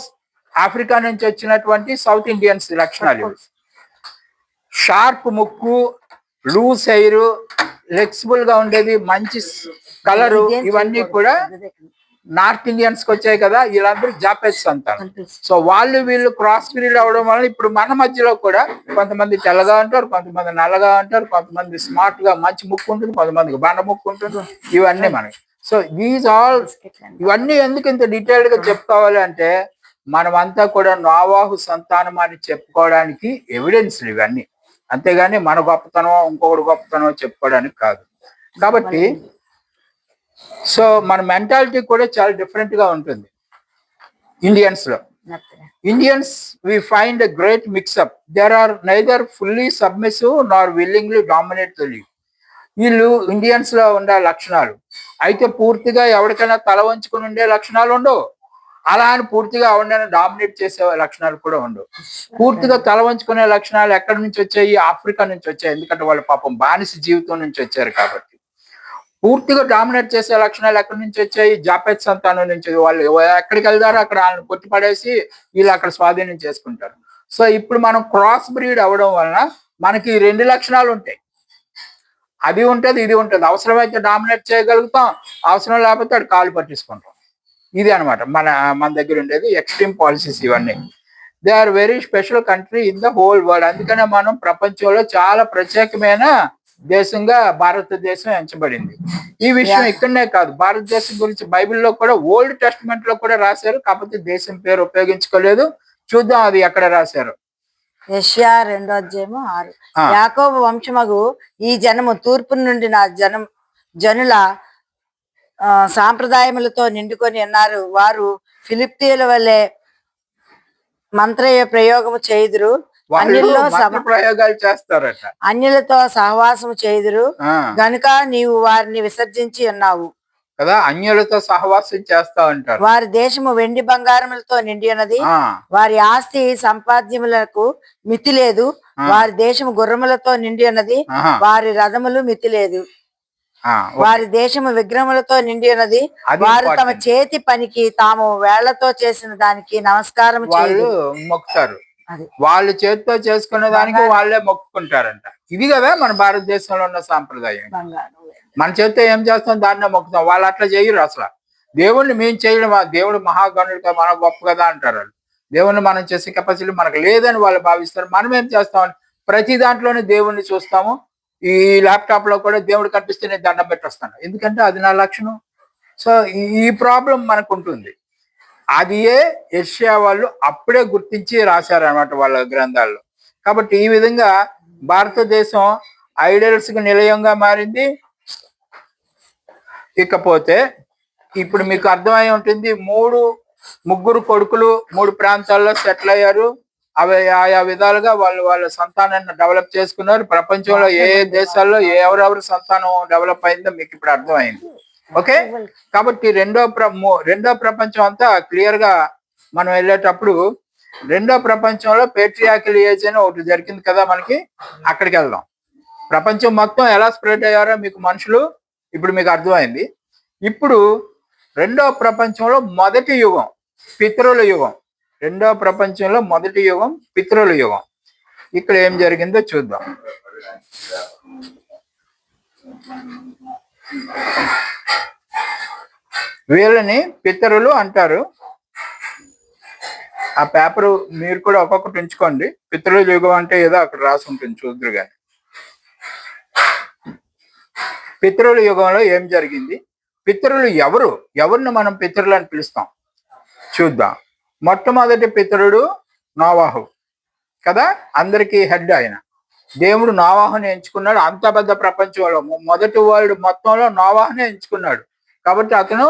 S3: ఆఫ్రికా నుంచి వచ్చినటువంటి సౌత్ ఇండియన్స్ లక్షణాలు. షార్ప్ ముక్కు, లూజ్ హెయిర్, ఫ్లెక్సిబుల్ గా ఉండేది, మంచి కలరు, ఇవన్నీ కూడా నార్త్ ఇండియన్స్ కి వచ్చాయి కదా. వీళ్ళందరూ జాపేజ్ సంతానం. సో వాళ్ళు వీళ్ళు క్రాస్ బ్రీడ్ అవడం వల్ల ఇప్పుడు మన మధ్యలో కూడా కొంతమంది తెల్లగా ఉంటారు, కొంతమంది నల్లగా ఉంటారు, కొంతమంది స్మార్ట్ గా మంచి ముక్కు ఉంటుంది, కొంతమందికి బండ ముక్కు ఉంటుంది. ఇవన్నీ మనకి. సో దీస్ ఆల్, ఇవన్నీ ఎందుకు ఇంత డీటెయిల్డ్ గా చెప్పుకోవాలి అంటే మనమంతా కూడా నోవాహు సంతానం అని చెప్పుకోవడానికి ఎవిడెన్స్ ఇవన్నీ, అంతేగాని మన గొప్పతనం ఇంకొకటి గొప్పతనం చెప్పుకోవడానికి కాదు. కాబట్టి సో మన మెంటాలిటీ కూడా చాలా డిఫరెంట్ గా ఉంటుంది ఇండియన్స్ లో. Indians we find a great mix up. There are neither fully submissive nor willingly dominate the lead. వీళ్ళు ఇండియన్స్ లో ఉండే లక్షణాలు అయితే పూర్తిగా ఎవరికైనా తల వంచుకుని ఉండే లక్షణాలు ఉండవు, అలా అని పూర్తిగా ఎవరినైనా డామినేట్ చేసే లక్షణాలు కూడా ఉండవు. పూర్తిగా తల వంచుకునే లక్షణాలు ఎక్కడి నుంచి వచ్చాయి? ఆఫ్రికా నుంచి వచ్చాయి. ఎందుకంటే వాళ్ళు పాపం బానిస జీవితం నుంచి వచ్చారు కాబట్టి. పూర్తిగా డామినేట్ చేసే లక్షణాలు ఎక్కడి నుంచి వచ్చాయి? జాపేజ్ సంతానం నుంచి. వాళ్ళు ఎక్కడికి వెళ్తారో అక్కడ వాళ్ళని కొట్టి పడేసి వీళ్ళు అక్కడ స్వాధీనం చేసుకుంటారు. సో ఇప్పుడు మనం క్రాస్ బ్రీడ్ అవ్వడం వలన మనకి 2 లక్షణాలు ఉంటాయి, అది ఉంటుంది ఇది ఉంటుంది. అవసరమైతే డామినేట్ చేయగలుగుతాం, అవసరం లేకపోతే అక్కడ కాలు పట్టించుకుంటాం. ఇది అనమాట మన దగ్గర ఉండేది ఎక్స్ట్రీమ్ పాలసీస్ ఇవన్నీ. They are very special country in the whole world. అందుకనే మనం ప్రపంచంలో చాలా ప్రత్యేకమైన దేశంగా భారతదేశం ఎంచబడింది. ఈ విషయం ఇక్కడనే కాదు, భారతదేశం గురించి బైబిల్లో కూడా ఓల్డ్ టెస్టిమెంట్ లో కూడా రాశారు, కాకపోతే దేశం పేరు ఉపయోగించుకోలేదు. చూద్దాం అది ఎక్కడ రాశారు.
S1: యెషయా 2:6. యాకోబు వంశమగు ఈ జనము తూర్పు నుండి నా జనుల సాంప్రదాయములతో నిండుకొని ఉన్నారు. వారు ఫిలిప్తీయుల వలె మంత్రయ ప్రయోగము చేయుదురు,
S3: ప్రయోగాలు చేస్తారట,
S1: అన్యులతో సహవాసము చేయుదురు గనుక నీవు వారిని విసర్జించి ఉన్నావు
S3: కదా, అన్యులతో సహవాసం చేస్తా ఉంటారు.
S1: వారి దేశము వెండి బంగారములతో నిండి ఉన్నది,
S3: ఆ
S1: వారి ఆస్తి సంపాద్యములకు మితి లేదు. వారి దేశము గుర్రములతో నిండి ఉన్నది,
S3: ఆహా.
S1: వారి రథములు మితి లేదు.
S3: ఆ,
S1: వారి దేశము విగ్రహములతో నిండి ఉన్నది,
S3: అది
S1: వారు తమ
S3: important.
S1: చేతి పనికి తాము వేళ్లతో చేసిన దానికి నమస్కారం
S3: వాళ్ళు
S1: చేయరు.
S3: మొక్కుతారు.
S1: అది.
S3: వాళ్ళు చేతితో చేసుకునే దానికి వాళ్ళే మొక్కుకుంటారంట. ఇది కదా మన భారతదేశంలో ఉన్న సాంప్రదాయం.
S1: బంగారం.
S3: మన చేతితో ఏం చేస్తాం, దాన్నే మొక్కుతాం. వాళ్ళు అట్లా చేయరు అసలు. దేవుణ్ణి మేము చేయడం, దేవుడు మహాగణుడు మన గొప్ప కదా అంటారు వాళ్ళు. దేవుణ్ణి మనం చేసే కెపాసిటీ మనకు లేదని వాళ్ళు భావిస్తారు. మనం ఏం చేస్తామని ప్రతి దాంట్లోనే దేవుణ్ణి చూస్తాము. ఈ ల్యాప్టాప్ లో కూడా దేవుడు కనిపిస్తే నేను దండం పెట్టొస్తాను, ఎందుకంటే అది నా లక్షణం. సో ఈ ప్రాబ్లం మనకు ఉంటుంది. అది యెషయా వాళ్ళు అప్పుడే గుర్తించి రాశారనమాట వాళ్ళ గ్రంథాల్లో. కాబట్టి ఈ విధంగా భారతదేశం ఐడల్స్ కి నిలయంగా మారింది. ఇకపోతే ఇప్పుడు మీకు అర్థమై ఉంటుంది, ముగ్గురు కొడుకులు 3 ప్రాంతాల్లో సెటిల్ అయ్యారు. అవి ఆయా విధాలుగా వాళ్ళు వాళ్ళ సంతానాన్ని డెవలప్ చేసుకున్నారు. ప్రపంచంలో ఏ దేశాల్లో ఎవరెవరి సంతానం డెవలప్ అయిందో మీకు ఇప్పుడు అర్థమైంది. ఓకే, కాబట్టి రెండో ప్రపంచం అంతా క్లియర్ గా మనం వెళ్ళేటప్పుడు రెండో ప్రపంచంలో పేట్రియార్కల్ ఏజ్ అని ఒకటి జరిగింది కదా మనకి. అక్కడికి వెళ్దాం. ప్రపంచం మొత్తం ఎలా స్ప్రెడ్ అయ్యారో మీకు మనుషులు ఇప్పుడు మీకు అర్థమైంది. ఇప్పుడు రెండో ప్రపంచంలో మొదటి యుగం పితరుల యుగం. రెండో ప్రపంచంలో మొదటి యుగం పితరుల యుగం. ఇక్కడ ఏం జరిగిందో చూద్దాం. వీళ్ళని పితరులు అంటారు. ఆ పేపరు మీరు కూడా ఒక్కొక్కటి ఉంచుకోండి. పితరుల యుగం అంటే ఏదో అక్కడ రాసి ఉంటుంది, చూద్దరు కానీ. పితరుల యుగంలో ఏం జరిగింది, పితరులు ఎవరిని మనం పితరులు అని పిలుస్తాం చూద్దాం. మొట్టమొదటి పితరుడు నోవాహు కదా, అందరికీ హెడ్ ఆయన. దేవుడు నోవాహుని ఎంచుకున్నాడు. అంత పెద్ద ప్రపంచంలో మొదటి వరల్డ్ మొత్తంలో నోవాహుని ఎంచుకున్నాడు. కాబట్టి అతను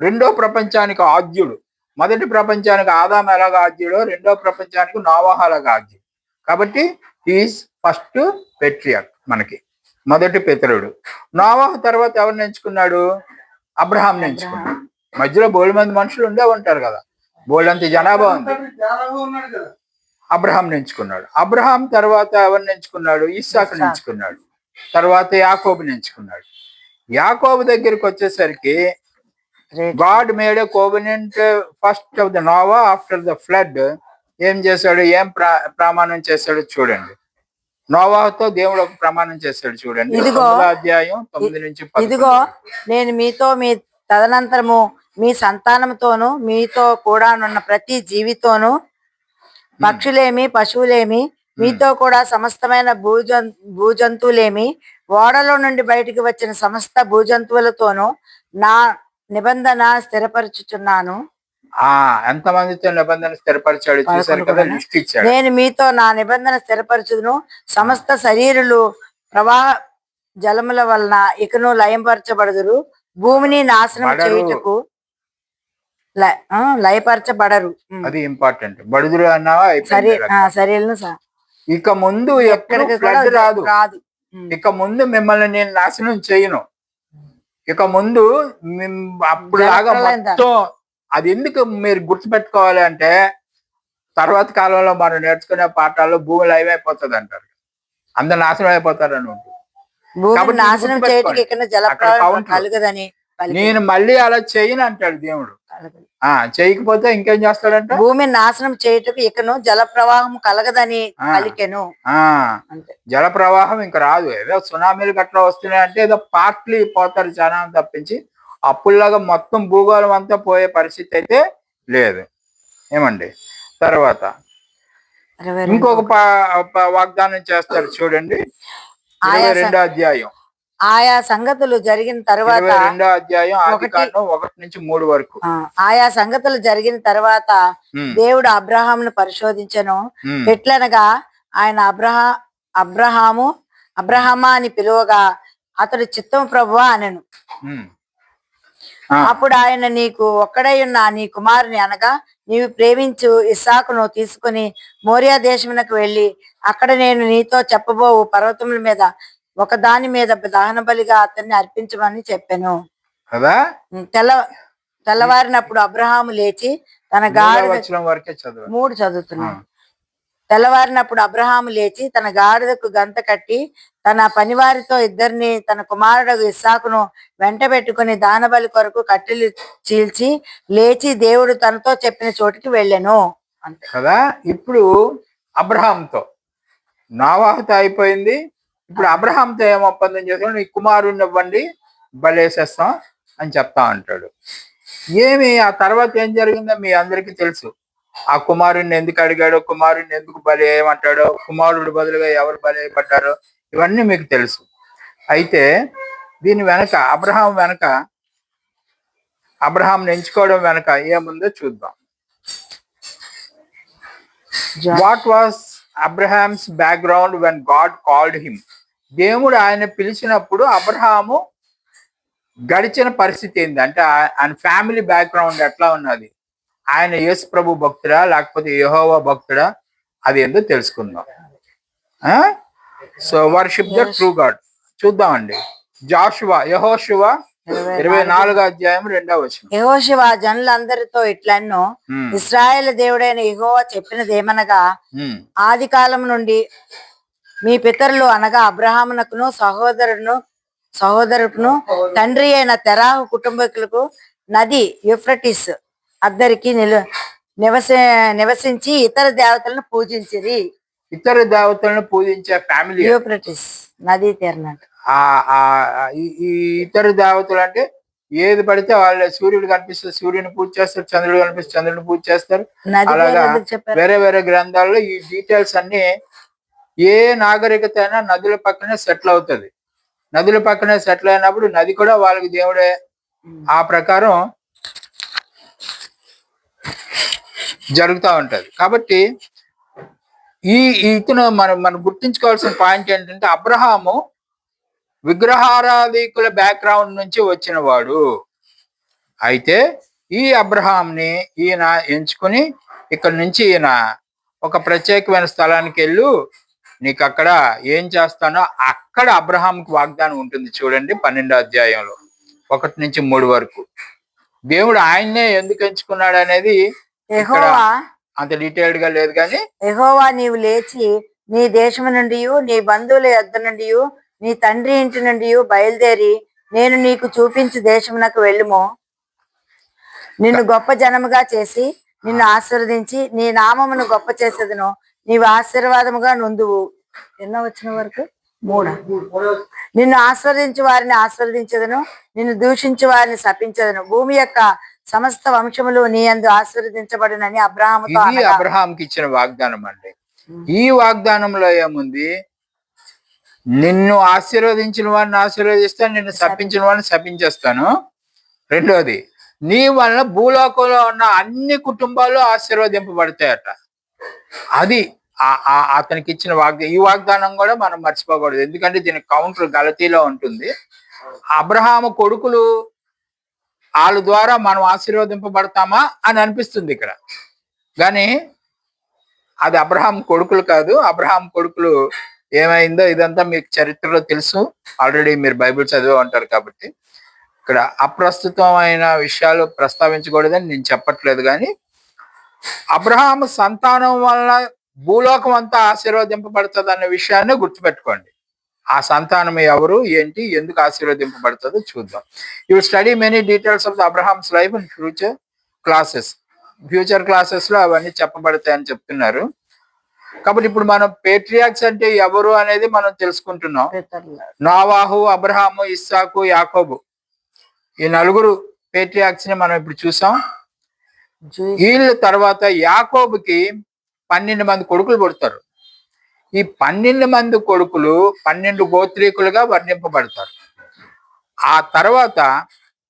S3: రెండో ప్రపంచానికి ఆద్యుడు. మొదటి ప్రపంచానికి ఆదాము ఎలాగా ఆద్యుడో, రెండో ప్రపంచానికి నోవాహు అలాగా ఆద్యుడు. కాబట్టి ఈజ్ ఫస్ట్ పెట్రియార్క్, మనకి మొదటి పితరుడు. నోవాహు తర్వాత ఎవరిని ఎంచుకున్నాడు, అబ్రహాంని ఎంచుకున్నాడు. మధ్యలో బోల్డ్ మంది మనుషులు ఉండే ఉంటారు కదా, బోల్డంత జనాభా ఉంది.
S4: ఉన్నాడు కదా.
S3: అబ్రహాంని ఎంచుకున్నాడు. అబ్రహాం తర్వాత ఎవరిని ఎంచుకున్నాడు, ఇస్సాకుని ఎంచుకున్నాడు. తర్వాత యాకోబుని ఎంచుకున్నాడు. యాకోబు దగ్గరికి వచ్చేసరికి God made a covenant first of the Noah after the flood. ఏం చేశాడు, ఏం ప్రమాణం చేశాడు చూడండి. నోవాహుతో దేవుడు ఒక ప్రమాణం చేశాడు చూడండి. 9వ అధ్యాయం 9 నుంచి 10.
S1: ఇదిగో నేను మీతో మీ తదనంతరము మీ సంతానముతోను మీతో కూడా నున్న ప్రతి జీవితోను, పక్షులేమి పశువులేమి, మీతో కూడా సమస్తమైన భూజంతువులేమి, ఓడలో నుండి బయటికి వచ్చిన సమస్త భూజంతువులతోనూ నా నిబంధన స్థిరపరచుచున్నాను.
S3: ఎంతమందితో నిబంధన స్థిరపరిచాడు చూసారు కదా, లిస్ట్ ఇచ్చాడు.
S1: నేను మీతో నా నిబంధన స్థిరపరచుదును. సమస్త శరీరులు ప్రవాహ జలముల వలన ఇకను లయపరచబడదురు. భూమిని నాశనం చేయుటకు లయపరచబడరు.
S3: అది ఇంపార్టెంట్. బడుదురు అన్నావా,
S1: శరీరం
S3: ఇక ముందు ఎక్కడికి రాదు. ఇక ముందు మిమ్మల్ని నేను నాశనం చేయను. ఇక ముందు అప్పుడులాగా మొత్తం. అది ఎందుకు మీరు గుర్తుపెట్టుకోవాలి అంటే, తర్వాత కాలంలో మనం నేర్చుకునే పాఠాల్లో భూమి లైవ్ అయిపోతుంది అంటారు, అందరు నాశనం అయిపోతారు అని ఉంటుంది. నేను మళ్ళీ అలా చేయను అంటాడు దేవుడు. చేయకపోతే ఇంకేం చేస్తాడంట,
S1: భూమిని నాశనం చేయటకు ఇకను జల ప్రవాహం కలగదని పలికెను.
S3: జల ప్రవాహం ఇంకా రాదు. ఏదో సునామీలు గట్రా వస్తున్నాయంటే ఏదో పార్ట్లీ పోతారు జనం తప్పించి, అప్పుల్లాగా మొత్తం భూగోళం అంతా పోయే పరిస్థితి అయితే లేదు. ఏమండి, తర్వాత ఇంకొక వాగ్దానం చేస్తారు చూడండి, 22వ అధ్యాయం.
S1: ఆయా సంగతులు జరిగిన తర్వాత,
S3: 22వ అధ్యాయం ఆదికాండం 1 నుంచి 3 వరకు.
S1: ఆయా సంగతులు జరిగిన తర్వాత దేవుడు అబ్రహామును పరిశోధించెను. ఎట్లనగా ఆయన అబ్రహామా అని పిలువగా అతడు చిత్తము ప్రభువా అనెను. అప్పుడు ఆయన, నీకు ఒక్కడై ఉన్న నీ కుమారుని అనగా నీవు ప్రేమించు ఇస్సాకును తీసుకుని మోరియా దేశమునకు వెళ్ళి అక్కడ నేను నీతో చెప్పబోవు పర్వతముల మీద ఒకదాని మీద దహన బలిగా అతన్ని అర్పించమని చెప్పాను.
S3: కదా.
S1: తెల్లవారినప్పుడు అబ్రహాము లేచి తన
S3: 3వ వచనం వరకే చదవండి.
S1: 3 చదువుతున్నాడు. తెల్లవారినప్పుడు అబ్రహాము లేచి తన గాడిదకు గంత కట్టి తన పనివారితో ఇద్దరిని తన కుమారుడు ఇస్సాకును వెంట పెట్టుకుని దానబలి కొరకు కట్టెలు చీల్చి లేచి దేవుడు తనతో చెప్పిన చోటికి వెళ్ళెను అంతే
S3: కదా. ఇప్పుడు అబ్రహాంతో నోవాహుతో అయిపోయింది. ఇప్పుడు అబ్రహాంతో ఏం ఒప్పందం చేస్తాడు? నీ కుమారుడిని ఇవ్వండి, బలేసేస్తాం అని చెప్తా అంటాడు. ఏమి ఆ తర్వాత ఏం జరిగిందో మీ అందరికీ తెలుసు. ఆ కుమారుడిని ఎందుకు అడిగాడో, కుమారుడిని ఎందుకు బలి ఏమంటాడో, కుమారుడు బదులుగా ఎవరు బలి అయిపడ్డారో ఇవన్నీ మీకు తెలుసు. అయితే దీని వెనక అబ్రహాంని ఎంచుకోవడం వెనక ఏముందో చూద్దాం. What was Abraham's background when God called him? దేవుడు ఆయన పిలిచినప్పుడు అబ్రహాము గడిచిన పరిస్థితి ఏంది అంటే, ఆయన ఫ్యామిలీ బ్యాక్గ్రౌండ్ ఎట్లా ఉన్నది? ఆయన యేసు ప్రభు భక్తుడా లేకపోతే యెహోవా భక్తుడా? అది ఏందో తెలుసుకుందాం. So worship the true God చూద్దామండి. యెహోషువ 24వ అధ్యాయం 2వ వచనం.
S1: యెహోషువ జనులందరితో ఇట్లన్నో, ఇశ్రాయేలు దేవుడైన యెహోవా చెప్పినదేమనగా, ఆది కాలం నుండి మీ పితరులు అనగా అబ్రహామునకును సహోదరుకును తండ్రి అయిన తెరాహు కుటుంబీకులకు నది యూఫ్రటీస్ అద్దరికి నివసించి ఇతర దేవతలను పూజించిరి.
S3: ఇతర దేవతలను పూజించే ఫ్యామిలీ
S1: యూఫ్రటీస్ నదీ తీరనంట.
S3: ఈ ఇతర దేవతలు అంటే ఏది పడితే వాళ్ళు, సూర్యుడు కనిపిస్తే సూర్యుని పూజ చేస్తారు, చంద్రుడు కనిపిస్తే చంద్రుడిని పూజ చేస్తారు. అలాగా వేరే వేరే గ్రంథాల్లో ఈ డీటెయిల్స్ అన్ని. ఏ నాగరికత అయినా నదుల పక్కనే సెటిల్ అవుతుంది. నదుల పక్కనే సెటిల్ అయినప్పుడు నది కూడా వాళ్ళకి దేవుడే. ఆ ప్రకారం జరుగుతూ ఉంటది. కాబట్టి ఇతను మనం గుర్తించుకోవాల్సిన పాయింట్ ఏంటంటే, అబ్రహాము విగ్రహారాధికుల బ్యాక్గ్రౌండ్ నుంచి వచ్చిన వాడు. అయితే ఈ అబ్రహాంని ఈయన ఎంచుకుని ఇక్కడ నుంచి ఈయన ఒక ప్రత్యేకమైన స్థలానికి వెళ్ళు, నీకు అక్కడ ఏం చేస్తానో అక్కడ అబ్రహాంకి వాగ్దానం ఉంటుంది. చూడండి 12వ అధ్యాయంలో 1 నుంచి 3 వరకు. దేవుడు ఆయన్నే ఎందుకు ఎంచుకున్నాడు అనేది అంత డీటెయిల్డ్ గా లేదు కానీ,
S1: యెహోవా నీవు లేచి నీ దేశము నుండి నీ బంధువుల యొద్ద నుండి నీ తండ్రి ఇంటి నుండి బయలుదేరి నేను నీకు చూపించు దేశమునకు వెళ్ళుము. నిన్ను గొప్ప జనముగా చేసి నిన్ను ఆశీర్వదించి నీ నామమును గొప్ప చేసేదను. నీవు ఆశీర్వాదముగా నొందువు. ఎన్నో వచ్చిన వరకు 3. నిన్ను ఆశీర్వదించి వారిని ఆశీర్వదించదను, నిన్ను దూషించి వారిని శపించదను. భూమి యొక్క సమస్త వంశములు నీ యందు ఆశీర్వదించబడినని అబ్రహాముతో.
S3: ఇది అబ్రహాంకి ఇచ్చిన వాగ్దానం అండి. ఈ వాగ్దానంలో ఏముంది? నిన్ను ఆశీర్వదించిన వారిని ఆశీర్వదిస్తాను, నిన్ను శపించిన వారిని శపించేస్తాను. రెండోది, నీ వలన భూలోకంలో ఉన్న అన్ని కుటుంబాలు ఆశీర్వదింపబడతాయట. అది అతనికి ఇచ్చిన ఈ వాగ్దానం కూడా మనం మర్చిపోకూడదు. ఎందుకంటే దీనికి కౌంటర్ గలతీలో ఉంటుంది. అబ్రహాము కొడుకులు వాళ్ళ ద్వారా మనం ఆశీర్వదింపబడతామా అని అనిపిస్తుంది ఇక్కడ, కానీ అది అబ్రహాం కొడుకులు కాదు. అబ్రహాం కొడుకులు ఏమైందో ఇదంతా మీకు చరిత్రలో తెలుసు. ఆల్రెడీ మీరు బైబిల్ చదివే ఉంటారు కాబట్టి ఇక్కడ అప్రస్తుతమైన విషయాలు ప్రస్తావించకూడదని నేను చెప్పట్లేదు. కానీ అబ్రహాం సంతానం వలన భూలోకం అంతా ఆశీర్వదింపబడుతుంది అన్న విషయాన్ని గుర్తుపెట్టుకోండి. ఆ సంతానం ఎవరు, ఏంటి, ఎందుకు ఆశీర్వదింపబడుతుందో చూద్దాం. You study many details of the Abraham's life in future classes లో అవన్నీ చెప్పబడతాయని చెప్తున్నారు. కాబట్టి ఇప్పుడు మనం పేట్రియాక్స్ అంటే ఎవరు అనేది మనం తెలుసుకుంటున్నాం. నోవాహు, అబ్రహాము, ఇస్సాకు, యాకోబు, ఈ 4 పేట్రియాక్స్ ని మనం ఇప్పుడు చూసాం. వీళ్ళ తర్వాత యాకోబుకి 12 మంది కొడుకులు పుడతారు. ఈ 12 మంది కొడుకులు 12 గోత్రీకులుగా వర్ణింపబడతారు. ఆ తర్వాత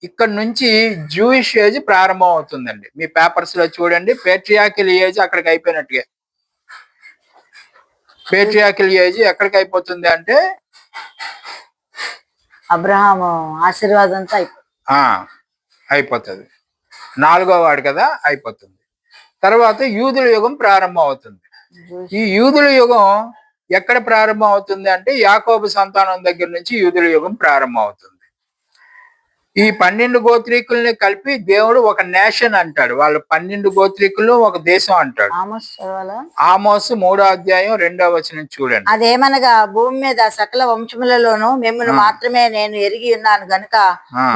S3: ఇక్కడ నుంచి జూయిష్ ఏజ్ ప్రారంభం అవుతుందండి. మీ పేపర్స్ లో చూడండి, పేట్రియాకిల్ ఏజ్ అక్కడికి అయిపోయినట్టుగా. పేట్రియాకిల్ ఏజ్ ఎక్కడికి అయిపోతుంది అంటే
S1: అబ్రహాము ఆశీర్వాదంతో
S3: అయిపోతుంది. 4వ వాడు కదా, అయిపోతుంది. తర్వాత యూదుల యుగం ప్రారంభం అవుతుంది. ఈ యూదుల యుగం ఎక్కడ ప్రారంభం అవుతుంది అంటే యాకోబు సంతానం దగ్గర నుంచి యూదుల యుగం ప్రారంభం అవుతుంది. ఈ 12 గోత్రీకుల్ని కలిపి దేవుడు ఒక నేషన్ అంటాడు. వాళ్ళు 12 గోత్రీకులు ఒక దేశం అంటాడు.
S1: ఆమోస్ చదవాలా?
S3: ఆమోసు 3వ అధ్యాయం 2వ వచనం చూడండి.
S1: అదేమనగా భూమి మీద సకల వంశములలోనూ మిమ్మల్ని మాత్రమే నేను ఎరిగి ఉన్నాను గనుక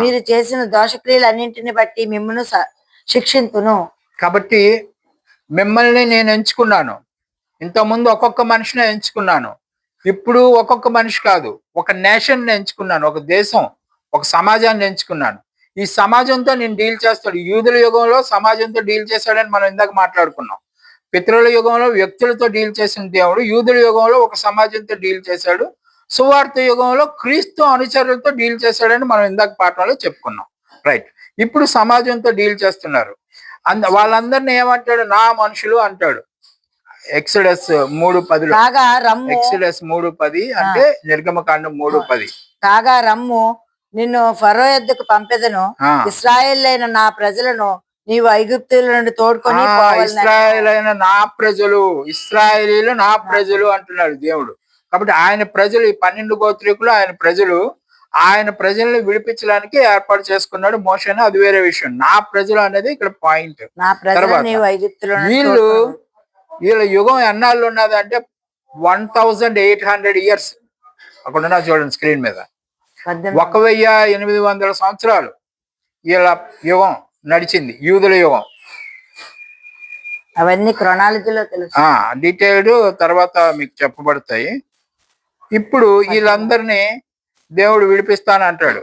S1: మీరు చేసిన దోషక్రియలన్నింటిని బట్టి మిమ్మల్ని శిక్షింతును.
S3: కాబట్టి మిమ్మల్ని నేను ఎంచుకున్నాను. ఇంతకుముందు ఒక్కొక్క మనిషిని ఎంచుకున్నాను. ఇప్పుడు ఒక్కొక్క మనిషి కాదు, ఒక నేషన్ ఎంచుకున్నాను, ఒక దేశం, ఒక సమాజాన్ని ఎంచుకున్నాను. ఈ సమాజంతో నేను డీల్ చేస్తాడు. యూదుల యుగంలో సమాజంతో డీల్ చేశాడని మనం ఇందాక మాట్లాడుకున్నాం. పితరుల యుగంలో వ్యక్తులతో డీల్ చేసిన దేవుడు యూదుల యుగంలో ఒక సమాజంతో డీల్ చేశాడు. సువార్త యుగంలో క్రీస్తు అనుచరులతో డీల్ చేశాడని మనం ఇందాక పాఠంలో చెప్పుకున్నాం. రైట్. ఇప్పుడు సమాజంతో డీల్ చేస్తున్నారు. వాళ్ళందరినీ ఏమంటాడు? నా మనుషులు అంటాడు. ఎక్సడస్ 3:10. ఎక్సడస్ 3:10 అంటే నిర్గమకాండం 3:10.
S1: కాగా రమ్ము, నిన్ను ఫరో యొద్దకు పంపెదను, ఇశ్రాయేలైన నా ప్రజలను నీవు ఐగుప్తుల నుండి తోడుకొని
S3: ఇశ్రాయేలైన నా ప్రజలు, ఇశ్రాయేలీలు నా ప్రజలు అంటున్నాడు దేవుడు. కాబట్టి ఆయన ప్రజలు, ఈ 12 గోత్రీకులు ఆయన ప్రజలు, ఆయన ప్రజల్ని విడిపించడానికి ఏర్పాటు చేసుకున్నాడు మోషేను. అది వేరే విషయం. నా ప్రజలు అనేది ఇక్కడ పాయింట్. వీళ్ళ యుగం ఎన్నాళ్ళు ఉన్నది అంటే 1800 ఇయర్స్. అక్కడ ఉన్నా చూడండి స్క్రీన్ మీద. 1800 సంవత్సరాలు వీళ్ళ యుగం నడిచింది, యూదుల యుగం.
S1: అవన్నీ క్రొనాలజీలో తెలుసు,
S3: డీటెయిల్డ్ తర్వాత మీకు చెప్పబడతాయి. ఇప్పుడు వీళ్ళందరినీ దేవుడు విడిపిస్తానంటాడు.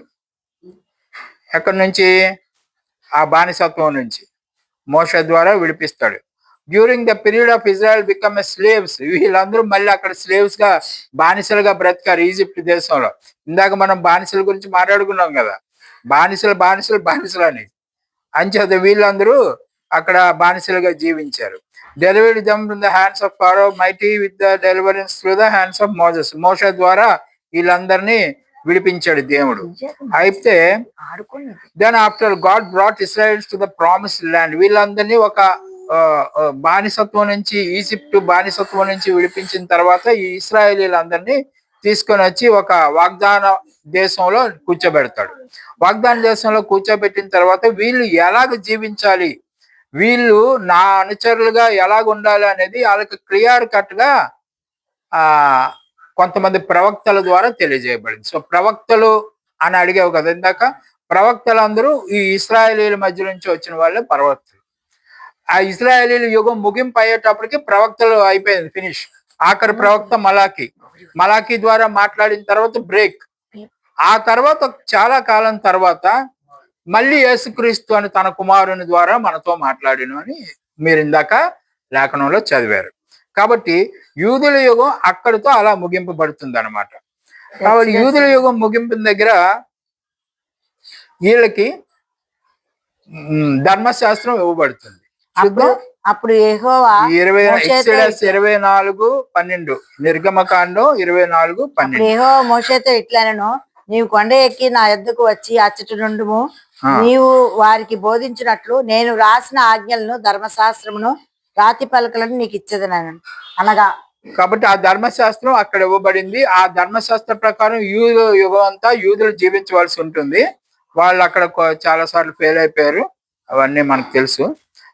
S3: ఎక్కడి నుంచి? ఆ బానిసత్వం నుంచి మోషే ద్వారా విడిపిస్తాడు. During the period of Israel become a slaves. వీళ్ళందరూ మళ్ళీ అక్కడ స్లేవ్స్ గా, బానిసలుగా బ్రతికారు ఈజిప్ట్ దేశంలో. ఇందాక మనం బానిసల గురించి మాట్లాడుకున్నాం కదా, బానిసలు బానిసలు బానిసలు అని. అంచేత వీళ్ళందరూ అక్కడ బానిసలుగా జీవించారు. Delivered them from the hands of Pharaoh mighty with the deliverance through the hands of Moses. Moshe ద్వారా వీళ్ళందరినీ విడిపించాడు దేవుడు. అయితే then after God brought Israels to the promised land. వీళ్ళందరినీ ఒక బానిసత్వం నుంచి, ఈజిప్ట్ బానిసత్వం నుంచి విడిపించిన తర్వాత ఈ ఇశ్రాయేలీలందరినీ తీసుకొని వచ్చి ఒక వాగ్దాన దేశంలో కూర్చోబెడతాడు. వాగ్దాన దేశంలో కూర్చోబెట్టిన తర్వాత వీళ్ళు ఎలాగ జీవించాలి, వీళ్ళు నా అనుచరులుగా ఎలాగ ఉండాలి అనేది వాళ్ళకి క్లియర్ కట్ గా కొంతమంది ప్రవక్తల ద్వారా తెలియజేయబడింది. సో ప్రవక్తలు అని అడిగావు కదా ఇందాక. ప్రవక్తలందరూ ఈ ఇశ్రాయేలీల మధ్య నుంచి వచ్చిన వాళ్ళే ప్రవక్తలు. ఆ ఇశ్రాయేలీల యుగం ముగింపు అయ్యేటప్పటికి ప్రవక్తలు అయిపోయింది, ఫినిష్. ఆఖరి ప్రవక్త మలాకి ద్వారా మాట్లాడిన తర్వాత బ్రేక్. ఆ తర్వాత చాలా కాలం తర్వాత మళ్ళీ యేసుక్రీస్తు అని తన కుమారుని ద్వారా మనతో మాట్లాడిను అని మీరు ఇందాక లేఖనంలో చదివారు. కాబట్టి యూదుల యుగం అక్కడితో అలా ముగింపబడుతుంది అనమాట. కాబట్టి యూదుల యుగం ముగింపు దగ్గర వీళ్ళకి ధర్మశాస్త్రం ఇవ్వబడుతుంది.
S1: అప్పుడు యెహోవా
S3: 24:12 నిర్గమకాండం 24:12.
S1: యెహోవా మోషేతో ఇట్లనెను, నీవు కొండ ఎక్కి నా యొద్దకు వచ్చి అచ్చట నుండుము. నీవు వారికి బోధించినట్లు నేను రాసిన ఆజ్ఞలను, ధర్మశాస్త్రమును, రాతి పలకలను నీకు ఇచ్చేదనను అనగా.
S3: కాబట్టి ఆ ధర్మశాస్త్రం అక్కడ ఇవ్వబడింది. ఆ ధర్మశాస్త్ర ప్రకారం యుగం అంతా యూదులు జీవించవలసి ఉంటుంది. వాళ్ళు అక్కడ చాలా సార్లు ఫెయిల్ అయిపోయారు, అవన్నీ మనకు తెలుసు.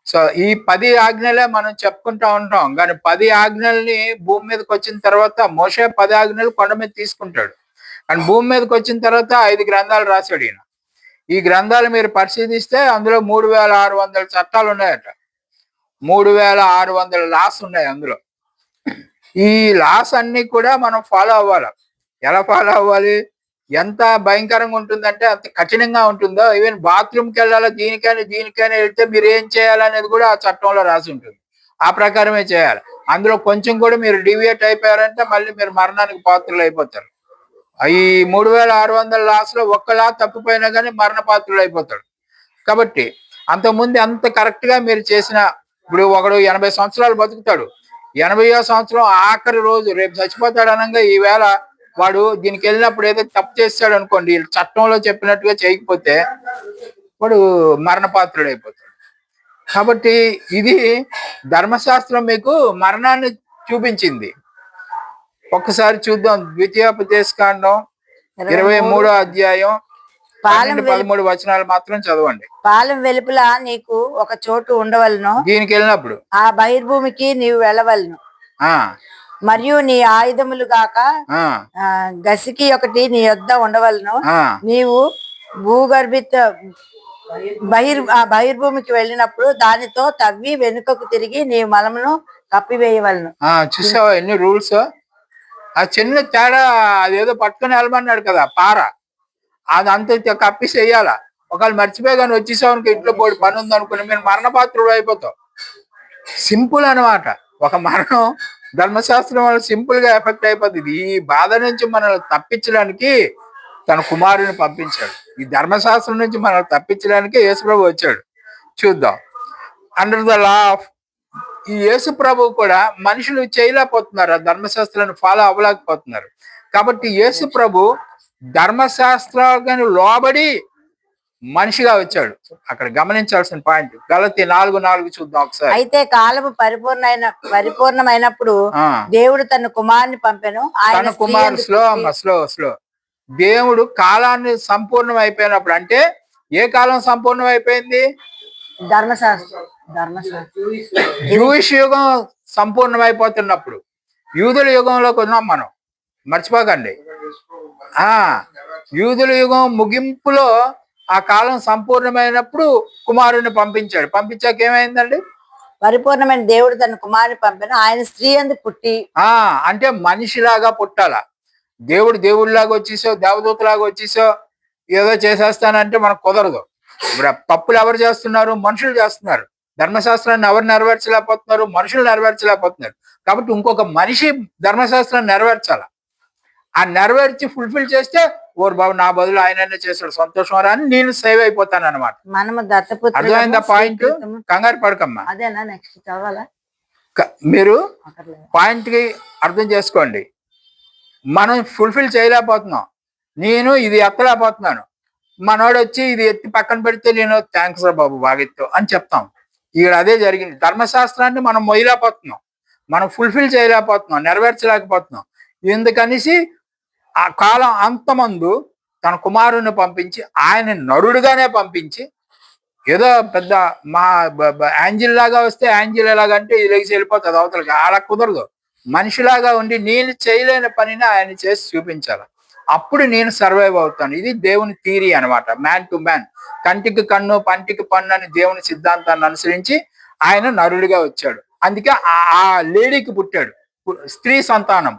S3: సో ఈ 10 ఆజ్ఞలే మనం చెప్పుకుంటా ఉంటాం. కానీ 10 ఆజ్ఞల్ని భూమి మీదకి వచ్చిన తర్వాత మోషే 10 ఆజ్ఞలు కొండ మీద తీసుకుంటాడు. కానీ భూమి మీదకి వచ్చిన తర్వాత 5 గ్రంథాలు రాశాడు ఈయన. ఈ గ్రంథాలు మీరు పరిశీలిస్తే అందులో 3600 చట్టాలు ఉన్నాయట. 3600 లాస్ ఉన్నాయి అందులో. ఈ లాస్ అన్ని కూడా మనం ఫాలో అవ్వాలి. ఎలా ఫాలో అవ్వాలి? ఎంత భయంకరంగా ఉంటుందంటే అంత కఠినంగా ఉంటుందో. ఈవెన్ బాత్రూమ్కి వెళ్ళాలా, దీనికైనా వెళ్తే మీరు ఏం చేయాలనేది కూడా ఆ చట్టంలో రాసి ఉంటుంది. ఆ ప్రకారమే చేయాలి. అందులో కొంచెం కూడా మీరు డివియేట్ అయిపోయారంటే మళ్ళీ మీరు మరణానికి పాత్రలు అయిపోతారు. ఈ 3600 లాస్లో ఒక్కలా తప్పిపోయినా కానీ మరణ పాత్రలు అయిపోతాడు. కాబట్టి అంతకుముందు అంత కరెక్ట్ గా మీరు చేసిన, ఇప్పుడు ఒకడు 80 సంవత్సరాలు బతుకుతాడు, 80వ సంవత్సరం ఆఖరి రోజు రేపు చచ్చిపోతాడు అనగా ఈవేళ వాడు దీనికి వెళ్ళినప్పుడు ఏదో తప్పు చేస్తాడు అనుకోండి, చట్టంలో చెప్పినట్టుగా చేయకపోతే వాడు మరణపాత్రుడు అయిపోతాడు. కాబట్టి ఇది ధర్మశాస్త్రం మీకు మరణాన్ని చూపించింది. ఒక్కసారి చూద్దాం. ద్వితీయోపదేశకాండం 23వ అధ్యాయం
S1: పాలెం
S3: 13 వచనాలు మాత్రం చదవండి.
S1: పాలెం వెలుపల నీకు ఒక చోటు ఉండవలను,
S3: దీనికి వెళ్ళినప్పుడు
S1: ఆ బహిర్భూమికి నీవు వెళ్ళవలను.
S3: ఆ
S1: మరియు నీ ఆయుధములు గాక
S3: ఆ
S1: గసికి ఒకటి నీ యొద్ద ఉండవలను.
S3: ఆ
S1: నీవు భూగర్భిత బహిర్భూమికి వెళ్ళినప్పుడు దానితో తవ్వి వెనుకకు తిరిగి నీ మలమును కప్పివేయవలను.
S3: చూసావా ఎన్ని రూల్స్? ఆ చిన్న తేడా అదేదో పట్టుకుని వెళ్ళమన్నాడు కదా, పార, అది అంత కప్పి చెయ్యాలా. ఒకవేళ మర్చిపోయి కానీ వచ్చేసావు ఇంట్లో పోయి పని ఉంది అనుకుని మీరు మరణపాత్రుడు అయిపోతావు. సింపుల్ అనమాట. ఒక మరణం ధర్మశాస్త్రం వల్ల సింపుల్ గా ఎఫెక్ట్ అయిపోతుంది. ఈ బాధ నుంచి మనల్ని తప్పించడానికి తన కుమారుని పంపించాడు. ఈ ధర్మశాస్త్రం నుంచి మనల్ని తప్పించడానికి యేసుప్రభు వచ్చాడు. చూద్దాం. అండర్ ద లా ఆఫ్ ఈ యేసుప్రభు కూడా మనుషులు చేయలేకపోతున్నారు, ఆ ధర్మశాస్త్రాన్ని ఫాలో అవ్వలేకపోతున్నారు. కాబట్టి యేసుప్రభు ధర్మశాస్త్రాన్ని లోబడి మనిషిగా వచ్చాడు. అక్కడ గమనించాల్సిన పాయింట్ గలతీ 4:4 చూద్దాం ఒకసారి.
S1: అయితే కాలము పరిపూర్ణమైనప్పుడు దేవుడు తన కుమారుని పంపెను.
S3: తన కుమారు స్లో దేవుడు కాలాన్ని సంపూర్ణం అయిపోయినప్పుడు, అంటే ఏ కాలం సంపూర్ణం అయిపోయింది?
S1: ధర్మశాస్త్రం
S3: జూయిష్ యుగం సంపూర్ణం అయిపోతున్నప్పుడు యూదుల యుగంలోకి ఉన్నాం మనం, మర్చిపోకండి. యూదుల యుగం ముగింపులో ఆ కాలం సంపూర్ణమైనప్పుడు కుమారుని పంపించాడు. పంపించాక ఏమైందండి?
S1: పరిపూర్ణమైన దేవుడు తన కుమారుని పంపాను, ఆయన స్త్రీ అందు పుట్టి.
S3: అంటే మనిషిలాగా పుట్టాల. దేవుడిలాగా వచ్చేసో దేవదూతలాగా వచ్చేసో ఏదో చేసేస్తానంటే మనకు కుదరదు. తప్పులు ఎవరు చేస్తున్నారు? మనుషులు చేస్తున్నారు. ధర్మశాస్త్రాన్ని ఎవరు నెరవేర్చలేకపోతున్నారు? మనుషులు నెరవేర్చలేకపోతున్నారు. కాబట్టి ఇంకొక మనిషి ధర్మశాస్త్రాన్ని నెరవేర్చాల. ఆ నెరవేర్చి ఫుల్ఫిల్ చేస్తే ఓరు బాబు నా బదులు ఆయన చేశాడు, సంతోషం రా అని నేను సేవ్ అయిపోతాను అనమాట. అర్థమైందా పాయింట్? కంగారు పడకమ్మా.
S1: అదేనా నెక్స్ట్ చదవాలా?
S3: మీరు పాయింట్ కి అర్థం చేసుకోండి. మనం ఫుల్ఫిల్ చేయలేకపోతున్నాం. నేను ఇది ఎత్తలేకపోతున్నాను. మనోడు వచ్చి ఇది ఎత్తి పక్కన పెడితే నేను థ్యాంక్స్ రా బాబు బాగా ఎత్తావు అని చెప్తాం. ఇక్కడ అదే జరిగింది. ధర్మశాస్త్రాన్ని మనం మొయ్యలేకపోతున్నాం, మనం ఫుల్ఫిల్ చేయలేకపోతున్నాం, నెరవేర్చలేకపోతున్నాం. ఎందుకనేసి ఆ కాలం అంతమందు తన కుమారుని పంపించి, ఆయన నరుడుగానే పంపించి, ఏదో పెద్ద మా యాంజిల్ లాగా వస్తే యాంజిల్ ఎలాగంటే ఇది లెగిసి వెళ్ళిపోతుంది అవతలకి, అలా కుదరదు. మనిషిలాగా ఉండి నేను చేయలేని పనిని ఆయన చేసి చూపించాలి. అప్పుడు నేను సర్వైవ్ అవుతాను. ఇది దేవుని థియరీ అనమాట. మ్యాన్ టు మ్యాన్, కంటికి కన్ను పంటికి పన్ను అని దేవుని సిద్ధాంతాన్ని అనుసరించి ఆయన నరుడిగా వచ్చాడు. అందుకే ఆ లేడీకి పుట్టాడు, స్త్రీ సంతానం.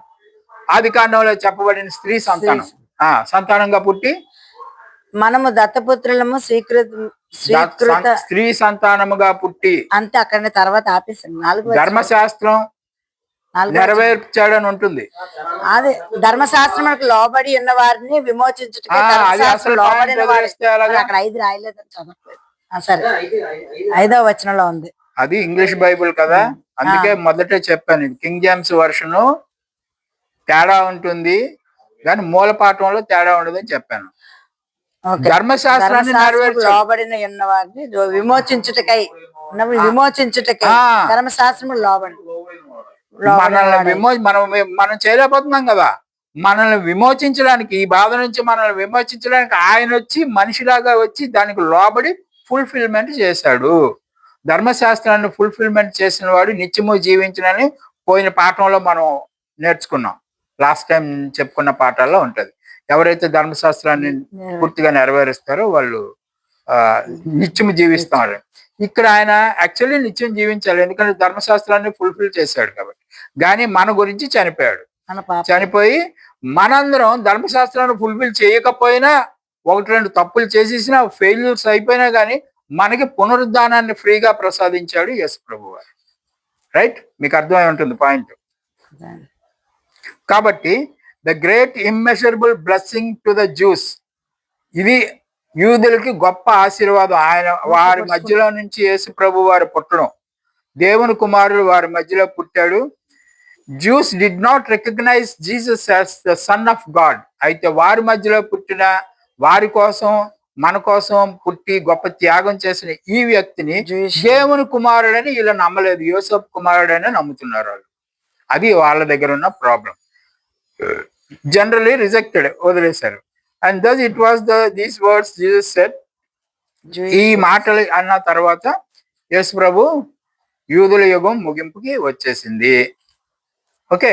S3: ఆదికాండంలో చెప్పబడిన స్త్రీ సంతానం, సంతానంగా పుట్టి
S1: మనము దత్తపుత్రులము
S3: స్త్రీ సంతానముగా పుట్టి
S1: అంతే. అక్కడ తర్వాత ఆపేసాను.
S3: ధర్మశాస్త్రం నెరవేర్చాడని ఉంటుంది.
S1: అదే ధర్మశాస్త్రం లోబడి ఉన్న వారిని విమోచించుటకే అక్కడ 5 రాయలేదని చదవలేదు. సరే 5వ వచనంలో ఉంది.
S3: అది ఇంగ్లీష్ బైబుల్ కదా, అందుకే మొదటే చెప్పాను. కింగ్ జేమ్స్ వర్షన్ తేడా ఉంటుంది కానీ మూలపాఠంలో తేడా ఉండదని చెప్పాను. ధర్మశాస్త్రాన్ని
S1: లోబడిన ఉన్న వారిని విమోచించుటకై ధర్మశాస్త్రం లోబడి
S3: మనల్ని మనం చేయలేకపోతున్నాం కదా. మనల్ని విమోచించడానికి, ఈ బాధ నుంచి మనల్ని విమోచించడానికి ఆయన వచ్చి మనిషిలాగా వచ్చి దానికి లోబడి ఫుల్ఫిల్మెంట్ చేశాడు. ధర్మశాస్త్రాన్ని ఫుల్ఫిల్మెంట్ చేసిన వాడు నిత్యము జీవించనని పోయిన పాఠంలో మనం నేర్చుకున్నాం. లాస్ట్ టైం చెప్పుకున్న పాఠాల్లో ఉంటది. ఎవరైతే ధర్మశాస్త్రాన్ని పూర్తిగా నెరవేరుస్తారో వాళ్ళు నిత్యము జీవిస్తారు. ఇక్కడ ఆయన యాక్చువల్లీ నిత్యం జీవించాలి, ఎందుకంటే ధర్మశాస్త్రాన్ని ఫుల్ఫిల్ చేశాడు కాబట్టి. కానీ మన గురించి చనిపోయాడు. చనిపోయి మనందరం ధర్మశాస్త్రాన్ని ఫుల్ఫిల్ చేయకపోయినా, 1-2 తప్పులు చేసేసినా, ఫెయిల్యూర్స్ అయిపోయినా కానీ మనకి పునరుద్ధానాన్ని ఫ్రీగా ప్రసాదించాడు యేసు ప్రభువు. రైట్? మీకు అర్థమై ఉంటుంది పాయింట్. కాబట్టి the great immeasurable blessing to the juice, ఇది యూదులకి గొప్ప ఆశీర్వాదం. ఆయన వారి మధ్యలో నుంచి యేసు ప్రభు వారు పుట్టడం, దేవుని కుమారుడు వారి మధ్యలో పుట్టాడు. Jews did not recognize Jesus as the son of God. అయితే వారి మధ్యలో పుట్టిన, వారి కోసం మన కోసం పుట్టి గొప్ప త్యాగం చేసిన ఈ వ్యక్తిని దేవుని కుమారుడని వీళ్ళు నమ్మలేదు, యోసేపు కుమారుడని నమ్ముతున్నారు వాళ్ళు. అది వాళ్ళ దగ్గర ఉన్న ప్రాబ్లం. జనరలీ రిజెక్టెడ్, వదిలేశారు. And thus it was these words Jesus said. ఈ మాటలు అన్న తర్వాత యేసు ప్రభు యూదుల యుగం ముగింపుకి వచ్చేసింది. ఓకే,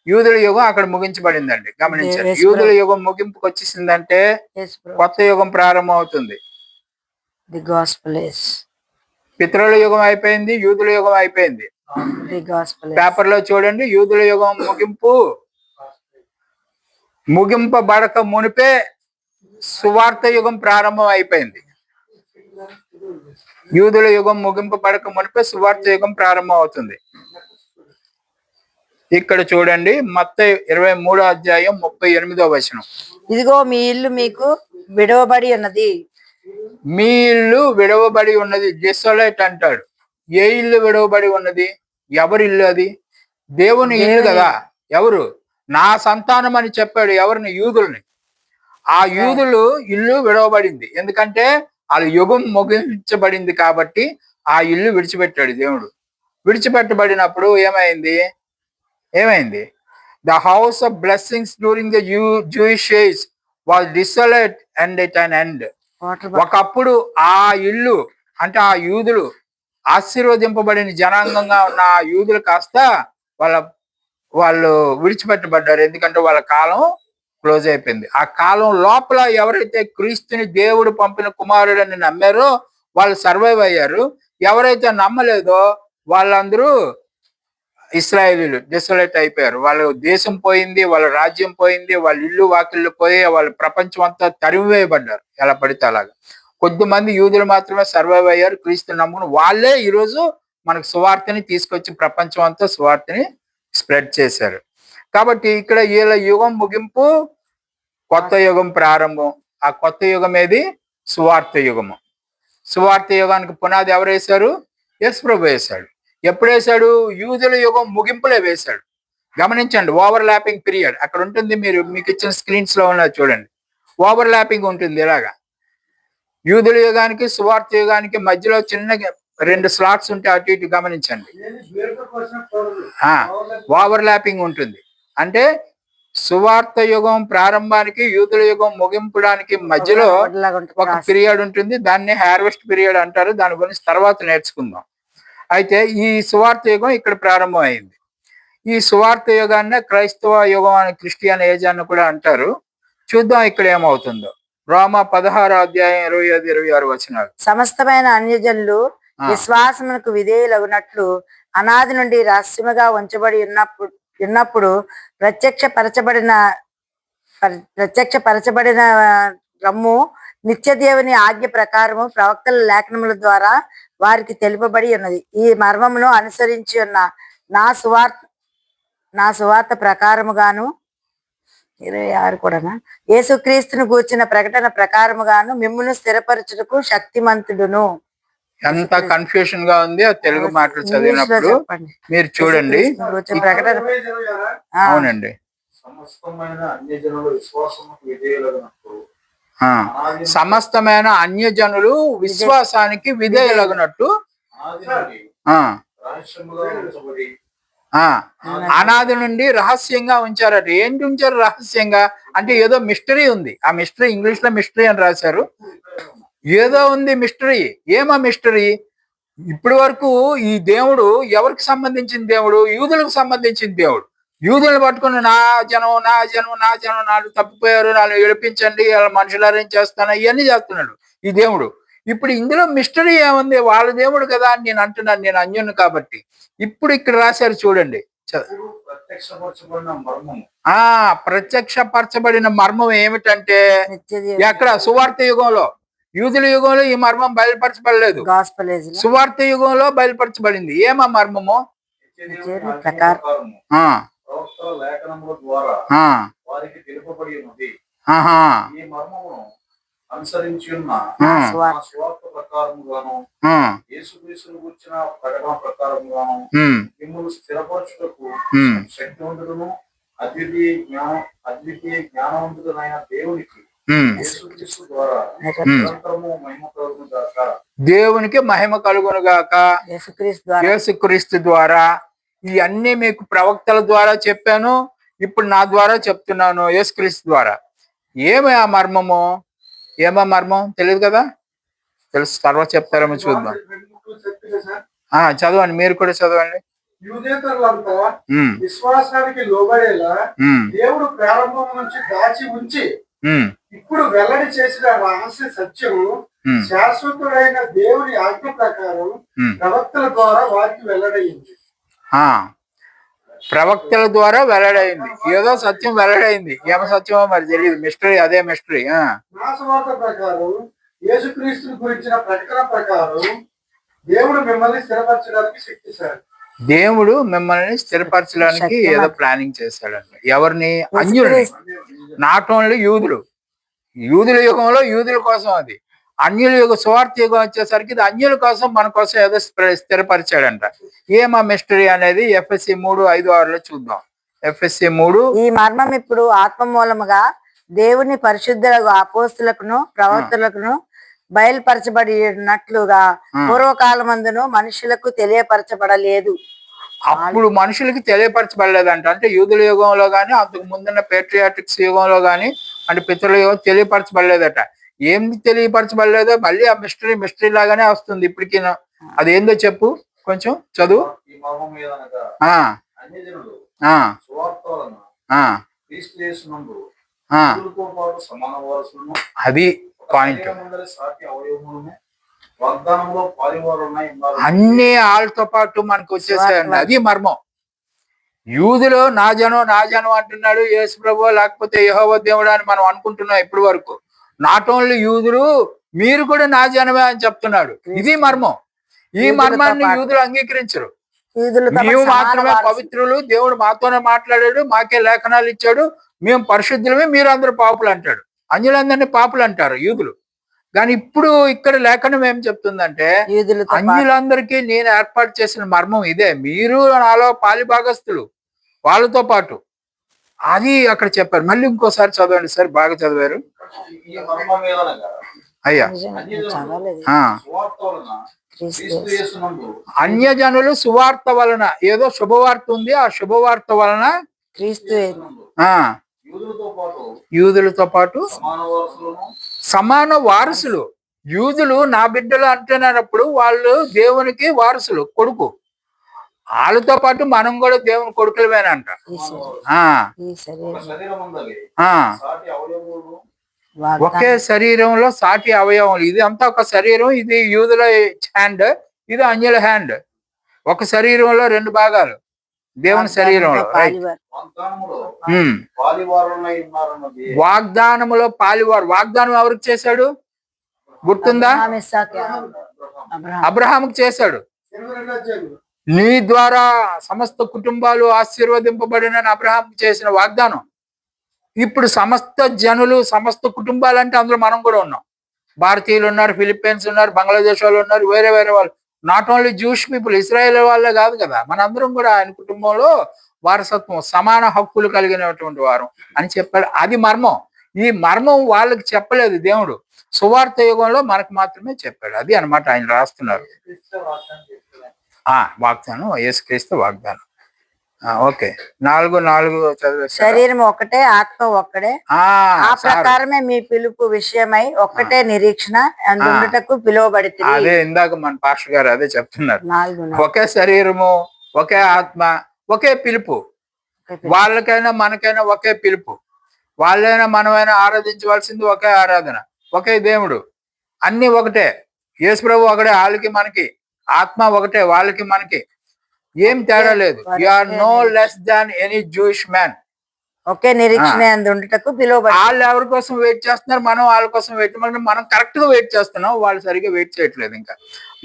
S3: యూదుల యుగం అక్కడ ముగించబడిందండి. గమనించండి, యూదుల యుగం ముగింపుకి వచ్చేసిందంటే కొత్త యుగం ప్రారంభం అవుతుంది.
S1: ది గాస్పెల్ ఇస్,
S3: పితరుల యుగం అయిపోయింది, యూదుల యుగం అయిపోయింది.
S1: ది గాస్పెల్
S3: పేపర్ లో చూడండి, యూదుల యుగం ముగింపబడక మునిపే సువార్త యుగం ప్రారంభం అయిపోయింది. యూదుల యుగం ముగింపబడక మునిపే సువార్త యుగం ప్రారంభం అవుతుంది. ఇక్కడ చూడండి, మత్తయి 23వ అధ్యాయం 38వ వచనం.
S1: ఇదిగో మీ ఇల్లు మీకు విడవబడి ఉన్నది.
S3: మీ ఇల్లు విడవబడి ఉన్నది, డిసోలేట్ అంటాడు. ఏ ఇల్లు విడవబడి ఉన్నది? ఎవరి ఇల్లు అది? దేవుని ఇల్లు కదా. ఎవరు? నా సంతానం అని చెప్పాడు. ఎవరిని? యూదుల్ని. ఆ యూదులు ఇల్లు విడవబడింది, ఎందుకంటే వాళ్ళ యుగం ముగించబడింది కాబట్టి ఆ ఇల్లు విడిచిపెట్టాడు దేవుడు. విడిచిపెట్టబడినప్పుడు ఏమైంది? The house of blessings during the Jewish age was desolate and at an end. ఒకప్పుడు ఆ ఇల్లు అంటే ఆ యూదులు ఆశీర్వదింపబడిన జనాంగంగా ఉన్న ఆ యూదులు కాస్త వాళ్ళు విడిచిపెట్టబడ్డారు, ఎందుకంటే వాళ్ళ కాలం క్లోజ్ అయిపోయింది. ఆ కాలం లోపల ఎవరైతే క్రీస్తుని దేవుడు పంపిన కుమారుడని నమ్మారో వాళ్ళు సర్వైవ్ అయ్యారు. ఎవరైతే నమ్మలేదో వాళ్ళందరూ ఇశ్రాయేలీలు డిసోలేట్ అయిపోయారు. వాళ్ళ దేశం పోయింది, వాళ్ళ రాజ్యం పోయింది, వాళ్ళ ఇల్లు వాకిళ్ళు పోయి వాళ్ళ ప్రపంచం అంతా తరిమివేయబడ్డారు ఎలా పడితే అలాగా. కొద్దిమంది యూదులు మాత్రమే సర్వైవ్ అయ్యారు, క్రీస్తు నమ్ముకుని. వాళ్ళే ఈరోజు మనకు సువార్తని తీసుకొచ్చి ప్రపంచం అంతా సువార్తని స్ప్రెడ్ చేశారు. కాబట్టి ఇక్కడ వీళ్ళ యుగం ముగింపు, కొత్త యుగం ప్రారంభం. ఆ కొత్త యుగం ఏది? సువార్త యుగము. సువార్త యుగానికి పునాది ఎవరు వేశారు? యేసు ప్రభు వేశాడు. ఎప్పుడు వేశాడు? యూదుల యుగం ముగింపులే వేశాడు. గమనించండి, ఓవర్ ల్యాపింగ్ పీరియడ్ అక్కడ ఉంటుంది. మీకు ఇచ్చిన స్క్రీన్స్ లో ఉన్నది చూడండి, ఓవర్ ల్యాపింగ్ ఉంటుంది ఇలాగా. యూదుల యుగానికి సువార్త యుగానికి మధ్యలో చిన్న 2 స్లాట్స్ ఉంటాయి, అటు ఇటు గమనించండి. ఓవర్ ల్యాపింగ్ ఉంటుంది. అంటే సువార్త యుగం ప్రారంభానికి యూదుల యుగం ముగింపడానికి మధ్యలో ఒక పీరియడ్ ఉంటుంది. దాన్ని హార్వెస్ట్ పీరియడ్ అంటారు. దాని గురించి తర్వాత నేర్చుకుందాం. అయితే ఈ సువార్త యుగం ఇక్కడ ప్రారంభం అయింది. ఈ సువార్త యుగాన్ని క్రైస్తవ యుగం అని, క్రిస్టియన్ ఏజ్ అని కూడా అంటారు. చూద్దాం ఇక్కడ ఏమవుతుందో. రోమా 16వ అధ్యాయం 25-26 వచనాలు.
S1: సమస్తమైన అన్యజనులు విశ్వాసమునకు విధేయులగునట్లు అనాది నుండి రహస్యముగా ఉంచబడి ఉన్నప్పుడు ప్రత్యక్షపరచబడిన రమ్ము నిత్య దేవుని ఆజ్ఞ ప్రకారము ప్రవక్తల లేఖనముల ద్వారా వారికి తెలుపబడి ఉన్నది. ఈ మర్మమును అనుసరించి ఉన్న నా సువార్త ప్రకారముగాను 26 కూడానా, యేసుక్రీస్తును గూర్చిన ప్రకటన ప్రకారముగాను మిమ్మును స్థిరపరచుటకు శక్తిమంతుడును.
S3: ఎంత కన్ఫ్యూషన్ గా ఉంది ఆ తెలుగు మాటలు చదివినప్పుడు మీరు చూడండి.
S1: ప్రకటన
S3: అవునండి,
S4: సమస్తమైన అన్యజనులు విశ్వాసముకు విధేయులగునట్లు.
S3: సమస్తమైన అన్యజనులు విశ్వాసానికి విధేయులగునట్టు అనాది నుండి రహస్యంగా ఉంచారట. ఏంటి ఉంచారు రహస్యంగా? అంటే ఏదో మిస్టరీ ఉంది. ఆ మిస్టరీ ఇంగ్లీష్ లో మిస్టరీ అని రాశారు. ఏదో ఉంది మిస్టరీ. ఏమా మిస్టరీ? ఇప్పటి వరకు ఈ దేవుడు ఎవరికి సంబంధించిన దేవుడు? యూదులకు సంబంధించిన దేవుడు. యూదులను పట్టుకుని నా జనం నాడు తప్పిపోయారు, నాలుగు ఏడిపించండి, మనుషులు చేస్తాను, ఇవన్నీ చేస్తున్నాడు ఈ దేవుడు. ఇప్పుడు ఇందులో మిస్టరీ ఏముంది? వాళ్ళ దేవుడు కదా అని నేను అంటున్నాను, నేను అన్యును కాబట్టి. ఇప్పుడు ఇక్కడ రాశారు చూడండి, ప్రత్యక్షపరచబడిన మర్మం ఏమిటంటే, ఎక్కడ? సువార్త యుగంలో. యూదుల యుగంలో ఈ మర్మం బయలుపరచబడలేదు, సువార్త యుగంలో బయలుపరచబడింది. ఏమా మర్మము?
S4: అనుసరించి ఉన్న స్వార్థ ప్రకారముగాను యేసుక్రీస్తును గుర్చిన ప్రకటన ప్రకారముగాను మిమ్మల్ని స్థిరపరచుటకు శక్తివంతుడును అద్వితీయ జ్ఞానవంతుడైన దేవునికి యేసుక్రీస్తు ద్వారా నిరంతరము మహిమ కలుగును గాక.
S3: దేవునికి మహిమ కలుగును గాక. యేసుక్రీస్తు ద్వారా. ఇవన్నీ మీకు ప్రవక్తల ద్వారా చెప్పాను, ఇప్పుడు నా ద్వారా చెప్తున్నాను, యేసుక్రీస్తు ద్వారా. ఏమి ఆ మర్మము? ఏమో మర్మం తెలియదు కదా, తెలుసు తర్వాత చెప్తారేమో చూద్దాం.
S4: చెప్పింది సార్.
S3: చదవండి, మీరు కూడా చదవండి.
S4: యూదేతరులంతా
S3: ఉమ్,
S4: విశ్వాసానికి లోబడేలా
S3: ఉమ్,
S4: దేవుడు ప్రారంభం నుంచి దాచి ఉంచి
S3: ఉమ్,
S4: ఇప్పుడు వెల్లడి చేసిన రహస్య సత్యము
S3: ఉమ్,
S4: శాశ్వతుడైన దేవుని ఆజ్ఞ ప్రకారం
S3: ఉమ్.
S4: ప్రవక్తల ద్వారా వారికి వెల్లడైంది.
S3: ఆ, ప్రవక్తల ద్వారా వెల్లడైంది. ఏదో సత్యం వెల్లడైంది, ఏమ సత్యమో మరి తెలియదు, మిస్టరీ, అదే మిస్టరీ.
S4: నా సువార్త ప్రకారం యేసుక్రీస్తుని గురించిన ప్రకటన ప్రకారం దేవుడు మిమ్మల్ని స్థిరపరచడానికి శక్తి సార్.
S3: దేవుడు మిమ్మల్ని స్థిరపరచడానికి ఏదో ప్లానింగ్ చేశాడంట. ఎవరిని? అన్యుల్ని. నాట్ ఓన్లీ యూదులు. యూదుల యుగంలో యూదుల కోసం అది. అన్యుల యుగ సువార్త యుగం వచ్చేసరికి ఇది అన్యుల కోసం, మన కోసం ఏదో స్థిరపరిచాడంట. ఏమా మిస్టరీ అనేది ఎఫ్ఎస్సి 3:5-6 చూద్దాం. ఎఫ్ఎస్సి 3.
S1: ఈ మర్మం ఇప్పుడు ఆత్మ మూలముగా దేవుని పరిశుద్ధులకు అపోస్తులకును ప్రవక్తలకును బయలుపరచబడినట్లుగా పూర్వకాలమందును మనుషులకు తెలియపరచబడలేదు.
S3: అప్పుడు మనుషులకి తెలియపరచబడలేదంట. అంటే యూదుల యుగంలో గాని, అంతకు ముందున్న పేట్రియాటిక్స్ యుగంలో గాని, అంటే పితృల యుగం తెలియపరచబడలేదట. ఏం తెలియపరచబడలేదో మళ్ళీ ఆ మిస్టరీ లాగానే వస్తుంది ఇప్పటికీ. అదేందో చెప్పు, కొంచెం చదువు. అది పాయింట్. అన్ని వాళ్ళతో పాటు మనకు వచ్చేసాయండి. అది మర్మం. యూదులు నా జనం అంటున్నాడు యేసు ప్రభువు, లేకపోతే యెహోవా దేవుడు అని మనం అనుకుంటున్నాం ఇప్పటి వరకు. నాట్ ఓన్లీ యూదులు, మీరు కూడా నా జనమే అని చెప్తున్నాడు. ఇది మర్మం. ఈ మర్మాన్ని యూదులు అంగీకరించరు. మేము మాత్రమే పవిత్రులు, దేవుడు మాతోనే మాట్లాడాడు, మాకే లేఖనాలు ఇచ్చాడు, మేము పరిశుద్ధులమే, మీరు అందరూ పాపులు అంటాడు. అన్యులందరినీ పాపులు అంటారు యూదులు. కానీ ఇప్పుడు ఇక్కడ లేఖనం ఏం చెప్తుందంటే, అన్యులందరికీ నేను ఏర్పాటు చేసిన మర్మం ఇదే, మీరు నాలో పాలిభాగస్తులు వాళ్ళతో పాటు. అది అక్కడ చెప్పారు. మళ్ళీ ఇంకోసారి చదవండి సార్, బాగా చదివారు. అయ్యా, అన్యజనులు సువార్త వలన, ఏదో శుభవార్త ఉంది, ఆ శుభవార్త వలన
S1: క్రీస్తు
S3: యూదులతో పాటు సమాన వారసులు. యూదులు నా బిడ్డలు అంటున్నప్పుడు వాళ్ళు దేవునికి వారసులు, కొడుకు. వాళ్ళతో పాటు మనం కూడా దేవుని కొడుకులమేనంట. ఒకే శరీరంలో సాటి అవయవం. ఇది అంతా ఒక శరీరం. ఇది యూదుల హ్యాండ్, ఇది అన్యుల హ్యాండ్. ఒక శరీరంలో రెండు భాగాలు దేవుని శరీరంలో. వాగ్దానములో పాలివారు. వాగ్దానం ఎవరికి చేశాడు గుర్తుందా? అబ్రహాముకి చేశాడు. నీ ద్వారా సమస్త కుటుంబాలు ఆశీర్వదింపబడిన అబ్రహాంకి చేసిన వాగ్దానం ఇప్పుడు సమస్త జనులు, సమస్త కుటుంబాలు అంటే అందులో మనం కూడా ఉన్నాం. భారతీయులు ఉన్నారు, ఫిలిప్పీన్స్ ఉన్నారు, బంగ్లాదేశ్ వాళ్ళు ఉన్నారు, వేరే వేరే వాళ్ళు. Not only Jewish people, Israel వాళ్ళే కాదు కదా, మనందరం కూడా ఆయన కుటుంబంలో వారసత్వం, సమాన హక్కులు కలిగినటువంటి వారు అని చెప్పాడు. అది మర్మం. ఈ మర్మం వాళ్ళకి చెప్పలేదు దేవుడు, సువార్త యుగంలో మనకు మాత్రమే చెప్పాడు. అది అన్నమాట ఆయన రాస్తున్నారు. వాగ్దానం, యేసుక్రీస్తు వాగ్దానం. ఓకే, 4:4 చదివే.
S1: శరీరం ఒకటే, ఆత్మ ఒక్కడే, ఆ ప్రకారమే మీ పిలుపు విషయమై ఒక్కటే నిరీక్షణ అందుటకు పిలువబడితే.
S3: అదే ఇందాక మన పాస్టర్ గారు అదే చెప్తున్నారు. ఒకే శరీరము, ఒకే ఆత్మ, ఒకే పిలుపు. వాళ్ళకైనా మనకైనా ఒకే పిలుపు. వాళ్ళైనా మనమైనా ఆరాధించవలసింది ఒకే ఆరాధన, ఒకే దేవుడు, అన్ని ఒకటే. యేసు ప్రభు ఒకటే, వాళ్ళకి మనకి. ఆత్మ ఒకటే, వాళ్ళకి మనకి. ఏం తేడా లేదు. You are no less than any Jewish man.
S1: ఒకే నిరీక్షణ అందుటకు పిలువబడి.
S3: వాళ్ళు ఎవరి కోసం వెయిట్ చేస్తున్నారు, మనం వాళ్ళ కోసం వెయిట్. మనం కరెక్ట్ గా వెయిట్ చేస్తున్నాం, వాళ్ళు సరిగ్గా వెయిట్ చేయట్లేదు. ఇంకా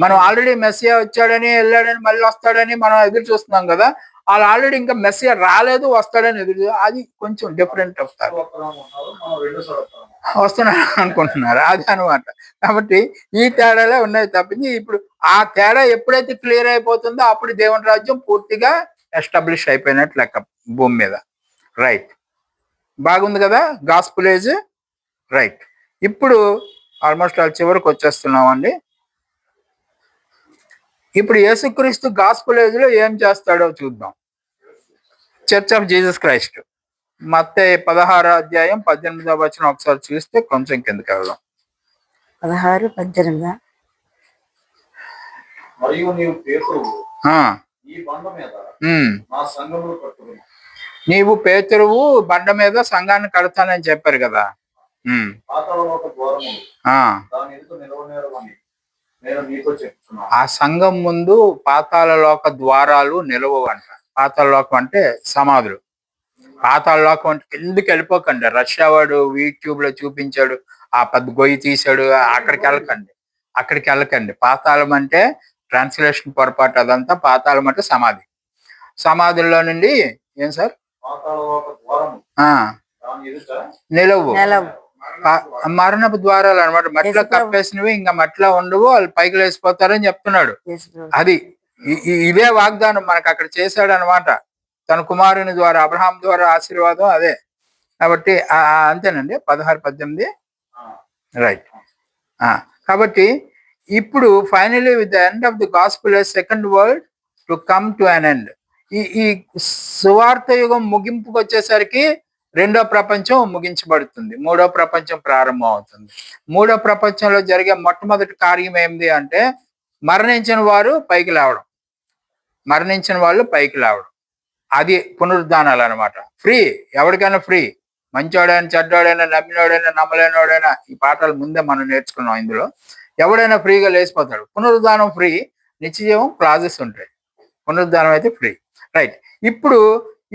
S3: మనం ఆల్రెడీ మెస్సియా వచ్చాడని, వెళ్ళాడని, మళ్ళీ వస్తాడని మనం ఎదురు చూస్తున్నాం కదా. వాళ్ళు ఆల్రెడీ ఇంకా మెస్సియా రాలేదు, వస్తాడని ఎదురు. అది కొంచెం డిఫరెంట్ వస్తారు, వస్తున్నారు అనుకుంటున్నారు. అది అనమాట. కాబట్టి ఈ తేడాలే ఉన్నాయి తప్పింది. ఇప్పుడు ఆ తేడా ఎప్పుడైతే క్లియర్ అయిపోతుందో అప్పుడు దేవుని రాజ్యం పూర్తిగా ఎస్టాబ్లిష్ అయిపోయినట్లు లెక్క భూమి మీద. రైట్, బాగుంది కదా గాస్పుల్ ఏజ్. రైట్, ఇప్పుడు ఆల్మోస్ట్ ఆ చివరికి వచ్చేస్తున్నాం అండి. ఇప్పుడు యేసుక్రీస్తు గాస్పుల్ ఏజ్ లో ఏం చేస్తాడో చూద్దాం. చర్చ్ ఆఫ్ జీసస్ క్రైస్ట్ మత్తయి 16 అధ్యాయం 18 ఒకసారి చూస్తే కొంచెం కిందకి వెళ్దాం.
S1: 16-18.
S5: మరియు నీవు పేతురువు
S3: ఆ,
S5: ఈ బండ మీద
S3: ఉమ్.
S5: నా సంఘములు కట్టుకుని
S3: నీవు పేతురువు బండ మీద సంఘాన్ని కడతానని చెప్పారు కదా. ఉమ్.
S5: పాతాళలోక ద్వారము
S3: ఆ,
S5: దాని ఎదుట నిలవనేరవని నేను నీతో చెప్తున్నాను.
S3: ఆ సంఘం ముందు పాతాళలోక ద్వారాలు నిలవంట. పాతాళలోకం అంటే సమాధులు. పాతాళలోకం అంటే కిందకి వెళ్ళిపోకండి. రష్యా వాడు యూట్యూబ్ లో చూపించాడు, ఆ పెద్ద గొయ్యి తీశాడు, అక్కడికి వెళ్ళకండి. పాతాళం అంటే ట్రాన్స్లేషన్ పొరపాటు, అదంతా. పాతాళం అంటే సమాధి. సమాధుల్లో నుండి ఏం సార్?
S5: పాతాళలోక ద్వారము
S3: ఆ,
S5: దాని ఎదుట
S3: నిలవు.
S1: నిలవు.
S3: మరణపు ద్వారాలు అనమాట. మట్టిలో కప్పేసినవి ఇంకా మట్టిలో ఉండవు, వాళ్ళు పైకి లేసిపోతారని చెప్తున్నాడు.
S1: యేసుప్రభు.
S3: అది ఇదే వాగ్దానం మనకు అక్కడ చేశాడు అనమాట. తన కుమారుని ద్వారా, అబ్రహాం ద్వారా ఆశీర్వాదం అదే. కాబట్టి అంతేనండి. 16-18 రైట్. కాబట్టి ఇప్పుడు finally with the end of the gospel second world to come to an end. ఈ సువార్త యుగం ముగింపుకు వచ్చేసరికి రెండో ప్రపంచం ముగించబడుతుంది, మూడో ప్రపంచం ప్రారంభం అవుతుంది. మూడో ప్రపంచంలో జరిగే మొట్టమొదటి కార్యం ఏంది అంటే మరణించిన వారు పైకి లేవడం. మరణించిన వాళ్ళు పైకి లేవడం, అది పునరుద్ధానాలు అనమాట. ఫ్రీ, ఎవరికైనా ఫ్రీ. మంచోడైనా, చెడ్డోడైనా, నమ్మినోడైనా, నమ్మలేనోడైనా. ఈ పాఠాలు ముందే మనం నేర్చుకున్నాం. ఇందులో ఎవడైనా ఫ్రీగా లేచిపోతాడు. పునరుద్ధానం ఫ్రీ, నిత్యజీవం క్లాజెస్ ఉంటాయి. పునరుద్ధానం అయితే ఫ్రీ. రైట్. ఇప్పుడు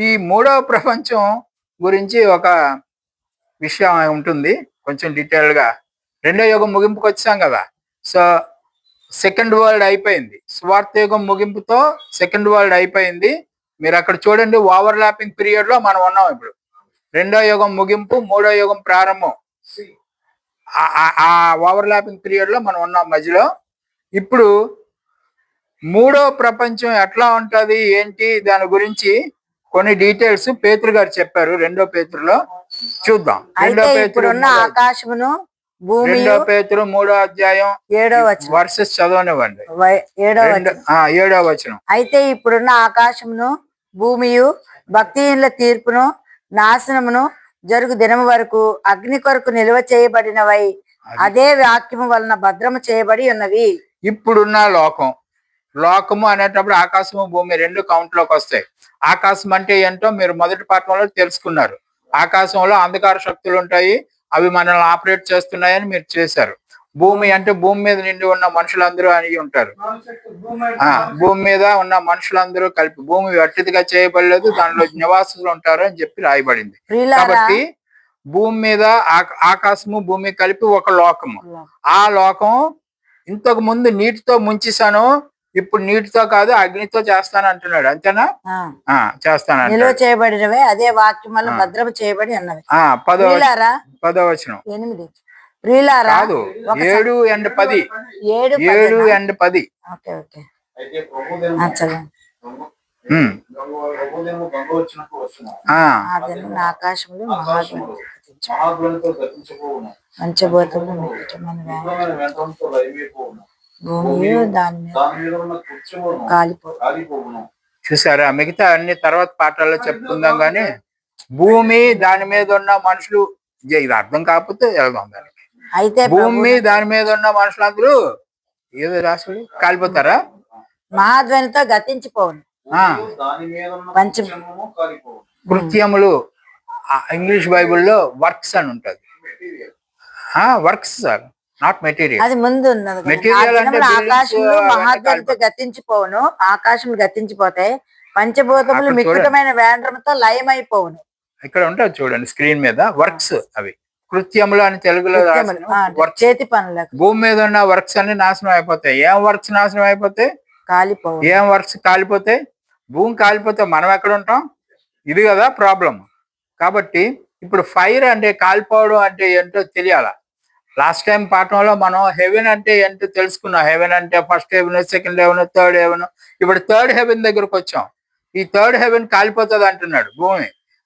S3: ఈ మూడవ ప్రపంచం గురించి ఒక విషయం ఉంటుంది కొంచెం డీటెయిల్ గా. రెండో యుగం ముగింపుకి వచ్చాం కదా. సో సెకండ్ వరల్డ్ అయిపోయింది. స్వార్థ యుగం ముగింపుతో సెకండ్ వరల్డ్ అయిపోయింది. మీరు అక్కడ చూడండి, ఓవర్ ల్యాపింగ్ పీరియడ్ లో మనం ఉన్నాం ఇప్పుడు. రెండో యుగం ముగింపు, మూడో యుగం ప్రారంభం. ఆ ఓవర్ ల్యాపింగ్ పీరియడ్ లో మనం ఉన్నాం మధ్యలో. ఇప్పుడు మూడో ప్రపంచం ఎట్లా ఉంటది ఏంటి దాని గురించి కొన్ని డీటెయిల్స్ పేతురు గారు చెప్పారు. రెండో పేతురులో చూద్దాం.
S1: అయితే ఇప్పుడున్న ఆకాశమును భూమి,
S3: 2 పేతురు 3వ అధ్యాయం
S1: 7వ వచనం.
S3: వర్సెస్ చదవనివ్వండి.
S1: 7వ వచనం.
S3: 7వ వచనం.
S1: అయితే ఇప్పుడున్న ఆకాశమును భూమియు భక్తిహీనుల తీర్పును నాశనమును జరుగు దినము వరకు అగ్ని కొరకు నిల్వ చేయబడినవై అదే వాక్యము వలన భద్రము చేయబడి ఉన్నవి.
S3: ఇప్పుడున్న లోకము అనేటప్పుడు ఆకాశము భూమి రెండు కౌంట్ లోకి వస్తాయి. ఆకాశం అంటే ఏంటో మీరు మొదటి పాఠంలో తెలుసుకున్నారు. ఆకాశంలో అంధకార శక్తులు ఉంటాయి, అవి మనల్ని ఆపరేట్ చేస్తున్నాయని మీరు చేశారు. భూమి అంటే భూమి మీద నిండి ఉన్న మనుషులందరూ అని ఉంటారు. భూమి మీద ఉన్న మనుషులందరూ కలిపి, భూమి వట్టిదిగా చేయబడలేదు, దానిలో నివాసులు ఉంటారు అని చెప్పి రాయబడింది. కాబట్టి భూమి మీద ఆకాశము భూమి కలిపి ఒక లోకము. ఆ లోకం ఇంతకు ముందు నీటితో ముంచేశాను, ఇప్పుడు నీటితో కాదు అగ్నితో చేస్తాను అంటున్నాడు. అంతేనా? చేస్తాను.
S1: నిల్వ చేయబడినవే అదే వాక్యం వల్ల భద్రము చేయబడి ఉన్నవి.
S3: 10వ వచనం.
S1: 8 ప్రియులారా
S3: కాదు, 7 and 10. 7 and 10.
S1: ఓకే ఓకే
S5: అయితే ప్రభుదేవుడు
S1: చదవండి.
S5: ప్రభుదేవుడు గంగ వచ్చినప్పుడు వచ్చిన
S1: అదే ఆకాశములు
S5: మహాధ్వనితో గతించబోవును,
S1: పంచభూతములు మిగిటమైన
S5: ఉగ్రమైన వెంటంతో లయమైపోవును,
S1: భూమి దాని
S5: మీద ఉన్న కుర్చీలను కాలిపోవును.
S3: చూసారా? మిగతా అన్ని తర్వాత పాఠాల్లో చెప్పుకుందాం కానీ భూమి దాని మీద ఉన్న మనుషులు, ఇది అర్థం కాకపోతే వెళ్దాం దానికి.
S1: అయితే
S3: భూమి దాని మీద ఉన్న మనుషులందరూ ఏదో రాసుడు కాలిపోతారా?
S1: మహాధ్వనితో గతించిపోవును.
S5: దాని మీద ఉన్న
S1: పంచ
S5: కాలిపోవును.
S3: కృత్యములు ఇంగ్లీష్ బైబుల్లో వర్క్స్ అని ఉంటది. Works sir, not material.
S1: అది ముందు ఉన్నది.
S3: మెటీరియల్ అంటే
S1: ఆకాశంలో మహాధ్వనితో గతించిపోవును, ఆకాశం గతించిపోతాయి, పంచభూతములు మిక్కుటమైన వేండ్రముతో లయమైపోవును.
S3: ఇక్కడ ఉంటుంది చూడండి స్క్రీన్ మీద, వర్క్స్. అవి కృత్యములు అని తెలుగులో
S1: చేతి పనులు.
S3: భూమి మీద ఉన్న వర్క్స్ అన్ని నాశనం అయిపోతాయి. ఏం వర్క్స్ నాశనం అయిపోతాయి?
S1: కాలిపోవు.
S3: ఏం వర్క్స్ కాలిపోతాయి? భూమి కాలిపోతే మనం ఎక్కడ ఉంటాం? ఇది కదా ప్రాబ్లం. కాబట్టి ఇప్పుడు ఫైర్ అంటే కాలిపోవడం అంటే ఏంటో తెలియాల. లాస్ట్ టైం పాఠంలో మనం హెవెన్ అంటే ఏంటో తెలుసుకున్నాం. హెవెన్ అంటే first heaven, second heaven, third heaven. ఇప్పుడు థర్డ్ హెవెన్ దగ్గరకు వచ్చాం. ఈ థర్డ్ హెవెన్ కాలిపోతుంది అంటున్నాడు.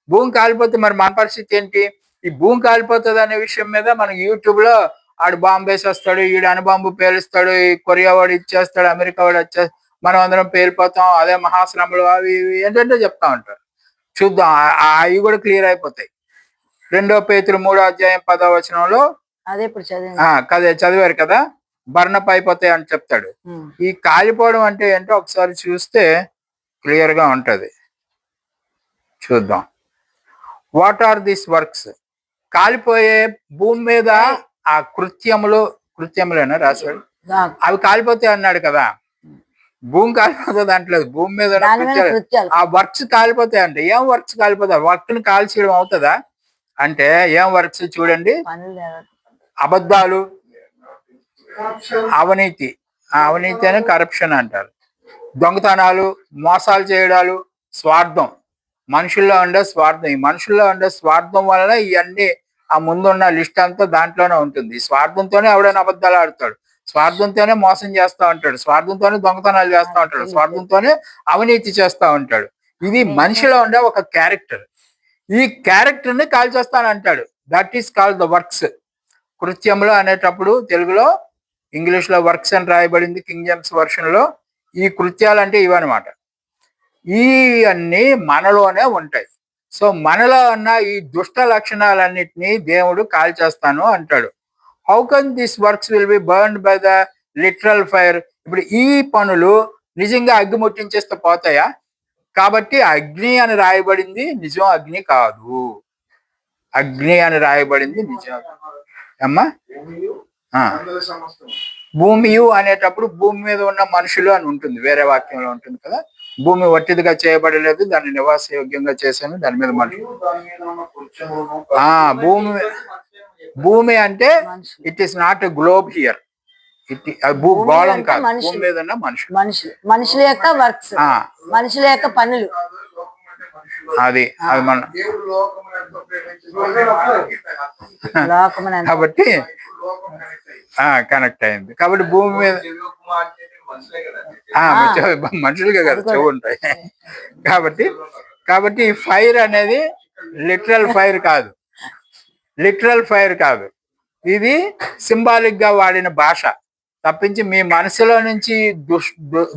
S3: భూమి కాలిపోతే మరి మన పరిస్థితి ఏంటి? ఈ భూమి కాలిపోతుంది అనే విషయం మీద మనకి యూట్యూబ్ లో ఆడు బాంబు వేసేస్తాడు, ఈడు అణుబాంబు పేలుస్తాడు, ఈ కొరియా వాడు ఇచ్చేస్తాడు, అమెరికా వాడు వచ్చేస్తాడు, మనం అందరం పేలిపోతాం, అదే మహాశ్రమలు అవి ఇవి ఏంటంటే చెప్తా ఉంటారు. చూద్దాం, అవి కూడా క్లియర్ అయిపోతాయి. 2 పేతురు 3:10
S1: అదే ఇప్పుడు చదివింది.
S3: కదా చదివారు కదా, బర్ణప్ అయిపోతాయి అని చెప్తాడు. ఈ కాలిపోవడం అంటే ఏంటో ఒకసారి చూస్తే క్లియర్ గా ఉంటది. చూద్దాం. What are this works? కాలిపోయే భూమి మీద ఆ కృత్యములేనా రాశాడు, అవి కాలిపోతాయి అన్నాడు కదా. భూమి కాలిపోతుంది అంటలేదు, భూమి మీద
S1: కృత్యాలు.
S3: ఆ వర్క్స్ కాలిపోతాయి అంటే ఏం వర్క్స్ కాలిపోతాయి? వర్క్ ని కాల్చేయడం అవుతుందా అంటే ఏం వర్క్స్ చూడండి. అబద్ధాలు, అవినీతి, అవినీతి అని కరప్షన్ అంటారు. దొంగతనాలు, మోసాలు చేయడాలు, స్వార్థం, మనుషుల్లో ఉండే స్వార్థం. ఈ మనుషుల్లో ఉండే స్వార్థం వలన ఇవన్నీ ఆ ముందున్న లిస్ట్ అంతా దాంట్లోనే ఉంటుంది. స్వార్థంతోనే ఎవడైనా అబద్ధాలు ఆడతాడు, స్వార్థంతోనే మోసం చేస్తా ఉంటాడు, స్వార్థంతోనే దొంగతనాలు చేస్తా ఉంటాడు, స్వార్థంతోనే అవినీతి చేస్తా ఉంటాడు. ఇది మనిషిలో ఉండే ఒక క్యారెక్టర్. ఈ క్యారెక్టర్ ని కాల్చేస్తాను అంటాడు. That is called the works. కృత్యములు అనేటప్పుడు తెలుగులో, ఇంగ్లీష్ లో వర్క్స్ అని రాయబడింది కింగ్ జేమ్స్ వర్షన్ లో. ఈ కృత్యాలు అంటే ఇవన్నమాట. ఇవన్నీ మనలోనే ఉంటాయి. సో మనలో ఉన్న ఈ దుష్ట లక్షణాలన్నిటినీ దేవుడు కాల్చేస్తాను అంటాడు. How can this works will be burned by the literal fire? ఇప్పుడు ఈ పనులు నిజంగా అగ్గి ముట్టించేస్తే పోతాయా? కాబట్టి అగ్ని అని రాయబడింది నిజం, అగ్ని కాదు. అగ్ని అని రాయబడింది నిజం అమ్మా. భూమియు అనేటప్పుడు భూమి మీద ఉన్న మనుషులు అని ఉంటుంది, వేరే వాక్యంలో ఉంటుంది కదా. భూమి వట్టిదిగా చేయబడలేదు, దాన్ని నివాస యోగ్యంగా చేశాను, దాని మీద మనుషులు. భూమి అంటే it is not a globe here. గోళం కాదు, భూమి మీద ఉన్న మనుషులు.
S1: మనుషుల యొక్క వర్క్స్, మనుషుల యొక్క పనులు.
S3: అది మన కాబట్టి కనెక్ట్ అయింది. కాబట్టి భూమి మీద మనుషులుగా కదా చెవు ఉంటాయి. కాబట్టి ఫైర్ అనేది లిటరల్ ఫైర్ కాదు, ఇది సింబాలిక్ గా వాడిన భాష తప్పించి మీ మనసులో నుంచి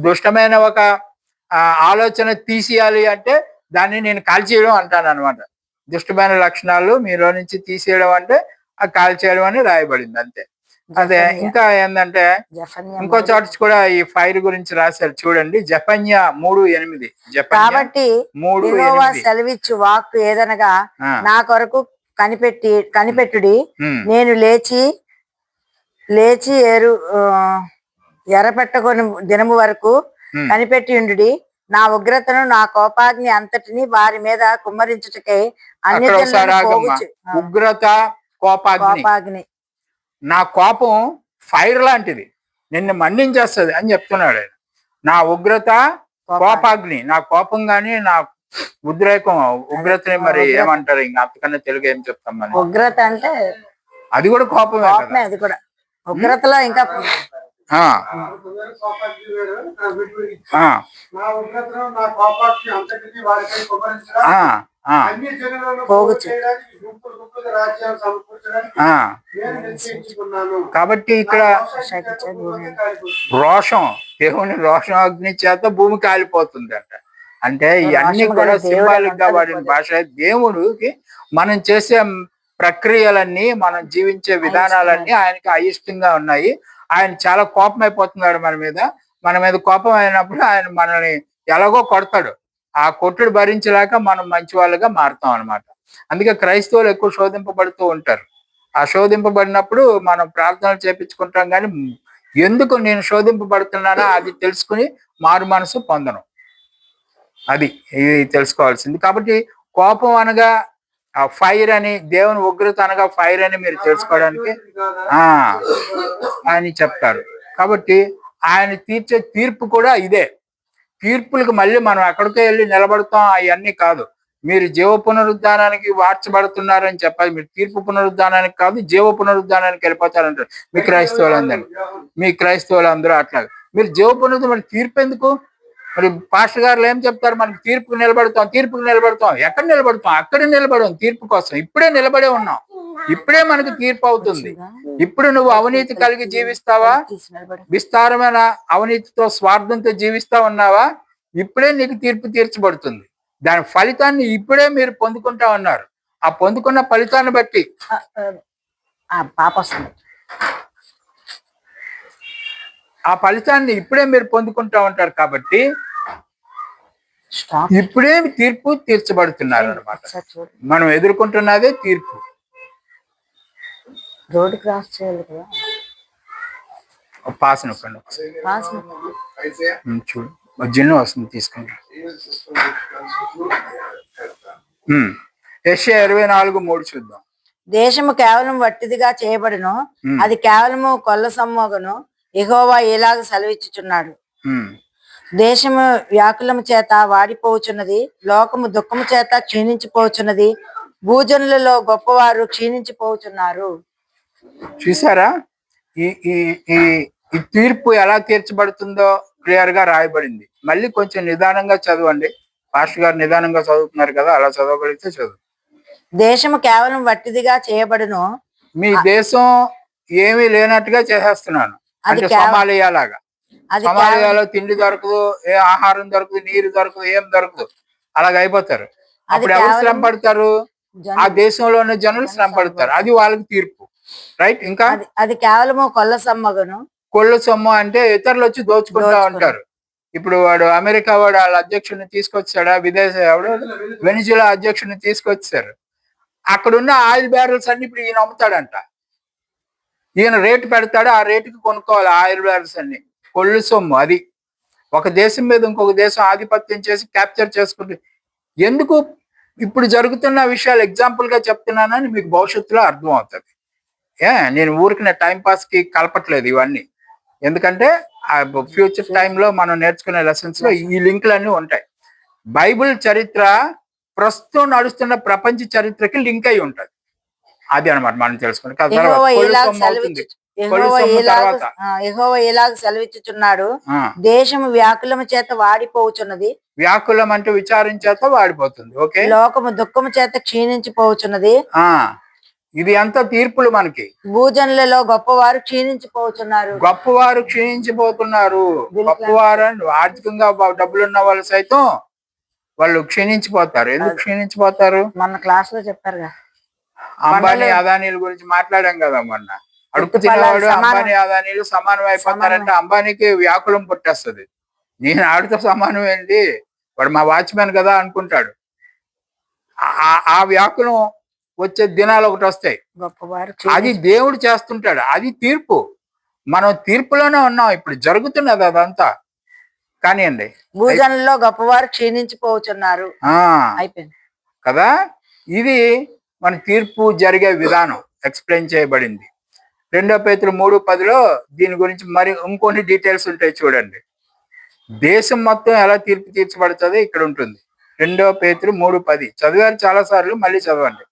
S3: దుష్టమైన ఒక ఆలోచన తీసేయాలి అంటే దాన్ని నేను కాల్చేయడం అంటాను అనమాట. దుష్టమైన లక్షణాలు మీలో నుంచి తీసేయడం అంటే ఆ కాల్చేయడం అని రాయబడింది అంతే. అదే ఇంకా ఏంటంటే ఇంకో చోట కూడా ఈ ఫైర్ గురించి రాశారు చూడండి. జెఫన్యా 3:8.
S1: కాబట్టి యెహోవా సెలవిచ్చు వాక్కు ఏదనగా, నా కొరకు కనిపెట్టుడి, నేను లేచి ఎర్రపెట్టకొని దినము వరకు కనిపెట్టి ఉండుడి. నా ఉగ్రతను, నా కోపాగ్ని అంతటిని వారి మీద కుమ్మరించుటకై
S3: ఉగ్రత, కోపాగ్ని, నా కోపం ఫైర్ లాంటిది, నిన్ను మండించేస్తుంది అని చెప్తున్నాడు ఆయన. నా ఉగ్రత, కోపాగ్ని, నా కోపం గాని నా ఉద్రేకం, ఉగ్రతని మరి ఏమంటారు ఇంకా అంతకన్నా తెలుగు ఏం చెప్తాం మనం?
S1: ఉగ్రత అంటే
S3: అది కూడా కోపమే.
S1: అది కూడా ఉగ్రతలో ఇంకా
S3: కాబట్టి ఇక్కడ రోషం, దేవుని రోషాగ్ని చేత భూమి కాలిపోతుంది అంట. అంటే ఇవన్నీ కూడా సింబాలిక్ గా వాడిన భాష. దేవుడికి మనం చేసే ప్రక్రియలన్నీ, మనం జీవించే విధానాలన్నీ ఆయనకి అయిష్టంగా ఉన్నాయి. ఆయన చాలా కోపం అయిపోతున్నాడు మన మీద కోపం అయినప్పుడు ఆయన మనల్ని ఎలాగో కొడతాడు. ఆ కొట్టుడు భరించలేక మనం మంచి వాళ్ళుగా మారుతాం అనమాట. అందుకే క్రైస్తవులు ఎక్కువ శోధింపబడుతూ ఉంటారు. ఆ శోధింపబడినప్పుడు మనం ప్రార్థనలు చేపించుకుంటాం, కానీ ఎందుకు నేను శోధింపబడుతున్నానో అది తెలుసుకుని మారు మనసు పొందను. అది ఇది తెలుసుకోవాల్సింది. కాబట్టి కోపం అనగా ఆ ఫైర్ అని, దేవుని ఉగ్రత అనగా ఫైర్ అని మీరు తెలుసుకోవడానికి అని చెప్తారు. కాబట్టి ఆయన తీర్చే తీర్పు కూడా ఇదే. తీర్పులకు మళ్ళీ మనం ఎక్కడికో వెళ్ళి నిలబడతాం అవన్నీ కాదు. మీరు జీవ పునరుద్ధానానికి మార్చబడుతున్నారని చెప్పాలి. మీరు తీర్పు పునరుద్ధానానికి కాదు, జీవ పునరుద్ధానానికి వెళ్ళిపోతారంటారు మీ క్రైస్తవులందరూ అట్లాగా. మీరు జీవ పునరుద్ధం, మరి తీర్పు ఎందుకు? మరి పాస్టర్ గారు ఏం చెప్తారు? మనకి తీర్పుకు నిలబడతాం. ఎక్కడ నిలబడతాం? అక్కడ నిలబడం తీర్పు కోసం. ఇప్పుడే నిలబడే ఉన్నాం, ఇప్పుడే మనకు తీర్పు అవుతుంది. ఇప్పుడు నువ్వు అవినీతి కలిగి జీవిస్తావా? విస్తారమైన అవినీతితో, స్వార్థంతో జీవిస్తా ఉన్నావా? ఇప్పుడే నీకు తీర్పు తీర్చబడుతుంది. దాని ఫలితాన్ని ఇప్పుడే మీరు పొందుకుంటా ఉన్నారు. ఆ పొందుకున్న ఫలితాన్ని బట్టి
S1: పాప వస్తుంది.
S3: ఆ ఫలితాన్ని ఇప్పుడే మీరు పొందుకుంటా ఉంటారు కాబట్టి ఇప్పుడే తీర్పు తీర్చబడుతున్నారు అనమాట. మనం ఎదుర్కొంటున్నదే తీర్పు.
S1: రోడ్డు క్రాస్ చేయాలి కదా.
S3: పాస్ నొక్కండి. చూడు జిన్ను వస్తుంది తీసుకుంటా. యెషయా 24:3 చూద్దాం.
S1: దేశము కేవలం వట్టిదిగా చేయబడును, అది కేవలము కొల్ల సమ్మోగను. యెహోవా ఇలాగ సెలవిచ్చుచున్నాడు. దేశము వ్యాకులము చేత వాడిపోవచ్చున్నది, లోకము దుఃఖము చేత క్షీణించిపోవచ్చున్నది, భూజనులలో గొప్పవారు క్షీణించిపోవచ్చున్నారు.
S3: చూసారా ఈ ఈ ఈ ఈ తీర్పు ఎలా తీర్చబడుతుందో క్లియర్ గా రాయబడింది. మళ్ళీ కొంచెం నిదానంగా చదవండి. పాస్టర్ గారు నిదానంగా చదువుతున్నారు కదా, అలా చదవగలిగితే చదువు.
S1: దేశము కేవలం వట్టిదిగా చేయబడును.
S3: మీ దేశం ఏమీ లేనట్టుగా చేసేస్తున్నాను అంటే సోమాలియాలాగా. సోమాలియాలో తిండి దొరకదు, ఏ ఆహారం దొరకదు, నీరు దొరకదు, ఏం దొరకదు, అలాగ అయిపోతారు. అప్పుడు ఎవరు శ్రమ పడతారు? ఆ దేశంలో ఉన్న జనులు శ్రమ పడతారు. అది వాళ్ళకి తీర్పు. రైట్. ఇంకా
S1: అది కేవలము కొల్ల సమ్మగను.
S3: కొల్ల సొమ్ము అంటే ఇతరులు వచ్చి దోచుకుంటా ఉంటారు. ఇప్పుడు వాడు అమెరికా వాడు వాళ్ళ అధ్యక్షుడిని తీసుకొచ్చాడా, వెనిజులా అధ్యక్షుడిని తీసుకొచ్చారు. అక్కడున్న ఆయిల్ బ్యారల్స్ అన్ని ఇప్పుడు ఈయన అమ్ముతాడంట. ఈయన రేటు పెడతాడు, ఆ రేటుకి కొనుక్కోవాలి ఆయిల్ బ్యారల్స్ అన్ని. కొల్లు సొమ్ము అది. ఒక దేశం మీద ఇంకొక దేశం ఆధిపత్యం చేసి క్యాప్చర్ చేసుకుంటుంది. ఎందుకు ఇప్పుడు జరుగుతున్న విషయాలు ఎగ్జాంపుల్ గా చెప్తున్నానని మీకు భవిష్యత్తులో అర్థం అవుతుంది. నేను ఊరికి టైం పాస్ కి కలపట్లేదు ఇవన్నీ, ఎందుకంటే ఫ్యూచర్ టైంలో మనం నేర్చుకునే లెసన్స్ లో ఈ లింకులన్నీ ఉంటాయి. బైబిల్ చరిత్ర ప్రస్తుతం నడుస్తున్న ప్రపంచ చరిత్రకి లింక్ అయి ఉంటది. అది అనమాట మనం తెలుసుకుని.
S1: యెహోవా ఇలాగ సెలవిచ్చుచున్నాడు, దేశము వ్యాకులము చేత వాడిపోవచ్చున్నది.
S3: వ్యాకులం అంటే విచారం చేత వాడిపోతుంది. ఓకే.
S1: లోకము దుఃఖము చేత క్షీణించిపోవచ్చున్నది.
S3: ఇది అంతా తీర్పులు మనకి.
S1: భూజనులలో గొప్పవారు క్షీణించిపోతున్నారు.
S3: గొప్పవారు క్షీణించిపోతున్నారు. గొప్పవారు ఆర్థికంగా డబ్బులున్న వాళ్ళు సైతం వాళ్ళు క్షీణించిపోతారు. ఎందుకు క్షీణించిపోతారు?
S1: మన క్లాస్ లో చెప్పారుగా,
S3: అంబానీ అదానీల గురించి మాట్లాడాం కదా మొన్న. అడుగు తినేవాడు అంబానీ అదానీలు సమానం అయిపోతారంటే అంబానీకి వ్యాకులం పుట్టేస్తుంది. నేను ఆడితో సమానం ఏంటి, వాడు మా వాచ్మెన్ కదా అనుకుంటాడు. ఆ వ్యాకులం వచ్చే దినాలు ఒకటి వస్తాయి. అది దేవుడు చేస్తుంటాడు. అది తీర్పు. మనం తీర్పులోనే ఉన్నాం. ఇప్పుడు జరుగుతున్నది అదంతా. కానివ్వండి.
S1: భూజనుల్లో గొప్పవారు క్షీణించిపోతున్నారు అయిపోయింది
S3: కదా. ఇది మన తీర్పు జరిగే విధానం ఎక్స్ప్లెయిన్ చేయబడింది. 2 పేతురు 3:10 దీని గురించి మరి ఇంకొన్ని డీటెయిల్స్ ఉంటాయి చూడండి. దేశం మొత్తం ఎలా తీర్పు తీర్చబడుతుంది ఇక్కడ ఉంటుంది. 2 పేతురు 3:10 చదివారు చాలా సార్లు, మళ్ళీ చదవండి.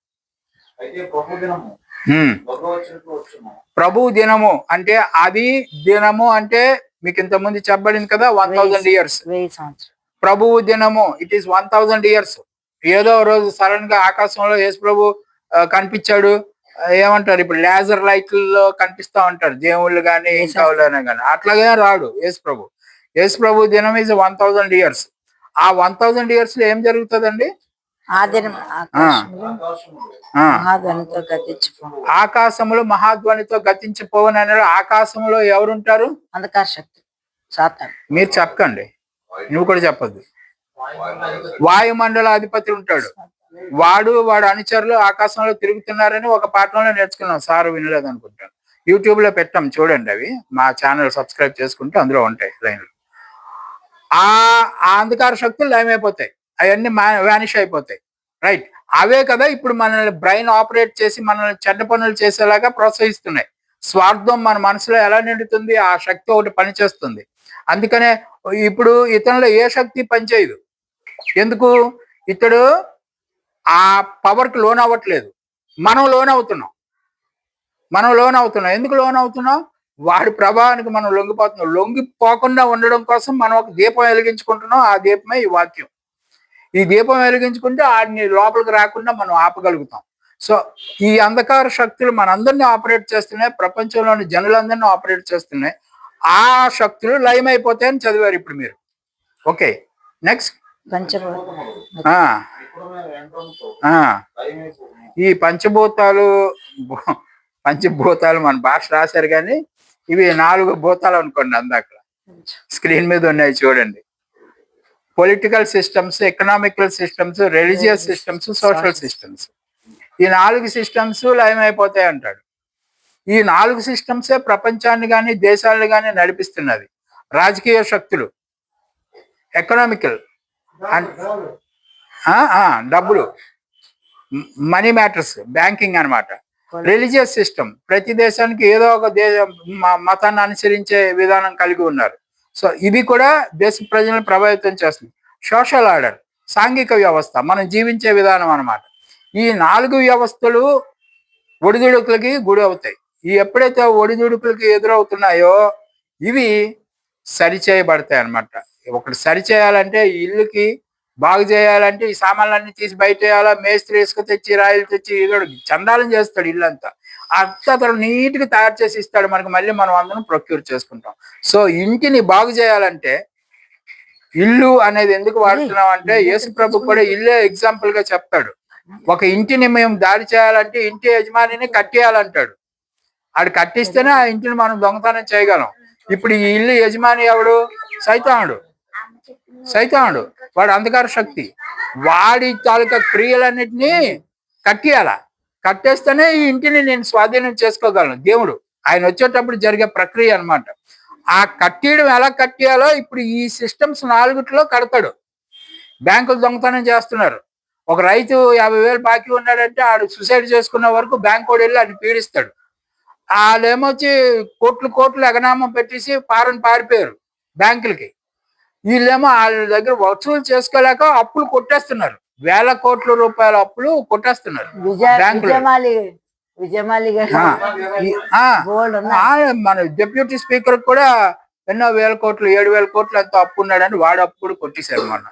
S3: ప్రభు దినము అంటే అది దినము అంటే మీకు ఇంత ముందు చెప్పబడింది కదా, 1000 years. ప్రభువు దినము ఇట్ ఈస్ 1000 years. ఏదో రోజు సడన్ గా ఆకాశంలో యేసు ప్రభు కనిపించాడు. ఏమంటారు ఇప్పుడు లేజర్ లైట్లలో కనిపిస్తా ఉంటారు దేవుళ్ళు గాని ఇంకా కానీ. అట్లాగే రాడు యేసు ప్రభు. యేసు ప్రభు దినం ఈజ్ 1000 years. ఆ 1000 years లో ఏం జరుగుతుందండి? ఆకాశములో మహాధ్వనితో గతించిపోవని అన్నాడు. ఆకాశంలో ఎవరుంటారు?
S1: అంధకార శక్తి, సాతాను.
S3: మీరు చెప్పకండి, నువ్వు కూడా చెప్పద్దు. వాయుమండల అధిపతి ఉంటాడు. వాడు అనుచరులు ఆకాశంలో తిరుగుతున్నారని ఒక పాఠంలో నేర్చుకున్నాం. సార్ వినలేదు అనుకుంటాను. యూట్యూబ్ లో పెట్టాం చూడండి. అవి మా ఛానల్ సబ్స్క్రైబ్ చేసుకుంటే అందులో ఉంటాయి లైన్లు. ఆ అంధకార శక్తులు లయమైపోతాయి, అవన్నీ వ్యానిష్ అయిపోతాయి. రైట్. అవే కదా ఇప్పుడు మనల్ని బ్రెయిన్ ఆపరేట్ చేసి మనల్ని చెడ్డ పనులు చేసేలాగా ప్రోత్సహిస్తున్నాయి. స్వార్థం మన మనసులో ఎలా నిండుతుంది? ఆ శక్తి ఒకటి పనిచేస్తుంది. అందుకనే ఇప్పుడు ఇతనిలో ఏ శక్తి పనిచేయదు. ఎందుకు? ఇతడు ఆ పవర్కి లోన్ అవ్వట్లేదు. మనం లోన్ అవుతున్నాం. ఎందుకు లోన్ అవుతున్నాం? వాడి ప్రభావానికి మనం లొంగిపోతున్నాం. లొంగిపోకుండా ఉండడం కోసం మనం ఒక దీపం వెలిగించుకుంటున్నాం. ఆ దీపమే ఈ వాక్యం. ఈ దీపం వెలిగించుకుంటే వాడిని లోపలికి రాకుండా మనం ఆపగలుగుతాం. సో ఈ అంధకార శక్తులు మనందరినీ ఆపరేట్ చేస్తున్నాయి. ప్రపంచంలోని జనులందరినీ ఆపరేట్ చేస్తున్నాయి. ఆ శక్తులు లయమైపోతాయని చదివారు ఇప్పుడు మీరు. ఓకే. నెక్స్ట్
S1: పంచభూతములు.
S3: ఆ,
S5: ఇప్పుడు మేము ఎంట్రన్తో
S3: ఆ,
S5: టైం అయిపోతుంది.
S3: ఈ పంచభూతాలు మన భాష రాశారు కానీ ఇవి 4 భూతాలు అనుకోండి. అందాక స్క్రీన్ మీద ఉన్నాయి చూడండి. Political systems, economical systems, religious systems, social systems. ఈ 4 సిస్టమ్స్ లయమైపోతాయి అంటాడు. ఈ 4 సిస్టమ్సే ప్రపంచాన్ని కానీ దేశాలను కానీ నడిపిస్తున్నది. రాజకీయ శక్తులు, ఎకనామికల్ డబ్బులు, మనీ మ్యాటర్స్, బ్యాంకింగ్ అన్నమాట. రిలీజియస్ సిస్టమ్, ప్రతి దేశానికి ఏదో ఒక మతాన్ని అనుసరించే విధానం కలిగి ఉన్నారు. సో ఇది కూడా దేశ ప్రజలను ప్రభావితం చేస్తుంది. సోషల్ ఆర్డర్, సాంఘిక వ్యవస్థ, మనం జీవించే విధానం అన్నమాట. ఈ 4 వ్యవస్థలు ఒడిదుడుకులకి గురి అవుతాయి. ఈ ఎప్పుడైతే ఒడిదుడుకులకి ఎదురవుతున్నాయో ఇవి సరిచేయబడతాయి అన్నమాట. ఒకటి సరిచేయాలంటే ఇల్లుకి బాగు చేయాలంటే ఈ సామాన్లన్నీ తీసి బయట వేయాలా, మేస్త్రి ఇసుక తెచ్చి రాయిలు తెచ్చి చండాలం చేస్తాడు ఇల్లంతా. అతను నీట్గా తయారు చేసి ఇస్తాడు మనకి, మళ్ళీ మనం అందరం ప్రొక్యూర్ చేసుకుంటాం. సో ఇంటిని బాగు చేయాలంటే ఇల్లు అనేది ఎందుకు వాడుతున్నాం అంటే యేసు ప్రభు కూడా ఇల్లే ఎగ్జాంపుల్ గా చెప్తాడు. ఒక ఇంటిని మేము దాడి చేయాలంటే ఇంటి యజమానిని కట్టేయాలంటాడు. ఆడు కట్టిస్తేనే ఆ ఇంటిని మనం దొంగతనం చేయగలం. ఇప్పుడు ఈ ఇల్లు యజమాని ఎవడు? సైతానుడు. వాడు అంధకార శక్తి. వాడి తాలూకా క్రియలన్నిటినీ కట్టేయాల. కట్టేస్తేనే ఈ ఇంటిని నేను స్వాధీనం చేసుకోగలను. దేవుడు ఆయన వచ్చేటప్పుడు జరిగే ప్రక్రియ అన్నమాట. ఆ కట్టేయడం ఎలా కట్టేయాలో ఇప్పుడు ఈ సిస్టమ్స్ 4 కడతాడు. బ్యాంకులు దొంగతనం చేస్తున్నారు. ఒక రైతు 50,000 బాకీ ఉన్నాడంటే ఆడు సూసైడ్ చేసుకున్న వరకు బ్యాంక్ వాడు వెళ్ళి అది పీడిస్తాడు. వాళ్ళేమొచ్చి కోట్లు ఎగనామం పెట్టేసి పారిపోయారు బ్యాంకులకి. వీళ్ళేమో వాళ్ళ దగ్గర వసూలు చేసుకోలేక అప్పులు కొట్టేస్తున్నారు. వేల కోట్ల రూపాయల అప్పులు కొట్టేస్తున్నారు బ్యాంకులు. మన డిప్యూటీ స్పీకర్ కూడా ఎన్నో వేల కోట్లు, 7,000 కోట్లు ఎంతో అప్పు ఉన్నాడని వాడు అప్పు కూడా కొట్టేశారు మొన్న.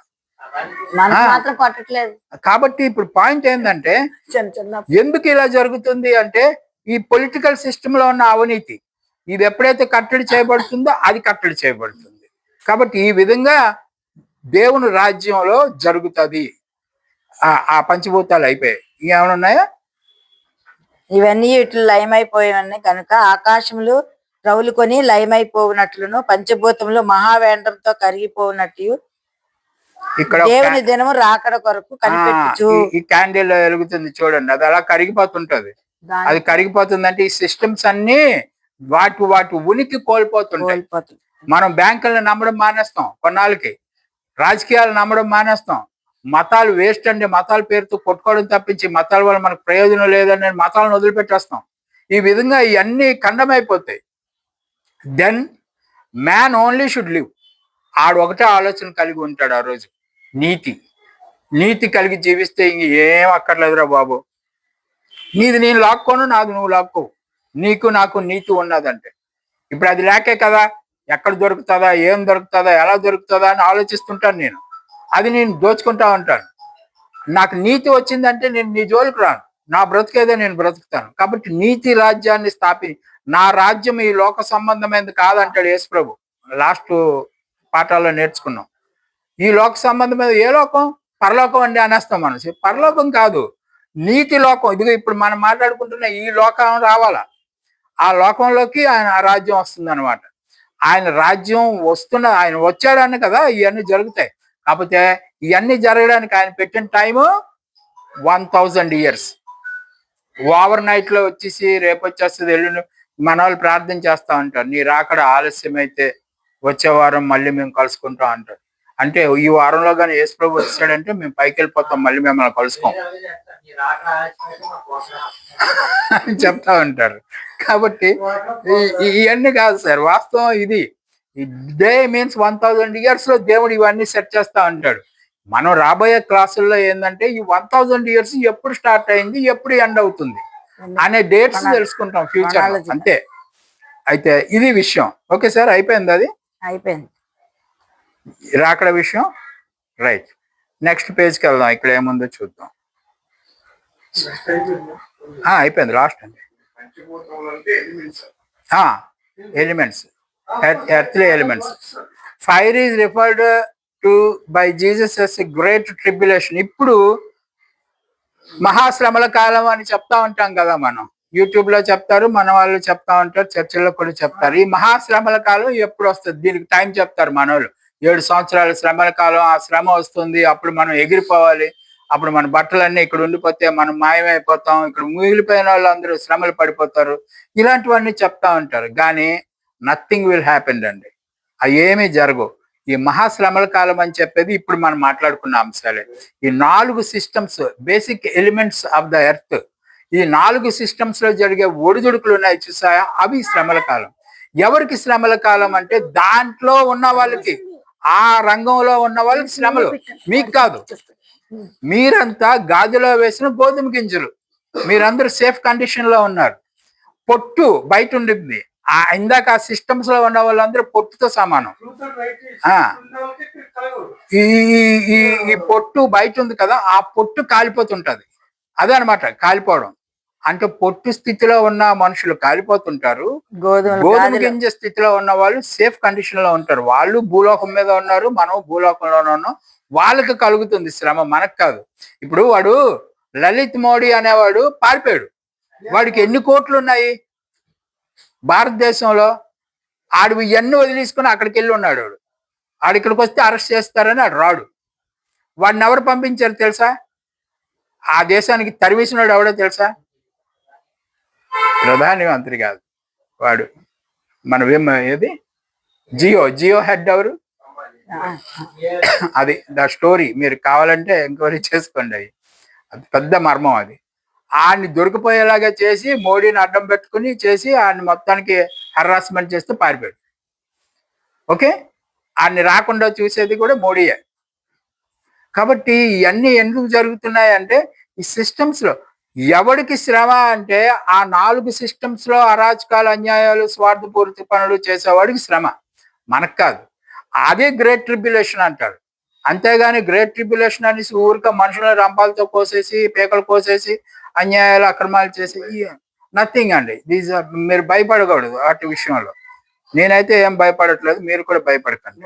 S3: కాబట్టి ఇప్పుడు పాయింట్ ఏంటంటే ఎందుకు ఇలా జరుగుతుంది అంటే ఈ పొలిటికల్ సిస్టమ్ లో ఉన్న అవినీతి ఇది ఎప్పుడైతే కట్టడి చేయబడుతుందో అది కట్టడి చేయబడుతుంది. కాబట్టి ఈ విధంగా దేవుని రాజ్యంలో జరుగుతుంది. ఆ పంచభూతాలు అయిపోయాయి. ఏమైనా ఉన్నాయా?
S1: ఇవన్నీ ఇట్లు లయమైపోయాయి కనుక ఆకాశములు రవులుకొని లయమైపోవునట్లును పంచభూతములు మహావేంద్రంతో కరిగిపోవునట్టు
S3: ఇక్కడ
S1: దేవుని దినము రాకడ కొరకు కనిపెట్టుచు.
S3: ఈ క్యాండిల్ వెలుగుతుంది చూడండి, అది అలా కరిగిపోతుంటది. అది కరిగిపోతుంది అంటే ఈ సిస్టమ్స్ అన్ని వాటి ఉనికి కోల్పోతుంటాయి. మనం బ్యాంకులను నమ్మడం మానేస్తాం, కొన్నాళ్ళకి రాజకీయాలు నమ్మడం మానేస్తాం. మతాలు వేస్ట్ అండి, మతాల పేరుతో కొట్టుకోవడం తప్పించి మతాల వల్ల మనకు ప్రయోజనం లేదని మతాలను వదిలిపెట్టేస్తాం. ఈ విధంగా ఇవన్నీ ఖండమైపోతాయి. Then man only should live. ఆడు ఒకటే ఆలోచన కలిగి ఉంటాడు ఆ రోజు, నీతి కలిగి జీవిస్తే ఇంక ఏం అక్కర్లేదురా బాబు. నీది నేను లాక్కోను, నాది నువ్వు లాక్కోవు, నీకు నాకు నీతి ఉన్నదంటే. ఇప్పుడు అది లేకే కదా ఎక్కడ దొరుకుతుందా, ఏం దొరుకుతుందా, ఎలా దొరుకుతుందా అని ఆలోచిస్తుంటాను నేను. అది నేను దోచుకుంటా ఉంటాను. నాకు నీతి వచ్చిందంటే నేను నీ జోలికి రాను, నా బ్రతుకేదో నేను బ్రతుకుతాను. కాబట్టి నీతి రాజ్యాన్ని నా రాజ్యం ఈ లోక సంబంధమైనది కాదంటాడు యేసు ప్రభు. లాస్ట్ పాఠాల్లో నేర్చుకున్నాం. ఈ లోక సంబంధమైన ఏ లోకం? పరలోకం అండి అనేస్తాం మనం. పరలోకం కాదు, నీతి లోకం. ఇదిగో ఇప్పుడు మనం మాట్లాడుకుంటున్న ఈ లోకం రావాలా, ఆ లోకంలోకి ఆయన రాజ్యం వస్తుంది అనమాట. ఆయన రాజ్యం ఆయన వచ్చాడని కదా ఇవన్నీ జరుగుతాయి. కాకపోతే ఇవన్నీ జరగడానికి ఆయన పెట్టిన టైము 1000 years. ఓవర్ నైట్ లో వచ్చేసి రేపు వచ్చేస్తుంది ఎల్లుండి మన వాళ్ళు ప్రార్థన చేస్తా ఉంటారు, నీ రాకడ ఆలస్యం అయితే వచ్చే వారం మళ్ళీ మేము కలుసుకుంటాం అంటారు. అంటే ఈ వారంలో కానీ యేసు ప్రభు వచ్చాడంటే మేము పైకి వెళ్ళిపోతాం, మళ్ళీ మిమ్మల్ని కలుసుకోం అని చెప్తా ఉంటారు. కాబట్టి ఇవన్నీ కాదు సార్, వాస్తవం ఇది. డే మీన్స్ 1000 years లో దేవుడు ఇవన్నీ సెట్ చేస్తా ఉంటాడు. మనం రాబోయే క్లాసుల్లో ఏంటంటే ఈ 1000 years ఎప్పుడు స్టార్ట్ అయింది, ఎప్పుడు ఎండ్ అవుతుంది అనే డేట్స్ తెలుసుకుంటాం ఫ్యూచర్. అంతే. అయితే ఇది విషయం. ఓకే సార్, అయిపోయింది. అది
S1: అయిపోయింది
S3: రాకడ విషయం. రైట్, నెక్స్ట్ పేజ్కి వెళ్దాం. ఇక్కడ ఏముందో చూద్దాం. అయిపోయింది, లాస్ట్ అండి. Elements, earthly elements. Fire is referred to by Jesus as great tribulation. ఇప్పుడు మహాశ్రమల కాలం అని చెప్తా ఉంటాం కదా, మనం యూట్యూబ్ లో చెప్తారు, మన వాళ్ళు చెప్తా ఉంటారు, చర్చిల్లో కూడా చెప్తారు. ఈ మహాశ్రమల కాలం ఎప్పుడు వస్తుంది, దీనికి టైం చెప్తారు మనోళ్ళు. 7 సంవత్సరాల శ్రమల కాలం, ఆ శ్రమ వస్తుంది, అప్పుడు మనం ఎగిరిపోవాలి, అప్పుడు మన బట్టలన్నీ ఇక్కడ ఉండిపోతే మనం మాయమైపోతాం, ఇక్కడ మిగిలిపోయిన వాళ్ళు అందరూ శ్రమలు పడిపోతారు, ఇలాంటివన్నీ చెప్తా ఉంటారు. కానీ నథింగ్ విల్ హ్యాపెన్ అండి, అవి ఏమీ జరగవు. ఈ మహాశ్రమల కాలం అని చెప్పేది ఇప్పుడు మనం మాట్లాడుకున్న అంశాలే. ఈ 4 systems, basic elements of the earth, ఈ 4 సిస్టమ్స్ లో జరిగే ఒడిదుడుకులు ఉన్నాయి చూసాయా, అవి శ్రమల కాలం. ఎవరికి శ్రమల కాలం అంటే దాంట్లో ఉన్న వాళ్ళకి, ఆ రంగంలో ఉన్న వాళ్ళకి శ్రమలు, మీకు కాదు. మీరంతా గాదిలో వేసిన గోధుమ గింజలు, మీరందరూ సేఫ్ కండిషన్ లో ఉన్నారు. పొట్టు బయట ఉండింది, ఇందాక ఆ సిస్టమ్స్ లో ఉన్న వాళ్ళందరూ పొట్టుతో సమానం. ఈ ఈ పొట్టు బయట ఉంది కదా, ఆ పొట్టు కాలిపోతుంటది. అదే అనమాట కాలిపోవడం అంటే. పొట్టు స్థితిలో ఉన్న మనుషులు కాలిపోతుంటారు, గోధుమ గింజ స్థితిలో ఉన్న వాళ్ళు సేఫ్ కండిషన్ లో ఉంటారు. వాళ్ళు భూలోకం మీద ఉన్నారు, మనం భూలోకంలోనే ఉన్నాం. వాళ్ళకి కలుగుతుంది శ్రమ, మనకు కాదు. ఇప్పుడు వాడు లలిత్ మోడీ అనేవాడు పారిపోయాడు, వాడికి ఎన్ని కోట్లు ఉన్నాయి భారతదేశంలో, ఆడు ఇవన్నీ వదిలేసుకుని అక్కడికి వెళ్ళి ఉన్నాడు. ఆడు ఇక్కడికి వస్తే అరెస్ట్ చేస్తారని ఆడు రాడు. వాడిని ఎవరు పంపించారు తెలుసా? ఆ దేశానికి తరివేసినాడు ఎవడో తెలుసా? ప్రధానమంత్రి కాదు వాడు, ఏది జియో హెడ్ ఎవరు, అది ద స్టోరీ. మీరు కావాలంటే ఎంక్వైరీ చేసుకోండి, అది పెద్ద మర్మం. అది ఆయన్ని దొరికిపోయేలాగా చేసి మోడీని అడ్డం పెట్టుకుని చేసి ఆయన్ని మొత్తానికి హరాస్మెంట్ చేస్తూ పారిపోయాడు. ఓకే, ఆయన్ని రాకుండా చూసేది కూడా మోడీయే. కాబట్టి ఇవన్నీ ఎందుకు జరుగుతున్నాయి అంటే, ఈ సిస్టమ్స్ లో ఎవరికి శ్రమ అంటే ఆ 4 సిస్టమ్స్ లో అరాచకాలు, అన్యాయాలు, స్వార్థపూరిత పనులు చేసేవాడికి శ్రమ, మనకు కాదు. అదే గ్రేట్ ట్రిబ్యులేషన్ అంటారు. అంతేగాని గ్రేట్ ట్రిబ్యులేషన్ అనేసి ఊరిక మనుషులను రంపాలతో కోసేసి, పేకలు కోసేసి, అన్యాయాలు, అక్రమాలు చేసి నథింగ్ అండి. దీస్ మీరు భయపడకూడదు వాటి విషయంలో. నేనైతే ఏం భయపడట్లేదు, మీరు కూడా భయపడకండి.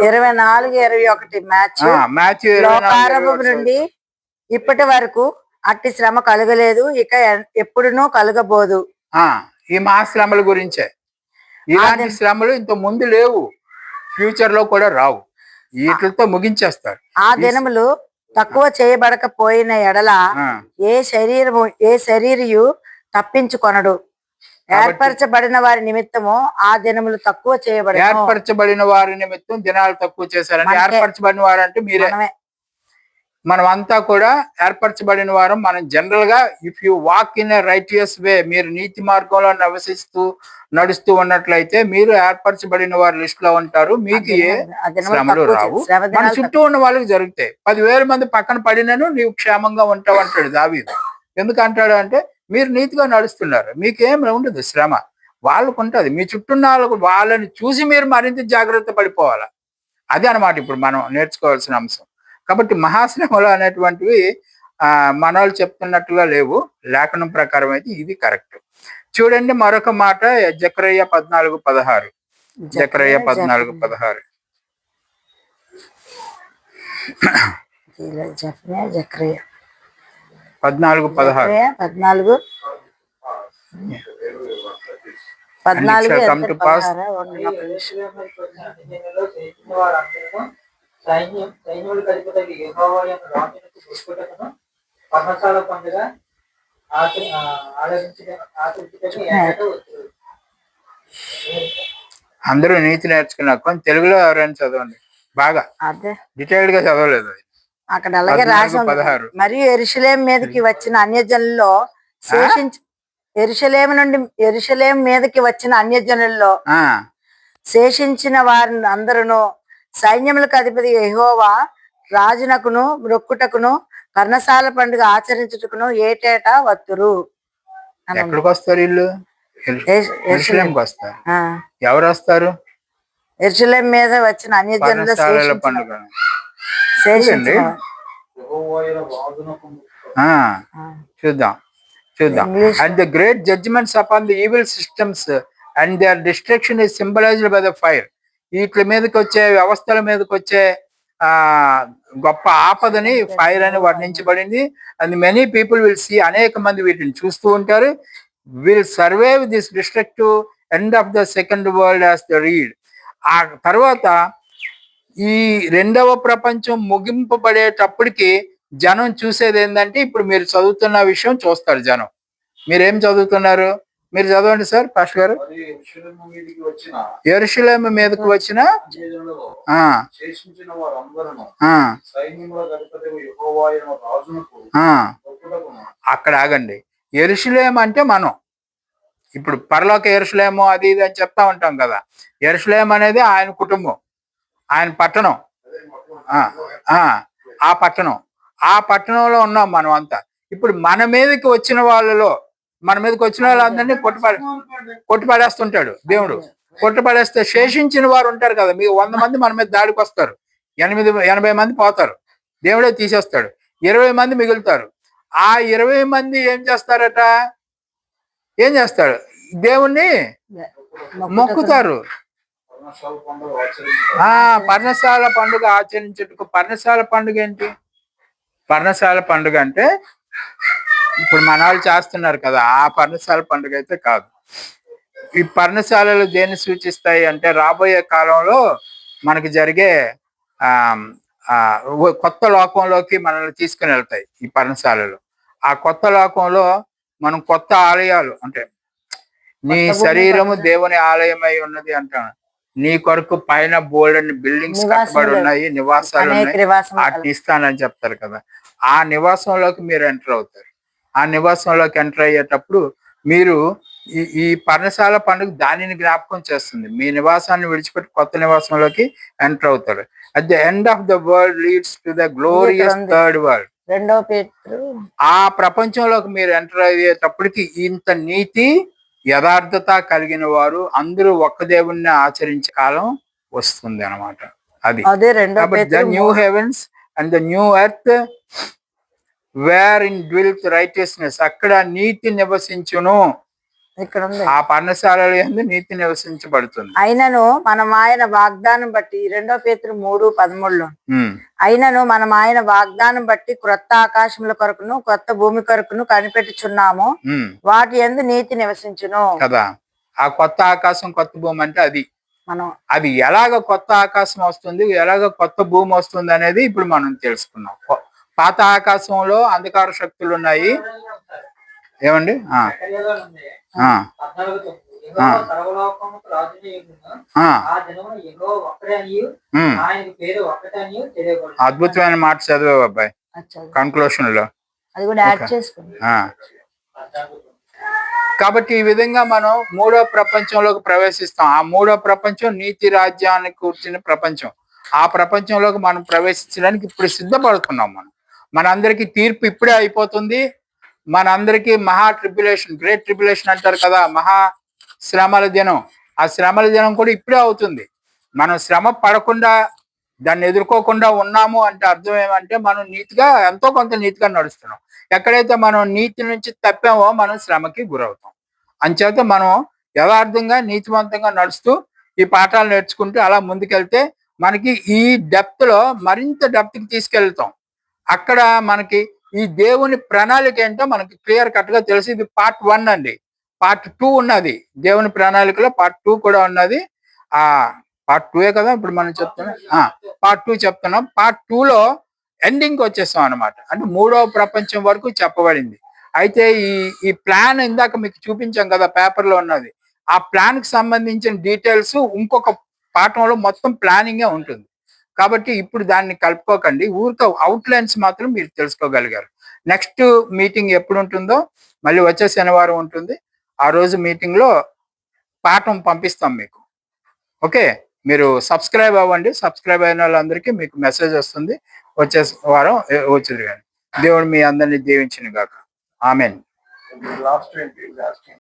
S1: 24-21 మ్యాచ్ లోకారంభం నుండి ఇప్పటి వరకు అట్టి శ్రమ కలగలేదు, ఇక ఎప్పుడునూ కలగబోదు.
S3: ఈ మహాశ్రమల గురించే. ఇలాంటి శ్రమలు ఇంత ముందు లేవు, ఫ్యూచర్ లో కూడా రావు, వీటితో ముగించేస్తారు.
S1: ఆ దినములు తక్కువ చేయబడకపోయిన ఎడల ఏ శరీరయు తప్పించుకొనడు. ఏర్పరచబడిన వారి నిమిత్తము ఆ దినములు తక్కువ చేయబడి,
S3: ఏర్పరచబడిన వారి నిమిత్తం దినాలు తక్కువ చేశారంటే, ఏర్పరచబడిన వారు అంటే మీరే, మనం అంతా కూడా ఏర్పరచబడిన వారం. మనం జనరల్ గా if you walk in a righteous way, మీరు నీతి మార్గంలో నడుస్తూ ఉన్నట్లయితే మీరు ఏర్పరచబడిన వారి లిస్ట్ లో ఉంటారు. మీకు ఏ శ్రమలు రావు, మన చుట్టూ ఉన్న వాళ్ళకి జరుగుతాయి. 10,000 మంది పక్కన పడినను నీవు క్షేమంగా ఉంటావు అంటాడు దావీదు. ఎందుకంటాడు అంటే, మీరు నీతిగా నడుస్తున్నారు, మీకేం ఉండదు శ్రమ, వాళ్ళకు ఉంటుంది. మీ చుట్టూ వాళ్ళని చూసి మీరు మరింత జాగ్రత్త పడిపోవాలి. అదే అనమాట ఇప్పుడు మనం నేర్చుకోవాల్సిన అంశం. కాబట్టి మహాశ్రమలు అనేటువంటివి మన వాళ్ళు చెప్తున్నట్టుగా లేవు, లేఖనం ప్రకారం అయితే ఇది కరెక్ట్. చూడండి మరొక మాట, జకర్యా 14:16. జకర్యా 14:16.
S1: జకర్యా
S3: 14:16.
S1: 14
S5: సైన్యములకు అధిపతి యెహోవా యొక్క రాజునకు పుట్టుటకును పర్ణశాల పండుగ
S3: అందరూ నీతి నేర్చుకున్నారు. కొంచెం తెలుగులో ఎవరైనా చదవండి, బాగా డీటెయిల్డ్ గా చదవలేదు.
S1: అక్కడ అలాగే రాసి ఉంది. మరియు యెరూషలేము మీదకి వచ్చిన అన్యజనుల్లో యెరూషలేము మీదకి వచ్చిన అన్యజనుల్లో శేషించిన వారిని అందరూ సైన్యములకు అధిపతి యెహోవా రాజునకును మొక్కుటకును పర్ణశాల పండుగ ఆచరించుటకును ఏటేటా వత్తురు.
S3: ఎక్కడికి వస్తారు వీళ్ళు? యెరూషలేముకి వస్తారు. ఎవరు వస్తారు?
S1: యెరూషలేము మీద వచ్చిన అన్యజనుల
S3: పండుగ. చూద్దాం. And the great judgments upon the evil systems and their destruction is symbolized by the fire. వీటి మీదకి వచ్చే వ్యవస్థల మీదకి వచ్చే ఆ గొప్ప ఆపదని ఫైర్ అని వర్ణించబడింది. And many people will see, అనేక మంది వీటిని చూస్తూ ఉంటారు. Will survive this destructive end of the second world as the read. ఆ తర్వాత ఈ రెండవ ప్రపంచం ముగింపబడేటప్పటికి జనం చూసేది ఏంటంటే, ఇప్పుడు మీరు చదువుతున్న విషయం చూస్తారు జనం. మీరేం చదువుతున్నారు? మీరు చదవండి సార్ పాస్టర్ గారు. యెరూషలేము మీదకి వచ్చిన
S5: శేషించిన వారందరూ సైన్యముల అధిపతియగు యెహోవా అయిన రాజునకు
S3: అక్కడ ఆగండి. యెరూషలేము అంటే మనం ఇప్పుడు పరలోక యెరూషలేము అది ఇది అని చెప్తా ఉంటాం కదా. యెరూషలేము అనేది ఆయన కుటుంబం, ఆయన పట్టణం. ఆ పట్టణంలో ఉన్నాం మనం అంతా. ఇప్పుడు మన మీదకి వచ్చిన వాళ్ళందరినీ కొట్టిపడేస్తుంటాడు దేవుడు. కొట్టిపడేస్తే శేషించిన వారు ఉంటారు కదా, మీకు 100 మంది మన మీద దాడికి వస్తారు, 80 మంది పోతారు, దేవుడే తీసేస్తాడు, 20 మంది మిగులుతారు. ఆ 20 మంది ఏం చేస్తారట? దేవుణ్ణి మొక్కుతారు. పర్ణశాల పండుగ ఆచరించుటకు. పర్ణశాల పండుగ ఏంటి? పర్ణశాల పండుగ అంటే ఇప్పుడు మన వాళ్ళు చేస్తున్నారు కదా, ఆ పర్ణశాల పండుగ అయితే కాదు. ఈ పర్ణశాలలు దేన్ని సూచిస్తాయి అంటే, రాబోయే కాలంలో మనకి జరిగే కొత్త లోకంలోకి మనల్ని తీసుకుని వెళ్తాయి ఈ పర్ణశాలలు. ఆ కొత్త లోకంలో మనం కొత్త ఆలయాలు, అంటే నీ శరీరము దేవుని ఆలయమై ఉన్నది అంటాను. నీ కొరకు పైన బోల్డ్ బిల్డింగ్స్ కట్టబడి ఉన్నాయి, నివాసాలు ఉన్నాయి, వాటిని ఇస్తానని చెప్తారు కదా. ఆ నివాసంలోకి మీరు ఎంటర్ అవుతారు. ఆ నివాసంలోకి ఎంటర్ అయ్యేటప్పుడు మీరు ఈ పర్ణశాల పండుగ దానిని జ్ఞాపకం చేస్తుంది. మీ నివాసాన్ని విడిచిపెట్టి కొత్త నివాసంలోకి ఎంటర్ అవుతారు. At the end of the world leads to the glorious third world. ఆ ప్రపంచంలోకి మీరు ఎంటర్ అయ్యేటప్పటికి ఇంత నీతి యథార్థత కలిగిన వారు అందరూ ఒక్క దేవుణ్ణి ఆచరించే కాలం వస్తుంది అన్నమాట. అది the new heavens and the new earth where in dwelleth righteousness. అక్కడ నీతి నివసించును.
S1: ఇక్కడ
S3: ఆ పర్ణశాలలో యందు నీతి నివసించబడుతుంది.
S1: అయినను మనం ఆయన వాగ్దానం బట్టి 2 పేతురు 3:13 అయినను మనం ఆయన వాగ్దానం బట్టి క్రొత్త ఆకాశముల కొరకును కొత్త భూమి కొరకును కనిపెట్టుచున్నాము, వాటి యందు నీతి నివసించును
S3: కదా. ఆ కొత్త ఆకాశం కొత్త భూమి అంటే అది ఎలాగ కొత్త ఆకాశం వస్తుంది, ఎలాగ కొత్త భూమి వస్తుంది అనేది ఇప్పుడు మనం తెలుసుకున్నాం. పాత ఆకాశంలో అంధకార శక్తులు ఉన్నాయి. ఏమండి? అద్భుతమైన మాట చదివావు అబ్బాయి కన్క్లూషన్ లో. కాబట్టి ఈ విధంగా మనం 3వ ప్రపంచంలోకి ప్రవేశిస్తాం. ఆ 3వ ప్రపంచం నీతి రాజ్యానికి కూర్చున్న ప్రపంచం. ఆ ప్రపంచంలోకి మనం ప్రవేశించడానికి ఇప్పుడు సిద్ధపడుతున్నాం. మనందరికీ తీర్పు ఇప్పుడే అయిపోతుంది. మనందరికీ మహా ట్రిబ్యులేషన్, గ్రేట్ ట్రిబ్యులేషన్ అంటారు కదా, మహా శ్రమల దినం. ఆ శ్రమల దినం కూడా ఇప్పుడే అవుతుంది. మనం శ్రమ పడకుండా దాన్ని ఎదుర్కోకుండా ఉన్నాము అంటే అర్థం ఏమంటే, మనం నీతిగా ఎంతో కొంత నీతిగా నడుస్తున్నాం. ఎక్కడైతే మనం నీతి నుంచి తప్పామో మనం శ్రమకి గురవుతాం. అంచేత మనం యథార్థంగా నీతివంతంగా నడుస్తూ ఈ పాఠాలు నేర్చుకుంటూ అలా ముందుకెళ్తే మనకి ఈ డెప్త్ లో మరింత డెప్త్కి తీసుకెళ్తాం. అక్కడ మనకి ఈ దేవుని ప్రణాళిక ఏంటో మనకి క్లియర్ కట్ గా తెలిసి, ఇది పార్ట్ 1 అండి. పార్ట్ 2 ఉన్నది. దేవుని ప్రణాళికలో పార్ట్ 2 కూడా ఉన్నది. పార్ట్ 2 కదా ఇప్పుడు మనం చెప్తున్నాం. పార్ట్ 2 చెప్తున్నాం. పార్ట్ 2లో ఎండింగ్ వచ్చేస్తాం అనమాట. అంటే 3వ ప్రపంచం వరకు చెప్పబడింది. అయితే ఈ ప్లాన్ ఇందాక మీకు చూపించాం కదా, పేపర్లో ఉన్నది. ఆ ప్లాన్ కి సంబంధించిన డీటెయిల్స్ ఇంకొక పాఠంలో మొత్తం ప్లానింగే ఉంటుంది. కాబట్టి ఇప్పుడు దాన్ని కలుపుకోకండి, ఊరికే అవుట్లైన్స్ మాత్రం మీరు తెలుసుకోగలిగారు. నెక్స్ట్ మీటింగ్ ఎప్పుడు ఉంటుందో మళ్ళీ వచ్చే శనివారం ఉంటుంది. ఆ రోజు మీటింగ్ లో పాఠం పంపిస్తాం మీకు. ఓకే, మీరు సబ్స్క్రైబ్ అవ్వండి. సబ్స్క్రైబ్ అయిన వాళ్ళందరికీ మీకు మెసేజ్ వస్తుంది. వచ్చే వారం వచ్చేది. కానీ దేవుడు మీ అందరినీ దీవించిన గాక. ఆమెన్.